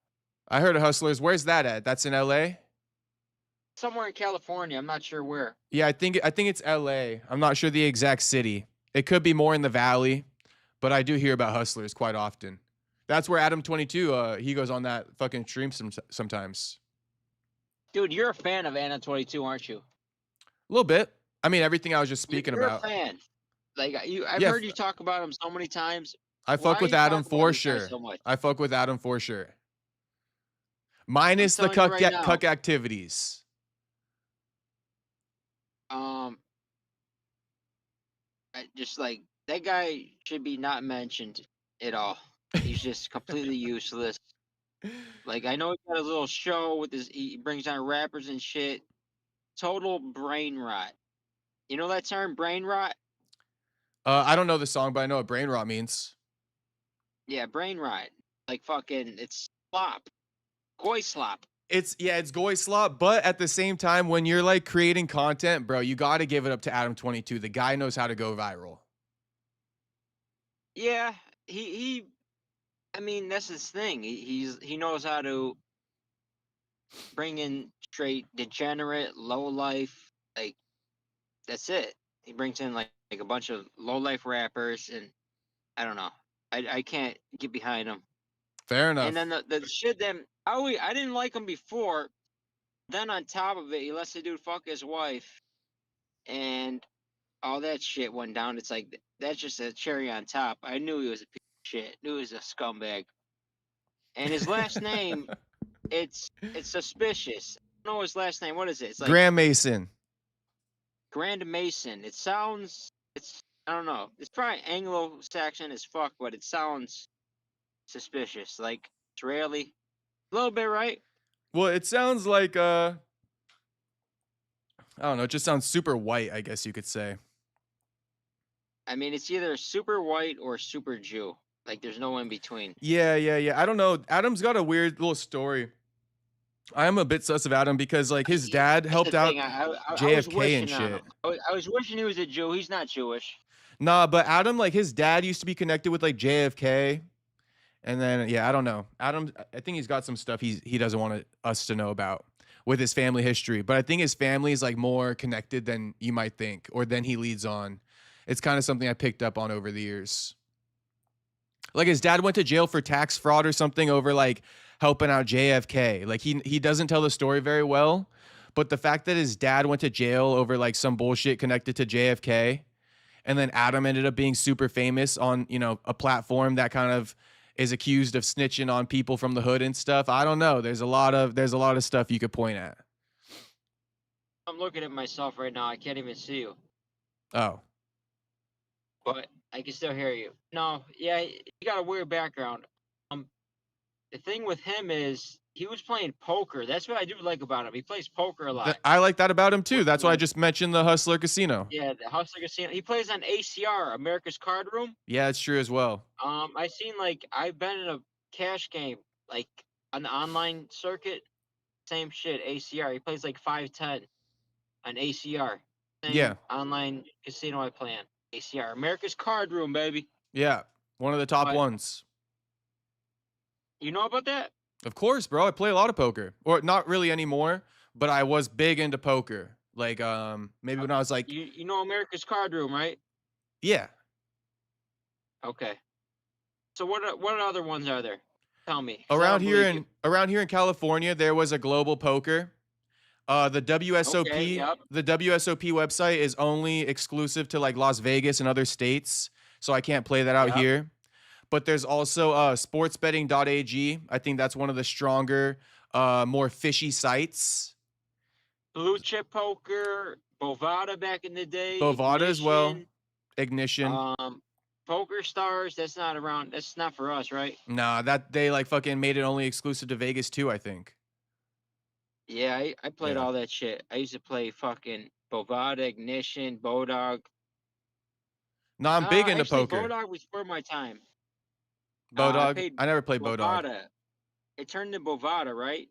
Speaker 1: I heard of Hustlers. Where's that at? That's in LA?
Speaker 4: Somewhere in California. I'm not sure where.
Speaker 1: Yeah, I think it's LA. I'm not sure the exact city. It could be more in the valley, but I do hear about Hustlers quite often. That's where Adam 22 he goes on that fucking stream sometimes.
Speaker 4: Dude, you're a fan of Anna 22, aren't you?
Speaker 1: A little bit. I mean, everything I was just speaking
Speaker 4: You're
Speaker 1: about.
Speaker 4: a fan. Like I've
Speaker 1: Yeah,
Speaker 4: heard you talk about him so many times.
Speaker 1: I
Speaker 4: Why
Speaker 1: fuck
Speaker 4: are
Speaker 1: with
Speaker 4: you
Speaker 1: Adam
Speaker 4: talking about
Speaker 1: for
Speaker 4: these guys
Speaker 1: sure.
Speaker 4: so much?
Speaker 1: I fuck with Adam for sure. Minus the
Speaker 4: telling you right now.
Speaker 1: cuck activities.
Speaker 4: Just like that guy should be not mentioned at all. He's just completely useless. Like I know he got a little show with his. He brings on rappers and shit. Total brain rot. You know that term, brain rot?
Speaker 1: I don't know the song, but I know what brain rot means.
Speaker 4: Yeah, brain rot. Like fucking, it's slop, goy slop.
Speaker 1: It's goy slop, but at the same time, when you're like creating content, bro, you got to give it up to Adam 22. The guy knows how to go viral.
Speaker 4: Yeah, he. I mean, that's his thing. He knows how to bring in straight degenerate, low life. Like that's it. He brings in like a bunch of low life rappers, and I don't know. I can't get behind him.
Speaker 1: Fair enough.
Speaker 4: And then the shit then I didn't like him before. Then on top of it, he lets the dude fuck his wife, and all that shit went down. It's like that's just a cherry on top. I knew he was a piece of shit. Knew he was a scumbag. And his last name, it's suspicious. I don't know his last name. What is it? It's like
Speaker 1: Graham Mason.
Speaker 4: Grand Mason. It sounds. I don't know. It's probably Anglo-Saxon as fuck, but it sounds suspicious. Like Israeli. A little bit, right?
Speaker 1: Well, it sounds like I don't know, it just sounds super white, I guess you could say.
Speaker 4: I mean, it's either super white or super Jew. Like, there's no in between.
Speaker 1: Yeah. I don't know. Adam's got a weird little story. I am a bit sus of Adam because like his dad helped out JFK and shit.
Speaker 4: I was wishing he was a Jew. He's not Jewish.
Speaker 1: Nah, but Adam, like his dad used to be connected with like JFK. And then I don't know. Adam, I think he's got some stuff he doesn't want us to know about with his family history. But I think his family is like more connected than you might think, or than he leads on. It's kind of something I picked up on over the years. Like his dad went to jail for tax fraud or something over like helping out JFK. Like he doesn't tell the story very well, but the fact that his dad went to jail over like some bullshit connected to JFK, and then Adam ended up being super famous on, a platform that kind of is accused of snitching on people from the hood and stuff. I don't know. There's a lot of stuff you could point at.
Speaker 4: I'm looking at myself right now. I can't even see you.
Speaker 1: Oh.
Speaker 4: But I can still hear you. No, yeah, you got a weird background. The thing with him is he was playing poker. That's what I do like about him. He plays poker a lot.
Speaker 1: I like that about him too. That's why I just mentioned the Hustler Casino.
Speaker 4: Yeah, the Hustler Casino. He plays on ACR, America's Card Room.
Speaker 1: Yeah, it's true as well.
Speaker 4: I seen I've been in a cash game like on the online circuit. Same shit, ACR. He plays like 5-10 on ACR. Same online casino I play on. ACR, America's Card Room, baby.
Speaker 1: Yeah, one of the top ones.
Speaker 4: You know about that?
Speaker 1: Of course, bro. I play a lot of poker, or not really anymore, but I was big into poker. Like, maybe when I was like,
Speaker 4: you know America's Card Room, right?
Speaker 1: Yeah.
Speaker 4: Okay. So what other ones are there? Tell me.
Speaker 1: Around here in California, there was a Global Poker. The WSOP, the WSOP website is only exclusive to like Las Vegas and other states, so I can't play that out here. But there's also sportsbetting.ag. I think that's one of the stronger, more fishy sites.
Speaker 4: Blue Chip Poker, Bovada back in the day.
Speaker 1: Bovada as well. Ignition.
Speaker 4: Poker Stars, that's not around. That's not for us, right?
Speaker 1: Nah, that they like fucking made it only exclusive to Vegas too, I think.
Speaker 4: Yeah, I played all that shit. I used to play fucking Bovada, Ignition, Bodog.
Speaker 1: No, I'm big into poker.
Speaker 4: Bodog was for my time.
Speaker 1: Bodog? I never played Bodog.
Speaker 4: It turned into Bovada, right?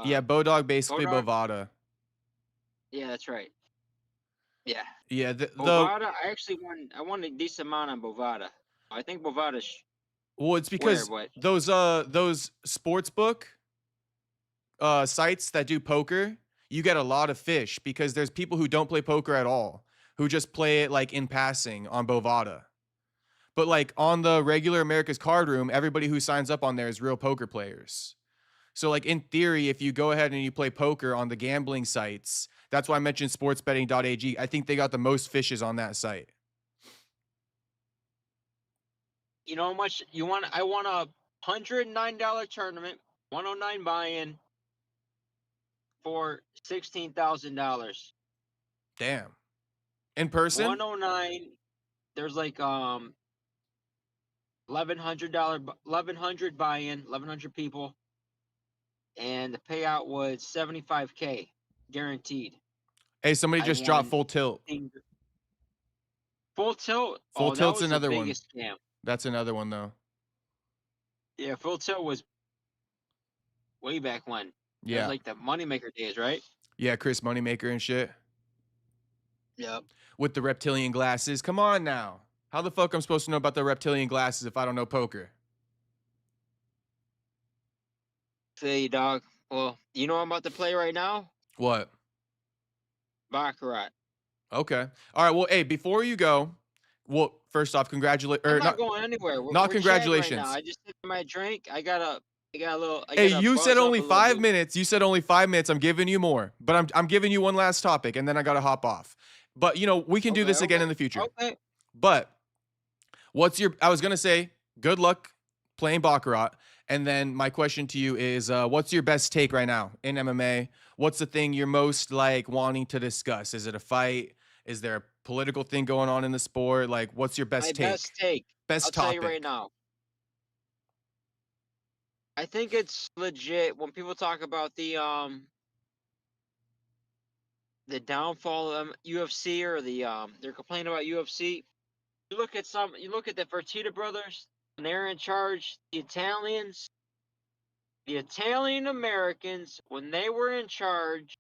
Speaker 1: Yeah, Bodog basically Bovada.
Speaker 4: Yeah, that's right. Yeah.
Speaker 1: Yeah,
Speaker 4: Bovada. I won a decent amount on Bovada. I think Bovada's.
Speaker 1: Well, it's because those sportsbook sites that do poker, you get a lot of fish because there's people who don't play poker at all, who just play it like in passing on Bovada. But like on the regular America's Card Room, everybody who signs up on there is real poker players. So like in theory, if you go ahead and you play poker on the gambling sites, that's why I mentioned sportsbetting.ag. I think they got the most fishes on that site.
Speaker 4: You know how much you want? I won a $109 tournament 109 buy-in for $16,000.
Speaker 1: Damn. In person?
Speaker 4: 109. There's like $1,100 buy-in, 1,100 people, and the payout was $75K guaranteed.
Speaker 1: Hey, somebody
Speaker 4: I
Speaker 1: just dropped
Speaker 4: won
Speaker 1: Full Tilt.
Speaker 4: Full Tilt.
Speaker 1: Full
Speaker 4: Oh, that
Speaker 1: Tilt's
Speaker 4: was the
Speaker 1: another one.
Speaker 4: biggest scam.
Speaker 1: That's another one though.
Speaker 4: Yeah, Full Tilt was way back when. It
Speaker 1: Yeah.
Speaker 4: was like the moneymaker days, right?
Speaker 1: Yeah, Chris Moneymaker and shit.
Speaker 4: Yep.
Speaker 1: With the reptilian glasses. Come on now. How the fuck I'm supposed to know about the reptilian glasses if I don't know poker?
Speaker 4: Say, dog. Well, you know what I'm about to play right now?
Speaker 1: What?
Speaker 4: Baccarat.
Speaker 1: Okay. All right. Well, hey, before you go, well, first off, congratulate
Speaker 4: I'm
Speaker 1: or
Speaker 4: not
Speaker 1: not.
Speaker 4: going anywhere.
Speaker 1: Not
Speaker 4: We're chatting
Speaker 1: congratulations.
Speaker 4: right now. I just took my drink. I got a little.
Speaker 1: Hey, you
Speaker 4: buzz
Speaker 1: said
Speaker 4: up
Speaker 1: only
Speaker 4: a little
Speaker 1: 5
Speaker 4: bit.
Speaker 1: minutes. You said only 5 minutes. I'm giving you more, but I'm giving you one last topic, and then I gotta hop off. But you know, we can do this again in the future.
Speaker 4: Okay.
Speaker 1: But I was gonna say, good luck playing baccarat, and then my question to you is, what's your best take right now in MMA? What's the thing you're most like wanting to discuss? Is it a fight? Is there a political thing going on in the sport? Like, what's your best take?
Speaker 4: Best take.
Speaker 1: Best
Speaker 4: I'll
Speaker 1: topic.
Speaker 4: tell you right now. I think it's legit when people talk about the downfall of UFC or they're complaining about UFC. You look at the Fertitta brothers when they're in charge. The Italian Americans when they were in charge,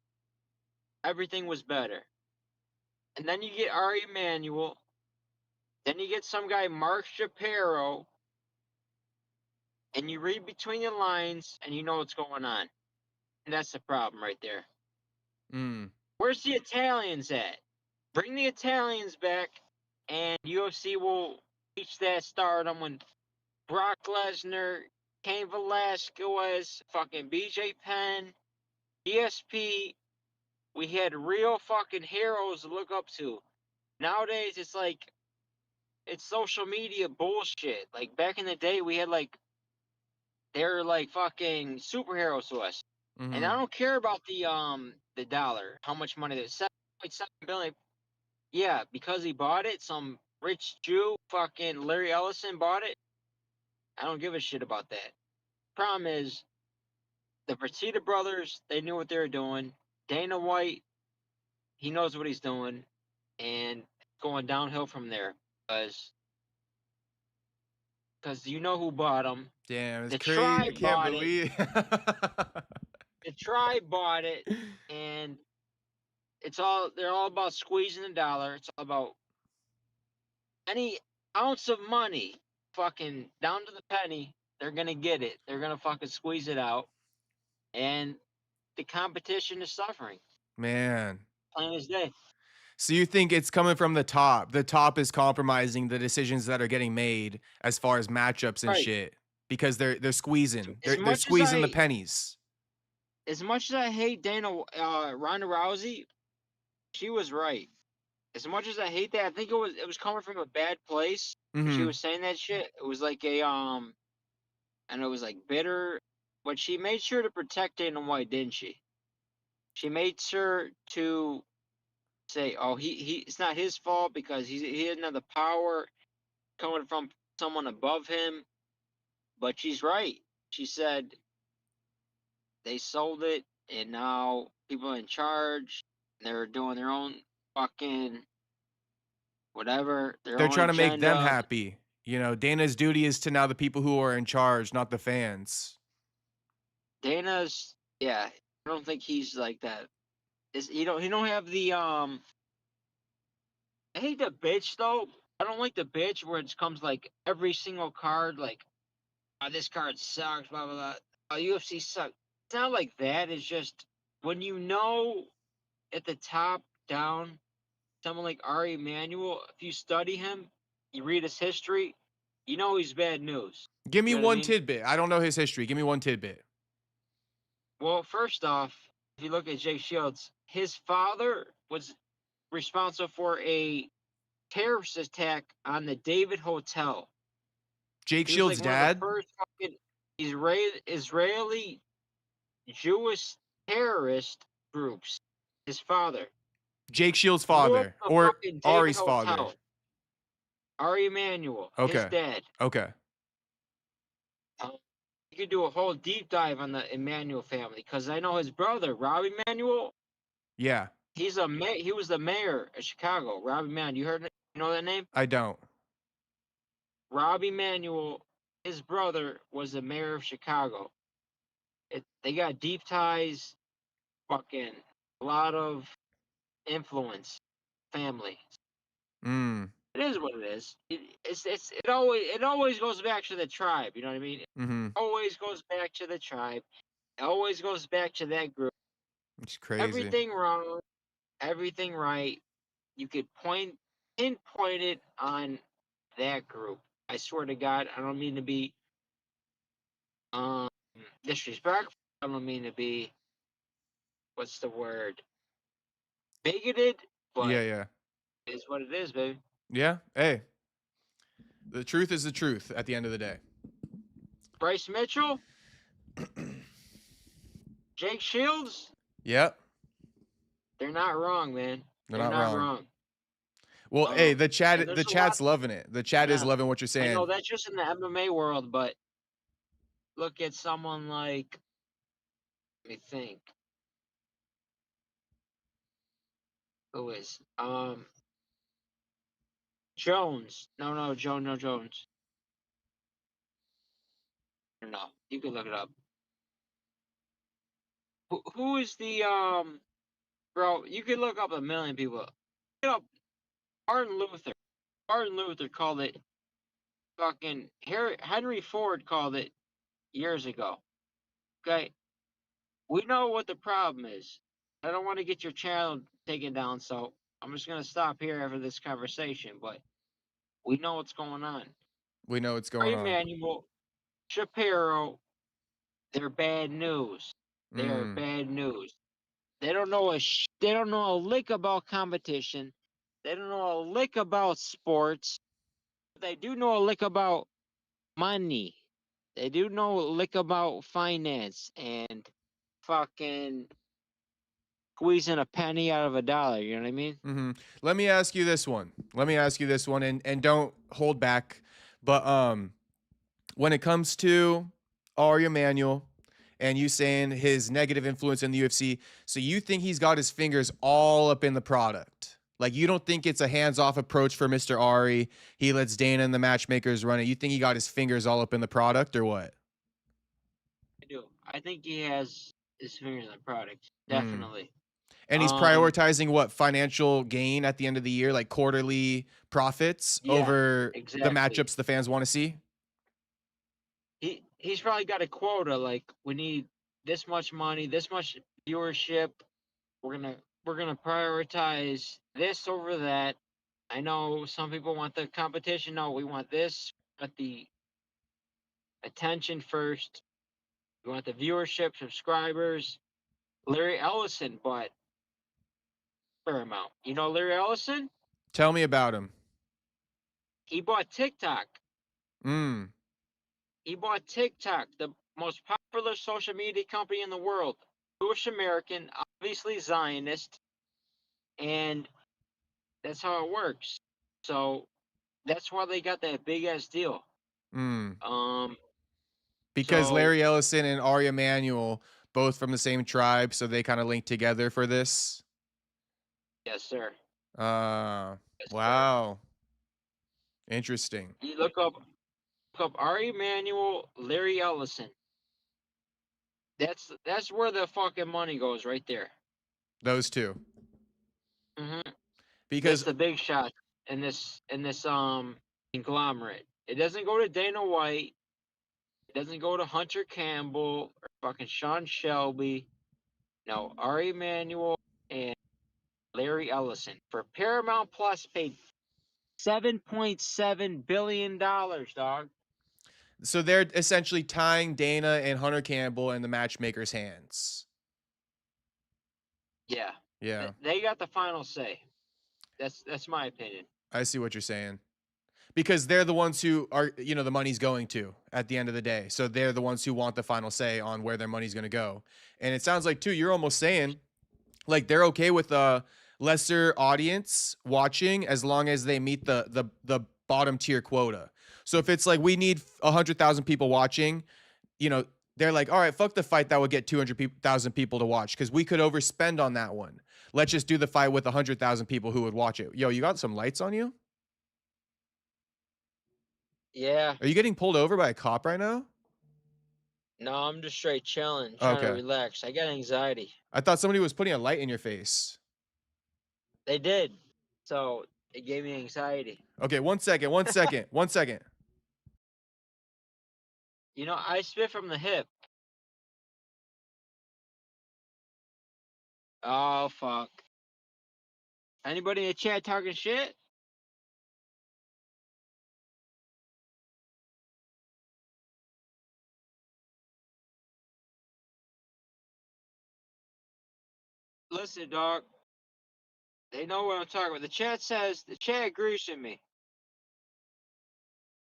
Speaker 4: everything was better. And then you get Ari Emanuel. Then you get some guy Mark Shapiro. And you read between the lines and you know what's going on. And that's the problem right there. Where's the Italians at? Bring the Italians back, and UFC will reach that stardom when Brock Lesnar, Cain Velasquez, fucking BJ Penn, ESP, we had real fucking heroes to look up to. Nowadays, it's like, it's social media bullshit. Like, back in the day, we had, like, they're like fucking superheroes to us. And I don't care about the dollar, how much money there's 7.7 billion. Yeah, because he bought it, some rich Jew, fucking Larry Ellison bought it. I don't give a shit about that. Problem is, the Fertitta brothers, they knew what they were doing. Dana White, he knows what he's doing, and going downhill from there. Because you know who bought them.
Speaker 1: Damn, it's
Speaker 4: The
Speaker 1: crazy. I
Speaker 4: Tribe
Speaker 1: can't
Speaker 4: bought
Speaker 1: believe.
Speaker 4: The Tribe bought it, and they're all about squeezing the dollar. It's all about any ounce of money, fucking down to the penny, they're gonna get it. They're gonna fucking squeeze it out, and the competition is suffering.
Speaker 1: Man.
Speaker 4: Plain as day.
Speaker 1: So you think it's coming from the top? The top is compromising the decisions that are getting made as far as matchups and shit because they're squeezing. They're squeezing the pennies.
Speaker 4: As much as I hate Ronda Rousey, she was right. As much as I hate that, I think it was coming from a bad place. She was saying that shit. It was like and it was like bitter, but she made sure to protect Dana White, didn't she? She made sure to say, "Oh, it's not his fault because he didn't have the power coming from someone above him." But she's right. She said they sold it, and now people are in charge. And they're doing their own fucking whatever.
Speaker 1: They're trying to make them happy. You know, Dana's duty is to now the people who are in charge, not the fans.
Speaker 4: Dana's, yeah, I don't think he's like that. He don't have the I hate the bitch though. I don't like the bitch where it comes like every single card, like, oh, this card sucks, blah blah blah. Oh, UFC sucks. It's not like that. It's just when you know at the top down, someone like Ari Emanuel, if you study him, you read his history, you know he's bad news.
Speaker 1: Give me one tidbit. I don't know his history. Give me one tidbit.
Speaker 4: Well, first off, if you look at Jake Shields, his father was responsible for a terrorist attack on the David Hotel.
Speaker 1: Jake Shields' dad?
Speaker 4: Israeli Jewish terrorist groups. His father.
Speaker 1: Jake Shields'
Speaker 4: Blew up
Speaker 1: father
Speaker 4: the
Speaker 1: or
Speaker 4: fucking David
Speaker 1: Ari's father.
Speaker 4: Hotel. Ari Emanuel, his
Speaker 1: Okay.
Speaker 4: dad.
Speaker 1: Okay.
Speaker 4: You could do a whole deep dive on the Emanuel family because I know his brother, Rob Emanuel.
Speaker 1: Yeah.
Speaker 4: He was the mayor of Chicago. Rob Emanuel. You know that name?
Speaker 1: I don't.
Speaker 4: Rob Emanuel, his brother was the mayor of Chicago. They got deep ties, fucking a lot of influence, family.
Speaker 1: Mm.
Speaker 4: It is what it is. It always goes back to the tribe. You know what I mean? It
Speaker 1: Mm-hmm.
Speaker 4: always goes back to the tribe. It always goes back to that group.
Speaker 1: It's crazy.
Speaker 4: Everything wrong, everything right. You could pinpoint it on that group. I swear to God, I don't mean to be disrespectful. I don't mean to be what's the word? Bigoted, but
Speaker 1: Yeah.
Speaker 4: it's what it is, baby.
Speaker 1: Yeah. Hey, the truth is the truth at the end of the day.
Speaker 4: Bryce Mitchell, Jake Shields,
Speaker 1: Yep.
Speaker 4: they're not wrong, man.
Speaker 1: They're not wrong.
Speaker 4: wrong.
Speaker 1: Well, hey, the
Speaker 4: and there's a
Speaker 1: chat's
Speaker 4: lot-
Speaker 1: loving it. The chat is
Speaker 4: Yeah.
Speaker 1: loving what you're
Speaker 4: I
Speaker 1: saying.
Speaker 4: know that's just in the MMA world, but look at someone like, let me think. Who is? Jones. No, Jones. No, you can look it up. Who is the bro? You can look up a million people. Look up Martin Luther. Martin Luther called it fucking Henry Ford called it years ago. Okay, we know what the problem is. I don't want to get your channel taken down, so I'm just gonna stop here after this conversation. But we know what's going on.
Speaker 1: We know what's going on.
Speaker 4: Emmanuel, Shapiro, they're bad news. They're
Speaker 1: Mm.
Speaker 4: bad news. They don't know they don't know a lick about competition. They don't know a lick about sports. They do know a lick about money. They do know a lick about finance and fucking squeezing a penny out of a dollar. You know what I mean?
Speaker 1: Mm-hmm. Let me ask you this one. And don't hold back. But when it comes to Ari Emanuel and you saying his negative influence in the UFC, so you think he's got his fingers all up in the product? Like, you don't think it's a hands-off approach for Mr. Ari? He lets Dana and the matchmakers run it. You think he got his fingers all up in the product or what?
Speaker 4: I do. I think he has his fingers in the product.
Speaker 1: Mm.
Speaker 4: Definitely.
Speaker 1: And he's prioritizing what, financial gain at the end of the year, like quarterly profits over
Speaker 4: exactly.
Speaker 1: the matchups the fans want to see?
Speaker 4: He's probably got a quota, like we need this much money, this much viewership. We're gonna prioritize this over that. I know some people want the competition. No, we want this. But the attention first. We want the viewership, subscribers. Larry Ellison bought Paramount. You know Larry Ellison?
Speaker 1: Tell me about him.
Speaker 4: He bought TikTok.
Speaker 1: Mm.
Speaker 4: He bought TikTok, the most popular social media company in the world. Jewish American, obviously Zionist, and that's how it works. So that's why they got that big ass deal.
Speaker 1: Mm. Because Larry Ellison and Ari Emanuel, both from the same tribe, so they kind of link together for this.
Speaker 4: Yes, sir.
Speaker 1: Yes, wow. Sir. Interesting.
Speaker 4: You look up Ari Emanuel, Larry Ellison. That's where the fucking money goes right there.
Speaker 1: Those two.
Speaker 4: Mm-hmm.
Speaker 1: Because
Speaker 4: that's the big shot in this conglomerate. It doesn't go to Dana White. It doesn't go to Hunter Campbell or fucking Sean Shelby. No, Ari Emanuel and Larry Ellison. For Paramount Plus paid $7.7 billion, dog.
Speaker 1: So they're essentially tying Dana and Hunter Campbell and the matchmakers' hands.
Speaker 4: Yeah.
Speaker 1: Yeah.
Speaker 4: They got the final say. That's my opinion.
Speaker 1: I see what you're saying. because they're the ones who are, you know, the money's going to at the end of the day. So they're the ones who want the final say on where their money's going to go. And it sounds like, too, you're almost saying like they're okay with a lesser audience watching as long as they meet the bottom tier quota. So if it's like we need 100,000 people watching, you know, they're like, all right, fuck the fight that would get 200,000 people to watch because we could overspend on that one. Let's just do the fight with 100,000 people who would watch it. Yo, you got some lights on you?
Speaker 4: Yeah.
Speaker 1: Are you getting pulled over by a cop right now?
Speaker 4: No, I'm just straight chilling, trying to relax. I got anxiety.
Speaker 1: I thought somebody was putting a light in your face.
Speaker 4: They did. So it gave me anxiety.
Speaker 1: Okay, 1 second, 1 second, 1 second.
Speaker 4: You know, I spit from the hip. Oh, fuck. Anybody in the chat talking shit? Listen, dog. They know what I'm talking about. The chat agrees with me.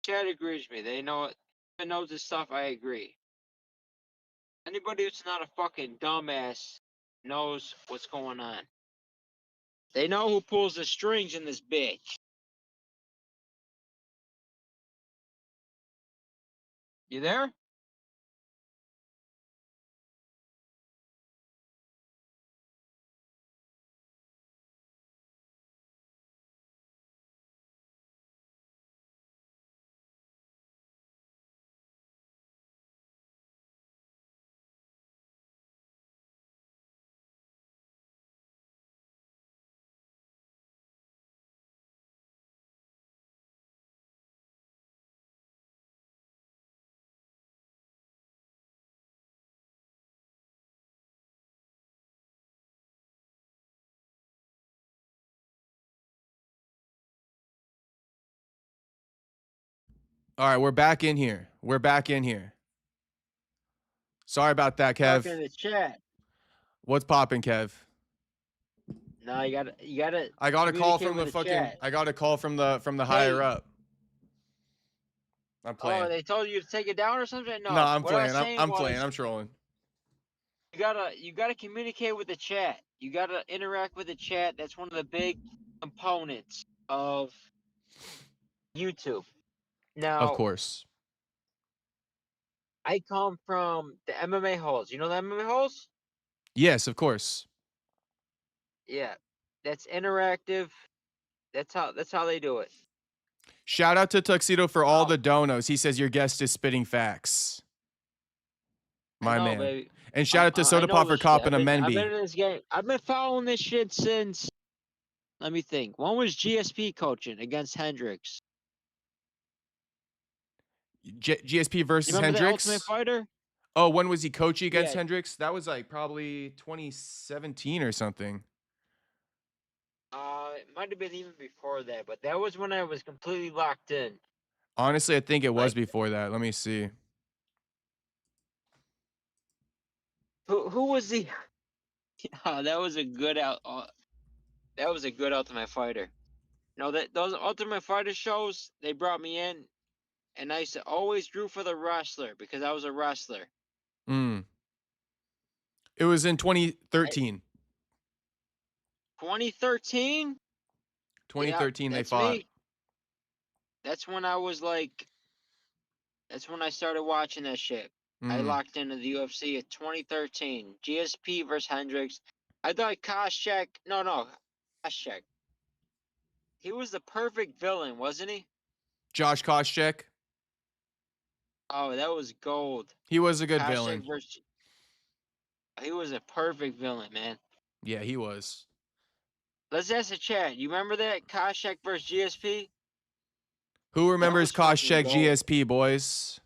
Speaker 4: Chat agrees with me. They know it. It knows this stuff. I agree. Anybody who's not a fucking dumbass knows what's going on. They know who pulls the strings in this bitch. You there?
Speaker 1: All right, we're back in here. We're back in here. Sorry about that, Kev.
Speaker 4: Talking in the chat.
Speaker 1: What's popping, Kev?
Speaker 4: No, you gotta.
Speaker 1: I got a call from the
Speaker 4: communicate with
Speaker 1: fucking.
Speaker 4: chat.
Speaker 1: I got a call from the higher up. I'm playing.
Speaker 4: Oh, they told you to take it down or something? No,
Speaker 1: No, I'm
Speaker 4: what I was
Speaker 1: playing.
Speaker 4: saying
Speaker 1: I'm
Speaker 4: was,
Speaker 1: playing. I'm trolling.
Speaker 4: You gotta communicate with the chat. You gotta interact with the chat. That's one of the big components of YouTube. Now,
Speaker 1: Of course.
Speaker 4: I come from the MMA halls. You know the MMA halls?
Speaker 1: Yes, of course.
Speaker 4: Yeah, that's interactive. That's how they do it.
Speaker 1: Shout out to Tuxedo for all
Speaker 4: Oh.
Speaker 1: the donos. He says your guest is spitting facts. My
Speaker 4: I know,
Speaker 1: man.
Speaker 4: baby.
Speaker 1: And shout out to Soda Pop for copping a
Speaker 4: I've been
Speaker 1: Menby.
Speaker 4: in this game. I've been following this shit since. Let me think. When was GSP coaching against Hendricks?
Speaker 1: GSP versus
Speaker 4: You remember
Speaker 1: Hendricks.
Speaker 4: the Ultimate Fighter?
Speaker 1: Oh, when was he coaching against
Speaker 4: Yeah.
Speaker 1: Hendricks? That was like probably 2017 or something.
Speaker 4: It might have been even before that, but that was when I was completely locked in.
Speaker 1: Honestly, I think it was
Speaker 4: Like-
Speaker 1: before that. Let me see.
Speaker 4: Who was the? Oh, that was a good that was a good Ultimate Fighter. No, those Ultimate Fighter shows, they brought me in, and I used to always root for the wrestler because I was a wrestler.
Speaker 1: It was in 2013.
Speaker 4: 2013.
Speaker 1: 2013 they
Speaker 4: That's
Speaker 1: fought.
Speaker 4: me. That's when I was like. That's when I started watching that shit. I locked into the UFC at 2013. GSP versus Hendricks. I thought Koscheck. No, Koscheck. He was the perfect villain, wasn't he?
Speaker 1: Josh Koscheck.
Speaker 4: Oh, that was gold.
Speaker 1: He was a good
Speaker 4: Koscheck
Speaker 1: villain.
Speaker 4: He was a perfect villain, man.
Speaker 1: Yeah, he was.
Speaker 4: Let's ask the chat. You remember that Koscheck versus GSP?
Speaker 1: Who remembers
Speaker 4: was fucking
Speaker 1: Koscheck
Speaker 4: gold.
Speaker 1: GSP, boys?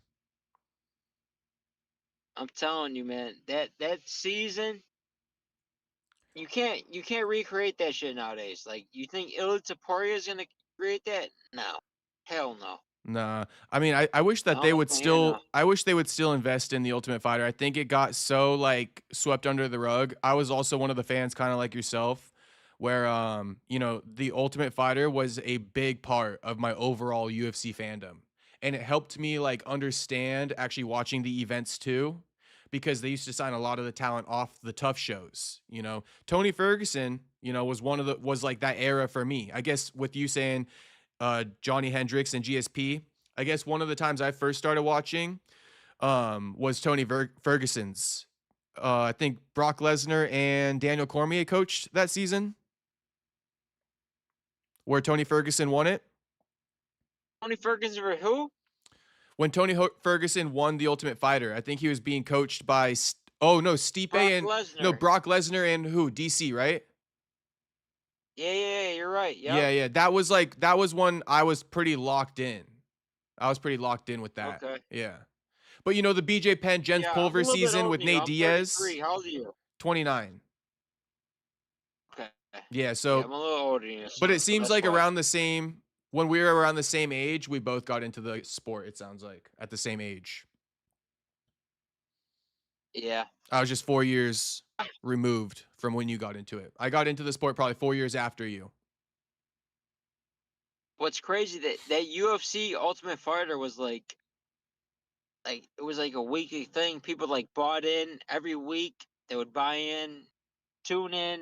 Speaker 4: I'm telling you, man. That season, you can't recreate that shit nowadays. Like, you think Ilya Taporia is gonna create that? No, hell no.
Speaker 1: Nah. I mean, I wish that they would
Speaker 4: Oh, man,
Speaker 1: still.
Speaker 4: no.
Speaker 1: I wish they would still invest in the Ultimate Fighter. I think it got so like swept under the rug. I was also one of the fans, kind of like yourself, where you know, the Ultimate Fighter was a big part of my overall UFC fandom. And it helped me like understand actually watching the events too, because they used to sign a lot of the talent off the tough shows. You know, Tony Ferguson, you know, was like that era for me. I guess with you saying Johnny Hendricks and GSP, I guess one of the times I first started watching was Tony Ferguson's. I think Brock Lesnar and Daniel Cormier coached that season where Tony Ferguson won it.
Speaker 4: Tony Ferguson for who?
Speaker 1: When Tony Ferguson won the Ultimate Fighter, I think he was being coached by oh no, Stipe
Speaker 4: Brock
Speaker 1: and no
Speaker 4: Lesnar.
Speaker 1: Brock Lesnar and who? DC, right?
Speaker 4: Yeah, you're right. Yep.
Speaker 1: Yeah. That was one I was pretty locked in. I was pretty locked in with that.
Speaker 4: Okay.
Speaker 1: Yeah. But you know, the BJ Penn Jens
Speaker 4: Yeah,
Speaker 1: Pulver
Speaker 4: I'm a little bit
Speaker 1: season
Speaker 4: older
Speaker 1: with
Speaker 4: than you.
Speaker 1: Nate
Speaker 4: I'm
Speaker 1: Diaz,
Speaker 4: 33. How old are you?
Speaker 1: 29.
Speaker 4: Okay.
Speaker 1: Yeah, so
Speaker 4: Yeah, I'm a little older than you.
Speaker 1: but
Speaker 4: so
Speaker 1: it seems
Speaker 4: that's
Speaker 1: like
Speaker 4: why.
Speaker 1: around the same when we were around the same age, we both got into the sport, it sounds like, at the same age.
Speaker 4: Yeah.
Speaker 1: I was just 4 years removed from when you got into it. I got into the sport probably 4 years after you.
Speaker 4: What's crazy that UFC Ultimate Fighter was like it was like a weekly thing. People like bought in every week. They would buy in, tune in.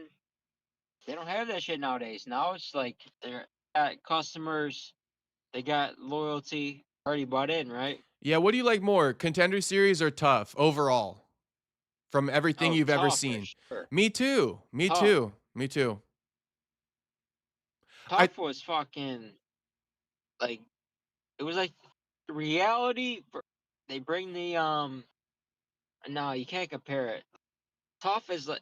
Speaker 4: They don't have that shit nowadays. Now it's like they're at customers. They got loyalty already bought in, right?
Speaker 1: Yeah, what do you like more, Contender Series or Tough overall? From everything
Speaker 4: Oh,
Speaker 1: you've ever
Speaker 4: tough for
Speaker 1: seen.
Speaker 4: sure.
Speaker 1: Me too. Me
Speaker 4: Tough.
Speaker 1: too. Me too.
Speaker 4: Tough was fucking like it was like reality. They bring the no, you can't compare it. Tough is like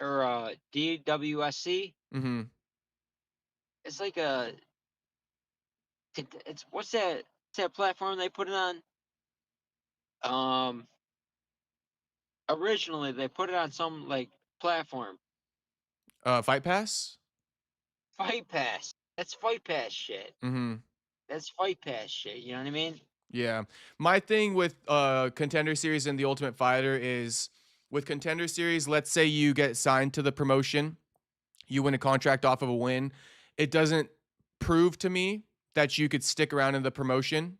Speaker 4: or DWSC.
Speaker 1: Mm-hmm.
Speaker 4: It's like it's what's that platform they put it on? Originally they put it on some like platform.
Speaker 1: Fight Pass?
Speaker 4: Fight Pass. That's Fight Pass shit.
Speaker 1: Mm-hmm.
Speaker 4: That's Fight Pass shit. You know what I mean?
Speaker 1: Yeah. My thing with Contender Series and the Ultimate Fighter is with Contender Series, let's say you get signed to the promotion, you win a contract off of a win. It doesn't prove to me that you could stick around in the promotion.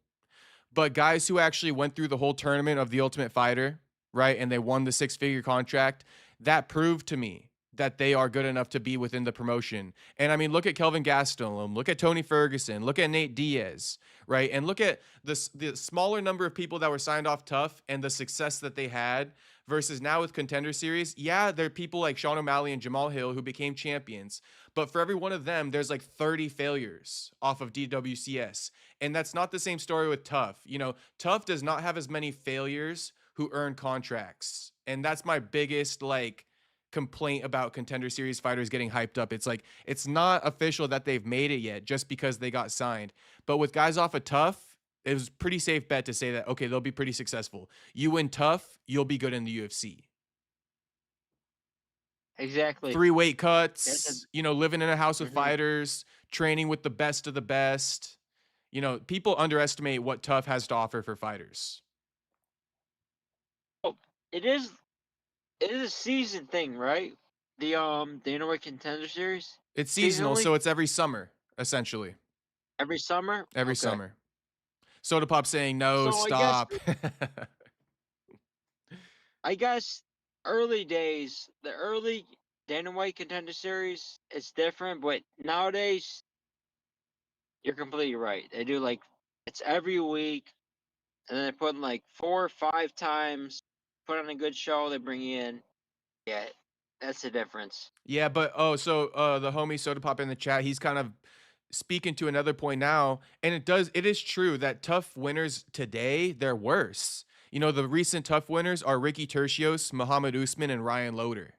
Speaker 1: But guys who actually went through the whole tournament of the Ultimate Fighter, right, and they won the six-figure contract, that proved to me that they are good enough to be within the promotion. And I mean, look at Kelvin Gastelum, look at Tony Ferguson, look at Nate Diaz, right? And look at the smaller number of people that were signed off tough and the success that they had versus now with Contender Series. Yeah, there are people like Sean O'Malley and Jamal Hill who became champions, but for every one of them, there's like 30 failures off of DWCS. And that's not the same story with Tough. You know, Tough does not have as many failures who earn contracts. And that's my biggest like complaint about Contender Series fighters getting hyped up. It's like it's not official that they've made it yet just because they got signed. But with guys off of Tough, it was a pretty safe bet to say that okay, they'll be pretty successful. You win Tough, you'll be good in the UFC.
Speaker 4: Exactly.
Speaker 1: 3 weight cuts, you know, living in a house of fighters, training with the best of the best. You know, people underestimate what Tough has to offer for fighters.
Speaker 4: Oh, it is a season thing, right? The Dana White Contender Series.
Speaker 1: It's seasonal,
Speaker 4: Seasonally?
Speaker 1: so it's every summer, essentially.
Speaker 4: Every summer.
Speaker 1: Every
Speaker 4: Okay.
Speaker 1: summer. Soda Pop saying no,
Speaker 4: So
Speaker 1: stop.
Speaker 4: I guess early days, the early Dana White Contender Series, it's different, but nowadays, you're completely right. They do like it's every week, and then they put in like 4 or 5 times, put on a good show, they bring you in. Yeah, that's the difference.
Speaker 1: Yeah, but so the homie Soda Pop in the chat, he's kind of speaking to another point now, and it is true that Tough winners today, they're worse. You know, the recent Tough winners are Ricky Tercios, Muhammad Usman, and Ryan Loder.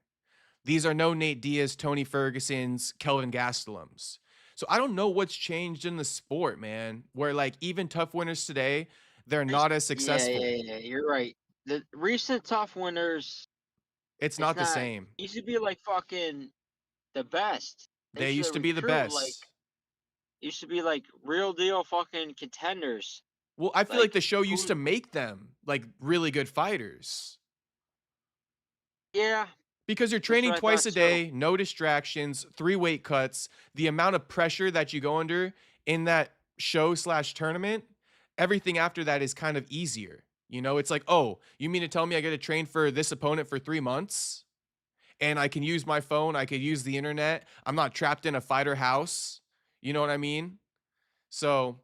Speaker 1: These are no Nate Diaz, Tony Ferguson's, Kelvin Gastelums. So I don't know what's changed in the sport, man, where like even Tough winners today, they're not as successful.
Speaker 4: Yeah, you're right. The recent Tough winners,
Speaker 1: It's not the same.
Speaker 4: Used to be like fucking the best.
Speaker 1: They used to be the
Speaker 4: recruit,
Speaker 1: best.
Speaker 4: Like, used to be like real deal fucking contenders.
Speaker 1: Well, I feel like the show used to make them like really good fighters.
Speaker 4: Yeah,
Speaker 1: Because you're
Speaker 4: That's
Speaker 1: training
Speaker 4: what I
Speaker 1: twice
Speaker 4: thought
Speaker 1: a
Speaker 4: too.
Speaker 1: day, no distractions, 3 weight cuts, the amount of pressure that you go under in that show/tournament, everything after that is kind of easier. You know, it's like, "Oh, you mean to tell me I got to train for this opponent for 3 months and I can use my phone, I could use the internet. I'm not trapped in a fighter house." You know what I mean? So,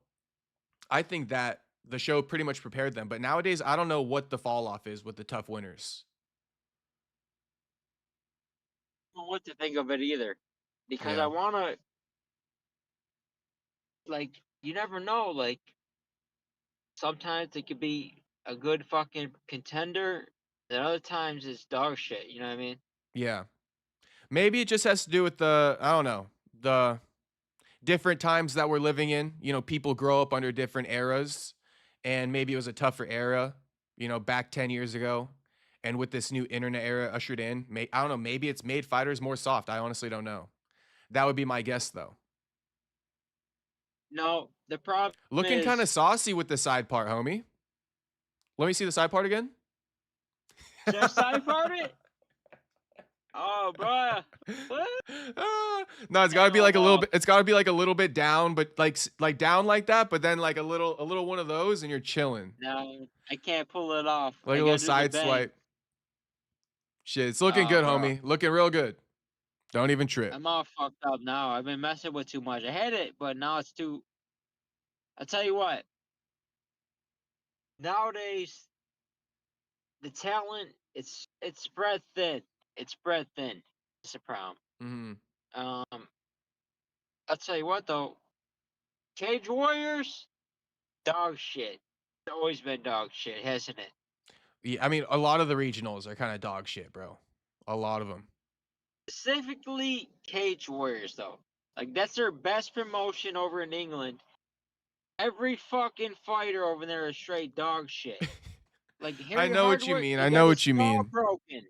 Speaker 1: I think that the show pretty much prepared them, but nowadays I don't know what the fall off is with the tough winners.
Speaker 4: I don't know what to think of it either, because I
Speaker 1: Yeah.
Speaker 4: wanna like you never know. Like sometimes it could be a good fucking contender, and other times it's dog shit. You know what I mean?
Speaker 1: Yeah. Maybe it just has to do with the I don't know, the different times that we're living in. You know, people grow up under different eras, and maybe it was a tougher era, you know, back 10 years ago. And with this new internet era ushered in, I don't know, maybe it's made fighters more soft. I honestly don't know. That would be my guess, though.
Speaker 4: No, the problem
Speaker 1: Looking kind
Speaker 4: is
Speaker 1: of saucy with the side part, homie. Let me see the side part again.
Speaker 4: should I side part it? Oh, bruh. What?
Speaker 1: No, it's got to be
Speaker 4: Hell
Speaker 1: like a little
Speaker 4: no.
Speaker 1: bit. It's got to be like a little bit down, but like down like that. But then like a little one of those, and you're chilling,
Speaker 4: No, I can't pull it off.
Speaker 1: like
Speaker 4: I
Speaker 1: a little
Speaker 4: gotta do the
Speaker 1: side
Speaker 4: bang.
Speaker 1: swipe. Shit, it's looking
Speaker 4: Oh,
Speaker 1: good,
Speaker 4: bro.
Speaker 1: homie. Looking real good. Don't even trip.
Speaker 4: I'm all fucked up now. I've been messing with too much. I had it, but now it's too. I tell you what. Nowadays, the talent it's spread thin. It's spread thin. It's a problem.
Speaker 1: Hmm.
Speaker 4: Um, I'll tell you what though. Cage Warriors, dog shit. It's always been dog shit, hasn't it?
Speaker 1: Yeah, I mean, a lot of the regionals are kind of dog shit, bro. A lot of them.
Speaker 4: Specifically, Cage Warriors though. Like that's their best promotion over in England. Every fucking fighter over there is straight dog shit. Like
Speaker 1: I
Speaker 4: Harry
Speaker 1: know what you
Speaker 4: Hardwick,
Speaker 1: mean.
Speaker 4: he
Speaker 1: I
Speaker 4: got
Speaker 1: know
Speaker 4: his
Speaker 1: what you
Speaker 4: jaw
Speaker 1: mean.
Speaker 4: broken.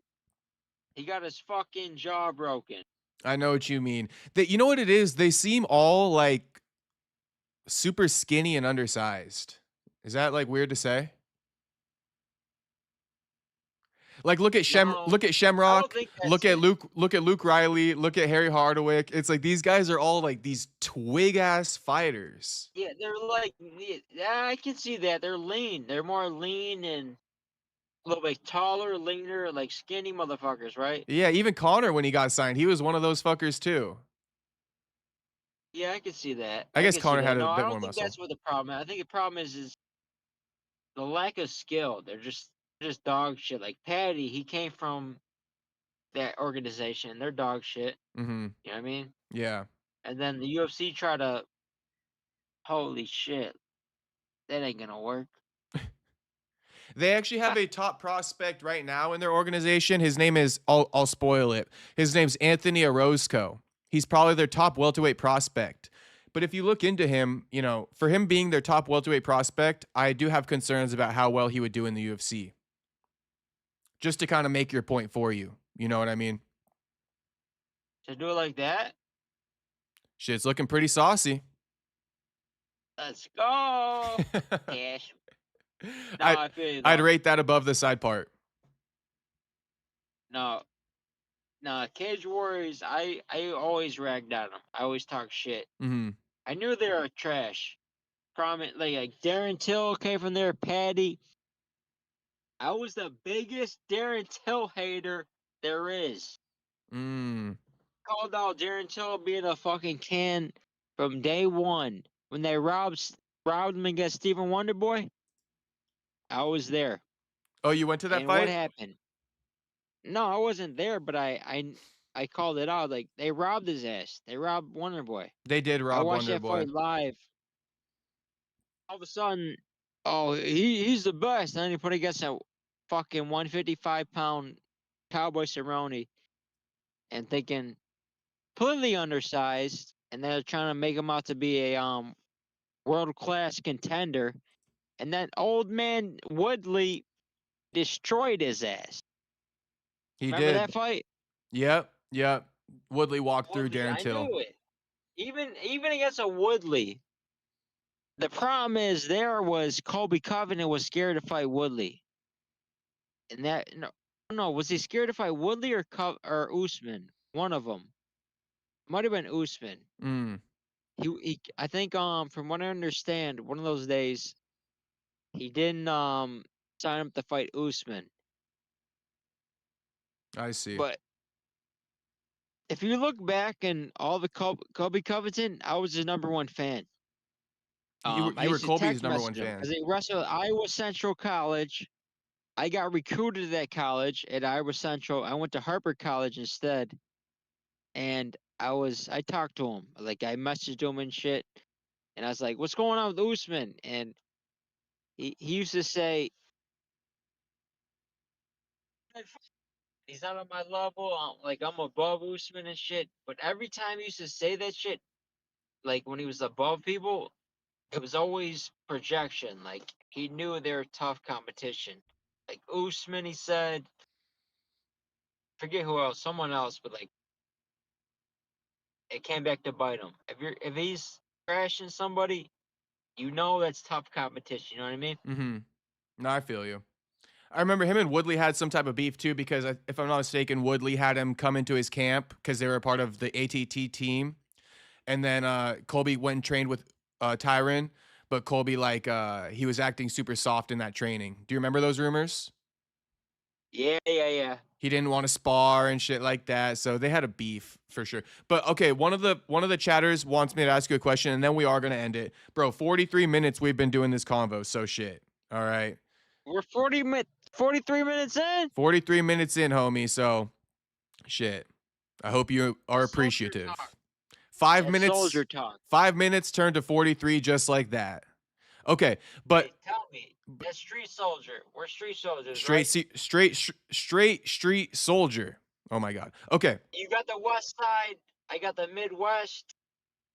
Speaker 4: He got his fucking jaw broken.
Speaker 1: I know what you mean. That you know what it is? They seem all like super skinny and undersized. Is that like weird to say? Like
Speaker 4: No,
Speaker 1: look at
Speaker 4: I don't
Speaker 1: Shamrock,
Speaker 4: think that's it.
Speaker 1: Luke Riley, look at Harry Hardwick. It's like these guys are all like these twig ass fighters.
Speaker 4: Yeah, they're like, yeah, I can see that. They're lean. They're more lean and a little bit taller, leaner, like skinny motherfuckers, right?
Speaker 1: Yeah, even Connor when he got signed, he was one of those fuckers too.
Speaker 4: Yeah, I can see that.
Speaker 1: I
Speaker 4: I
Speaker 1: guess
Speaker 4: can see
Speaker 1: Connor
Speaker 4: that.
Speaker 1: had a
Speaker 4: No, I
Speaker 1: bit more
Speaker 4: don't think
Speaker 1: muscle.
Speaker 4: that's what the problem is. I think the problem is the lack of skill. They're just dog shit. Like Patty, he came from that organization. They're dog shit.
Speaker 1: Mm-hmm.
Speaker 4: You know what I mean?
Speaker 1: Yeah.
Speaker 4: And then the UFC try to, holy shit, that ain't gonna work.
Speaker 1: They actually have a top prospect right now in their organization. His name is I'll spoil it. His name's Anthony Orozco. He's probably their top welterweight prospect. But if you look into him, you know, for him being their top welterweight prospect, I do have concerns about how well he would do in the UFC. Just to kind of make your point for you. You know what I mean?
Speaker 4: To do it like that,
Speaker 1: Shit's looking pretty saucy.
Speaker 4: let's go. Cash. No,
Speaker 1: I'd,
Speaker 4: I feel you
Speaker 1: I'd
Speaker 4: though.
Speaker 1: rate that above the side part.
Speaker 4: No, no, Cage Warriors. I always ragged on them. I always talk shit.
Speaker 1: Mm-hmm.
Speaker 4: I knew they were trash. Like Darren Till came from there. Patty. I was the biggest Darren Till hater there is.
Speaker 1: Mm.
Speaker 4: Called out Darren Till being a fucking can from day one when they robbed him against Stephen Wonderboy. I was there.
Speaker 1: Oh, you went to that
Speaker 4: And what
Speaker 1: fight?
Speaker 4: happened? No, I wasn't there, but I called it out. Like they robbed his ass. They robbed Wonderboy.
Speaker 1: They did
Speaker 4: I
Speaker 1: rob
Speaker 4: watched
Speaker 1: Wonder
Speaker 4: that fight
Speaker 1: Boy.
Speaker 4: live. All of a sudden, oh, he's the best. And then he put against a fucking 155-pound Cowboy Cerrone, and thinking completely undersized, and they're trying to make him out to be a world class contender. And that old man Woodley destroyed his ass.
Speaker 1: He
Speaker 4: Remember
Speaker 1: did.
Speaker 4: that fight?
Speaker 1: Yep. Woodley walked through
Speaker 4: Woodley,
Speaker 1: Darren
Speaker 4: I
Speaker 1: Till.
Speaker 4: knew it. Even against a Woodley, the problem is there was Colby Covington was scared to fight Woodley, and that No, was he scared to fight Woodley or Usman? One of them. Might have been Usman.
Speaker 1: Mm,
Speaker 4: I think from what I understand, one of those days he didn't sign up to fight Usman.
Speaker 1: I see.
Speaker 4: But if you look back in all the Colby Covington, I was his #1 fan.
Speaker 1: You
Speaker 4: I
Speaker 1: were
Speaker 4: used to
Speaker 1: Colby's
Speaker 4: text
Speaker 1: #1
Speaker 4: message him
Speaker 1: fan.
Speaker 4: because he wrestled at Iowa Central College. I got recruited to that college at Iowa Central. I went to Harper College instead, and I talked to him. Like I messaged him and shit, and I was like, "What's going on with Usman?" And he used to say, he's not on my level. I'm above Usman and shit. But every time he used to say that shit, like when he was above people, it was always projection. Like he knew they were tough competition. Like Usman, he said, forget who else, someone else, but like it came back to bite him. If he's crashing somebody, you know that's tough competition. You know what I mean?
Speaker 1: Mm-hmm. No, I feel you. I remember him and Woodley had some type of beef too because if I'm not mistaken, Woodley had him come into his camp because they were a part of the ATT team, and then Colby went and trained with Tyron, but Colby he was acting super soft in that training. Do you remember those rumors?
Speaker 4: Yeah.
Speaker 1: He didn't want to spar and shit like that, so they had a beef for sure. But okay, one of the chatters wants me to ask you a question, and then we are gonna end it, bro. 43 minutes we've been doing this convo, so shit. All right,
Speaker 4: We're 43 minutes in.
Speaker 1: 43 minutes in, homie. So shit. I hope you are
Speaker 4: Soldier
Speaker 1: appreciative.
Speaker 4: talk.
Speaker 1: 5
Speaker 4: That's
Speaker 1: minutes.
Speaker 4: soldier talk.
Speaker 1: 5 minutes turned to 43 just like that. Okay, but
Speaker 4: Hey, tell me, that's street soldier. We're street soldiers,
Speaker 1: straight
Speaker 4: right?
Speaker 1: straight street soldier. Oh my god. Okay.
Speaker 4: You got the west side. I got the Midwest.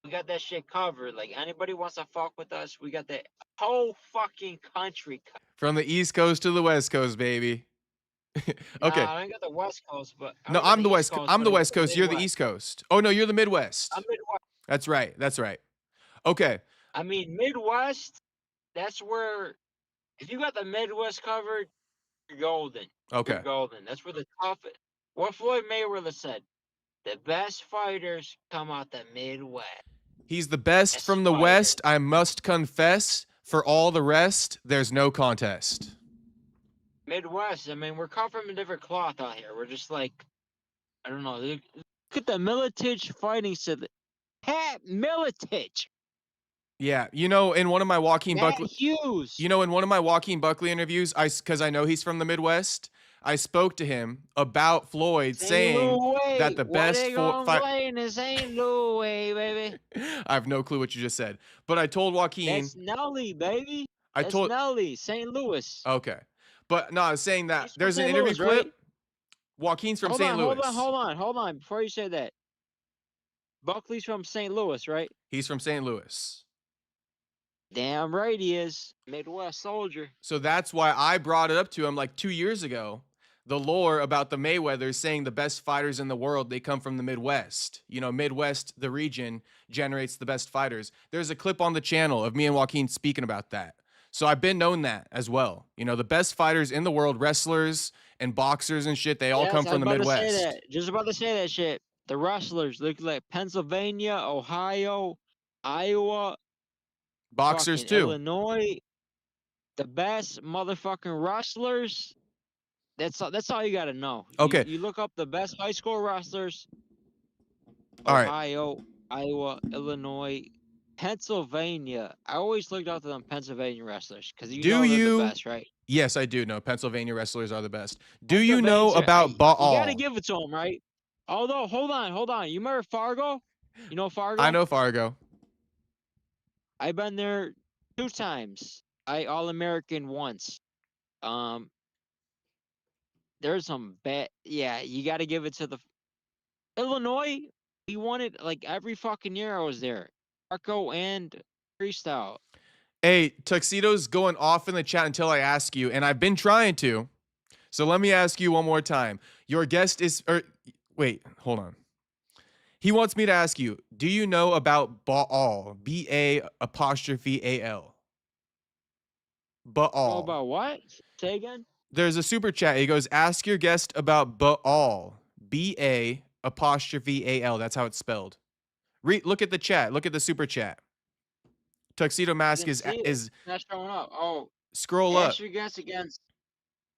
Speaker 4: We got that shit covered. Like anybody wants to fuck with us, we got the whole fucking country covered.
Speaker 1: From the East Coast to the West Coast, baby. Okay.
Speaker 4: Nah, I ain't got the West Coast, but
Speaker 1: No,
Speaker 4: I got
Speaker 1: I'm the
Speaker 4: East
Speaker 1: West.
Speaker 4: Coast,
Speaker 1: I'm
Speaker 4: but
Speaker 1: the
Speaker 4: I got
Speaker 1: West Coast. You're the
Speaker 4: Midwest.
Speaker 1: East Coast. Oh no, you're the
Speaker 4: I'm
Speaker 1: Midwest.
Speaker 4: Midwest.
Speaker 1: That's right. That's right. Okay.
Speaker 4: I mean, Midwest. That's where if you got the Midwest covered, you're golden.
Speaker 1: Okay.
Speaker 4: You're golden. That's where the toughest. What Floyd Mayweather said: the best fighters come out the Midwest.
Speaker 1: He's the best
Speaker 4: Best
Speaker 1: from the
Speaker 4: fighters.
Speaker 1: West, I must confess. For all the rest, there's no contest.
Speaker 4: Midwest. I mean, we're cut from a different cloth out here. We're just like, I don't know. Look at the Militich fighting. Said Pat Militich.
Speaker 1: Yeah, in one of my Joaquin
Speaker 4: Matt
Speaker 1: Buckley,
Speaker 4: Hughes.
Speaker 1: in one of my Joaquin Buckley interviews, because I know he's from the Midwest, I spoke to him about Floyd, saying that the best
Speaker 4: fight in St. Louis, baby.
Speaker 1: I have no clue what you just said, but I told Joaquin.
Speaker 4: That's Nelly, baby. That's Nelly, St. Louis.
Speaker 1: Okay, but no, I was saying that
Speaker 4: He's from
Speaker 1: there's an
Speaker 4: St.
Speaker 1: interview
Speaker 4: Louis,
Speaker 1: clip.
Speaker 4: right?
Speaker 1: Joaquin's from St. Louis.
Speaker 4: Hold on. Before you say that, Buckley's from St. Louis, right?
Speaker 1: He's from St. Louis.
Speaker 4: Damn right he is. Midwest soldier.
Speaker 1: So that's why I brought it up to him like 2 years ago. The lore about the Mayweathers saying the best fighters in the world, they come from the Midwest. Midwest, the region, generates the best fighters. There's a clip on the channel of me and Joaquin speaking about that. So I've been known that as well. The best fighters in the world, wrestlers and boxers and shit, they all come from the Midwest.
Speaker 4: Just about to say that shit. The wrestlers look like Pennsylvania, Ohio, Iowa,
Speaker 1: boxers too.
Speaker 4: Illinois. The best motherfucking wrestlers. That's all you gotta know.
Speaker 1: Okay.
Speaker 4: You look up the best high school wrestlers.
Speaker 1: All right.
Speaker 4: Ohio, Iowa, Illinois, Pennsylvania. I always looked up to them Pennsylvania wrestlers because they're the best, right?
Speaker 1: Yes, I do know. Pennsylvania wrestlers are the best. Do you know about Baal?
Speaker 4: You gotta give it to them, right? Although, hold on. You remember Fargo? You know Fargo?
Speaker 1: I know Fargo.
Speaker 4: I've been there 2 times. I All-American once. There's some bad. Yeah, you got to give it to the Illinois. We won it like every fucking year I was there. Marco and Freestyle.
Speaker 1: Hey, Tuxedo's going off in the chat until I ask you, and I've been trying to. So let me ask you one more time. Your guest is, wait, hold on. He wants me to ask you, do you know about Baal? B-A''Al. Baal.
Speaker 4: Oh, about what? Say again?
Speaker 1: there's a super chat. He goes, ask your guest about Baal. B-A''A''L. That's how it's spelled. Look at the chat. Look at the super chat. Tuxedo Mask
Speaker 4: Didn't see it.
Speaker 1: is
Speaker 4: Not showing up. Oh,
Speaker 1: scroll up.
Speaker 4: ask your guess against.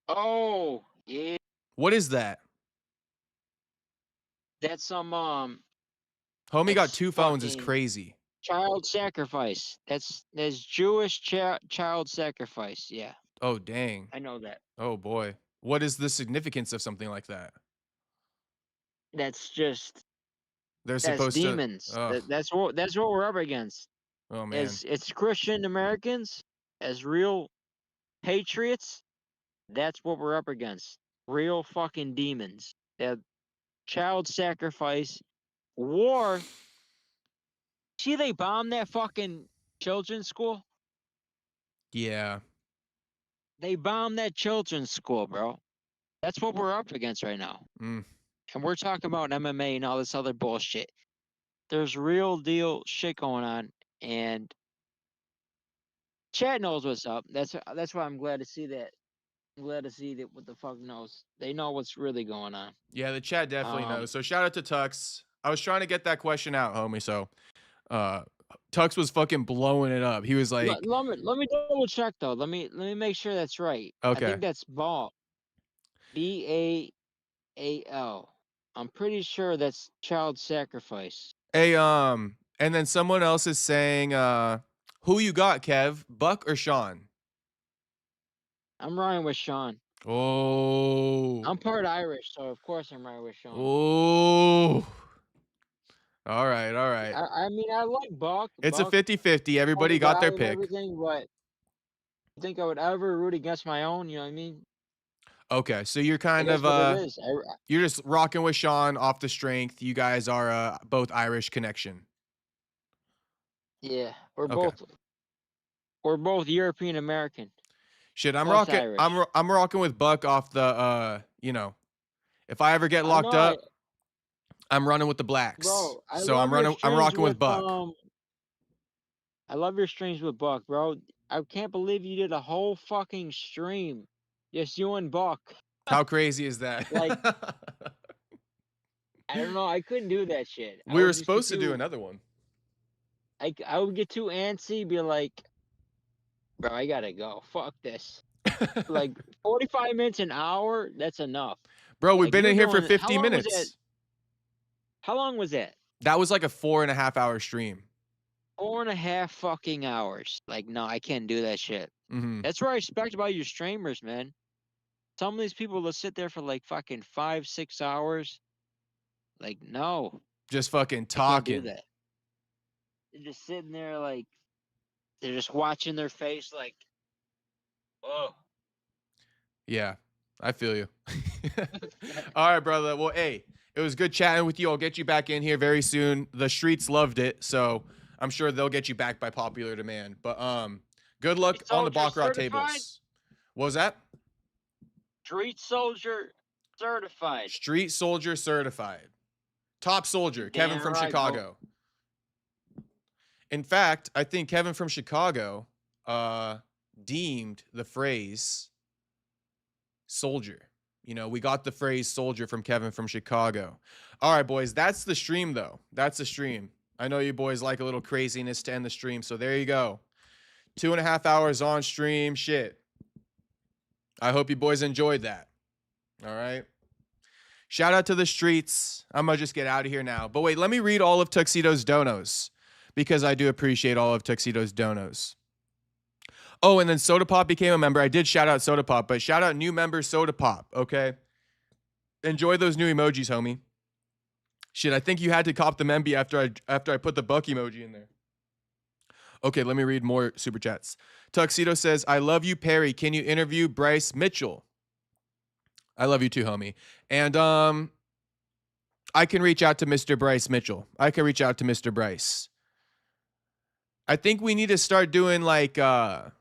Speaker 4: Oh, yeah.
Speaker 1: What is that?
Speaker 4: That's some
Speaker 1: Homie got
Speaker 4: That's
Speaker 1: 2 phones is
Speaker 4: fucking-
Speaker 1: crazy.
Speaker 4: child sacrifice. That's Jewish child sacrifice. Yeah,
Speaker 1: Oh, dang.
Speaker 4: I know that.
Speaker 1: Oh, boy. What is the significance of something like that?
Speaker 4: That's
Speaker 1: They're
Speaker 4: that's
Speaker 1: supposed
Speaker 4: demons.
Speaker 1: to. Ugh.
Speaker 4: That's what we're up against.
Speaker 1: Oh, man.
Speaker 4: As it's Christian Americans, as real patriots, that's what we're up against. Real fucking demons. That child sacrifice, war. See, they bombed that fucking children's school.
Speaker 1: Yeah.
Speaker 4: They bombed that children's school, bro. That's what we're up against right now.
Speaker 1: Mm.
Speaker 4: And we're talking about MMA and all this other bullshit. There's real deal shit going on, and chat knows what's up. That's why I'm glad to see that. I'm glad to see that what the fuck knows. They know what's really going on.
Speaker 1: Yeah, the chat definitely knows. So shout out to Tux. I was trying to get that question out, homie. So Tux was fucking blowing it up. He was like,
Speaker 4: let me double check though. Let me make sure that's right.
Speaker 1: Okay.
Speaker 4: I think that's Baal. B-A-A-L. I'm pretty sure that's child sacrifice.
Speaker 1: hey, and then someone else is saying, who you got, Kev? Buck or Sean?
Speaker 4: I'm riding with Sean.
Speaker 1: Oh.
Speaker 4: I'm part Irish, so of course I'm riding with Sean.
Speaker 1: Oh. All right, all right.
Speaker 4: I mean, I like Buck.
Speaker 1: It's a
Speaker 4: Buck,
Speaker 1: 50-50. Everybody
Speaker 4: funny
Speaker 1: got their
Speaker 4: guy and
Speaker 1: pick.
Speaker 4: everything, but I think I would ever root against my own. You know what I mean?
Speaker 1: Okay, so you're
Speaker 4: It
Speaker 1: kind
Speaker 4: is
Speaker 1: of
Speaker 4: what it is.
Speaker 1: you're just rocking with Sean off the strength. You guys are both Irish connection.
Speaker 4: Yeah, we're
Speaker 1: Okay.
Speaker 4: both European American.
Speaker 1: Shit, I'm
Speaker 4: Plus
Speaker 1: rocking.
Speaker 4: Irish.
Speaker 1: I'm rocking with Buck off the you know, if I ever get
Speaker 4: I
Speaker 1: locked
Speaker 4: know
Speaker 1: up, I'm running with the blacks.
Speaker 4: Bro,
Speaker 1: So I'm rocking with Buck.
Speaker 4: I love your streams with Buck, bro. I can't believe you did a whole fucking stream. Just you and Buck.
Speaker 1: How crazy is that?
Speaker 4: Like, I don't know. I couldn't do that shit. I
Speaker 1: we were
Speaker 4: would just get
Speaker 1: supposed to do
Speaker 4: too-
Speaker 1: another one.
Speaker 4: I would get too antsy, be like, bro, I gotta go. Fuck this. Like 45 minutes, an hour, that's enough.
Speaker 1: Bro, we've
Speaker 4: Like,
Speaker 1: been
Speaker 4: you're
Speaker 1: in here for
Speaker 4: doing-
Speaker 1: 50
Speaker 4: how long was
Speaker 1: minutes.
Speaker 4: How long was that?
Speaker 1: That was like a 4.5-hour stream.
Speaker 4: 4.5 fucking hours. Like, no, I can't do that shit.
Speaker 1: Mm-hmm.
Speaker 4: That's what I respect about you streamers, man. Some of these people will sit there for like fucking 5-6 hours. Like, no,
Speaker 1: Just fucking
Speaker 4: I can't
Speaker 1: talking.
Speaker 4: do that. They're just sitting there like they're just watching their face like, oh.
Speaker 1: Yeah, I feel you. All right, brother. Well, hey, it was good chatting with you. I'll get you back in here very soon. The streets loved it, so I'm sure they'll get you back by popular demand. But good luck
Speaker 4: Street
Speaker 1: on the
Speaker 4: Soldier
Speaker 1: Baccarat
Speaker 4: certified?
Speaker 1: tables. What was that?
Speaker 4: Street Soldier certified.
Speaker 1: Street Soldier certified. Top soldier, Kevin
Speaker 4: Damn
Speaker 1: from
Speaker 4: right, bro.
Speaker 1: Chicago. In fact, I think Kevin from Chicago deemed the phrase soldier. You know, we got the phrase soldier from Kevin from Chicago. All right, boys, that's the stream, though. That's the stream. I know you boys like a little craziness to end the stream, so there you go. 2.5 hours on stream. Shit. I hope you boys enjoyed that. All right. Shout out to the streets. I'm going to just get out of here now. But wait, let me read all of Tuxedo's donos because I do appreciate all of Tuxedo's donos. Oh, and then Soda Pop became a member. I did shout out Soda Pop, but shout out new member Soda Pop, okay? Enjoy those new emojis, homie. Shit, I think you had to cop the memby after I put the buck emoji in there. Okay, let me read more super chats. Tuxedo says, I love you, Perry. Can you interview Bryce Mitchell? I love you too, homie. And I can reach out to Mr. Bryce Mitchell. I can reach out to Mr. Bryce. I think we need to start doing like a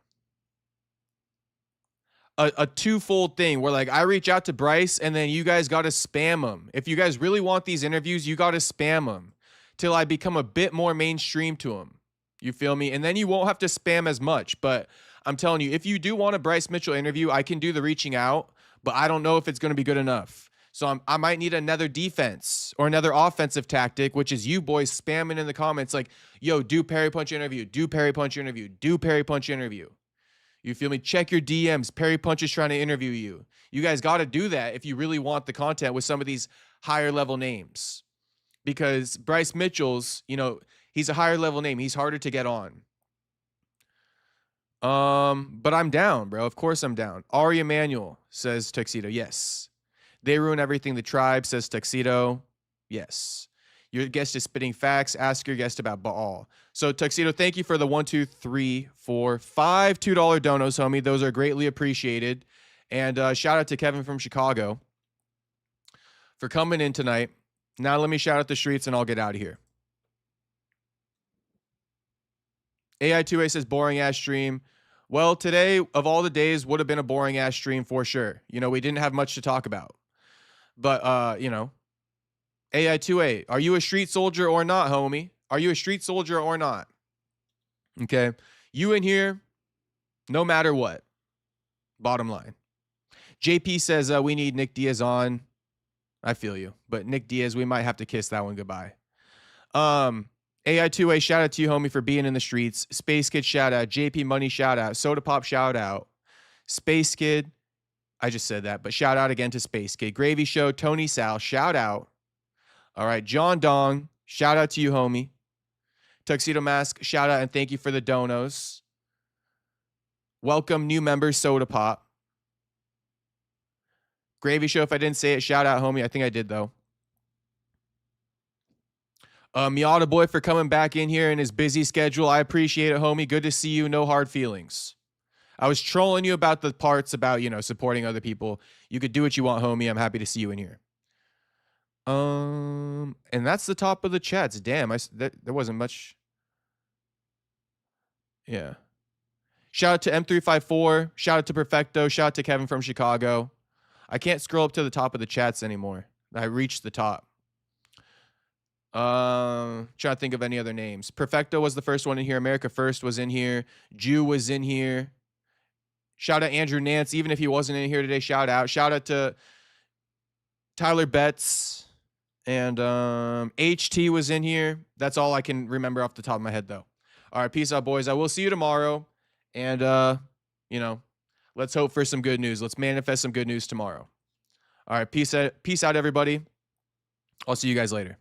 Speaker 1: twofold thing where like I reach out to Bryce and then you guys got to spam him. If you guys really want these interviews, you got to spam him till I become a bit more mainstream to him. You feel me? And then you won't have to spam as much. But I'm telling you, if you do want a Bryce Mitchell interview, I can do the reaching out, but I don't know if it's going to be good enough. So I might need another defense or another offensive tactic, which is you boys spamming in the comments like, yo, do Perry Punch interview, do Perry Punch interview, do Perry Punch interview. You feel me? Check your DMs. Perry Punch is trying to interview you. You guys got to do that if you really want the content with some of these higher level names. Because Bryce Mitchell's, you know, he's a higher level name. He's harder to get on. But I'm down, bro. Of course I'm down. Ari Emanuel says Tuxedo. Yes. They ruin everything. The tribe says Tuxedo. Yes. Your guest is spitting facts. Ask your guest about Baal. So Tuxedo, thank you for the 1, 2, 3, 4, 5 $2 donos, homie. Those are greatly appreciated. And shout out to Kevin from Chicago for coming in tonight. Now let me shout out the streets and I'll get out of here. AI2A says boring ass stream. Well, today of all the days would have been a boring ass stream for sure. You know, we didn't have much to talk about. But you know, AI2A, are you a street soldier or not, homie? Are you a street soldier or not? Okay. You in here, no matter what. Bottom line. JP says we need Nick Diaz on. I feel you. But Nick Diaz, we might have to kiss that one goodbye. AI2A, shout out to you, homie, for being in the streets. Space Kid, shout out. JP Money, shout out. Soda Pop, shout out. Space Kid, I just said that, but shout out again to Space Kid. Gravy Show, Tony Sal, shout out. All right, John Dong, shout out to you, homie. Tuxedo Mask, shout out and thank you for the donos. Welcome new members, Soda Pop. Gravy Show, if I didn't say it, shout out, homie. I think I did, though. Miata Boy for coming back in here in his busy schedule. I appreciate it, homie. Good to see you. No hard feelings. I was trolling you about the parts about, you know, supporting other people. You could do what you want, homie. I'm happy to see you in here. And that's the top of the chats. Damn, there wasn't much. Yeah. Shout out to M354. Shout out to Perfecto. Shout out to Kevin from Chicago. I can't scroll up to the top of the chats anymore. I reached the top. Trying to think of any other names. Perfecto was the first one in here. America First was in here. Jew was in here. Shout out Andrew Nance. Even if he wasn't in here today, shout out. Shout out to Tyler Betts. And HT was in here. That's all I can remember off the top of my head, though. All right, peace out, boys. I will see you tomorrow. And, you know, let's hope for some good news. Let's manifest some good news tomorrow. All right, peace out, everybody. I'll see you guys later.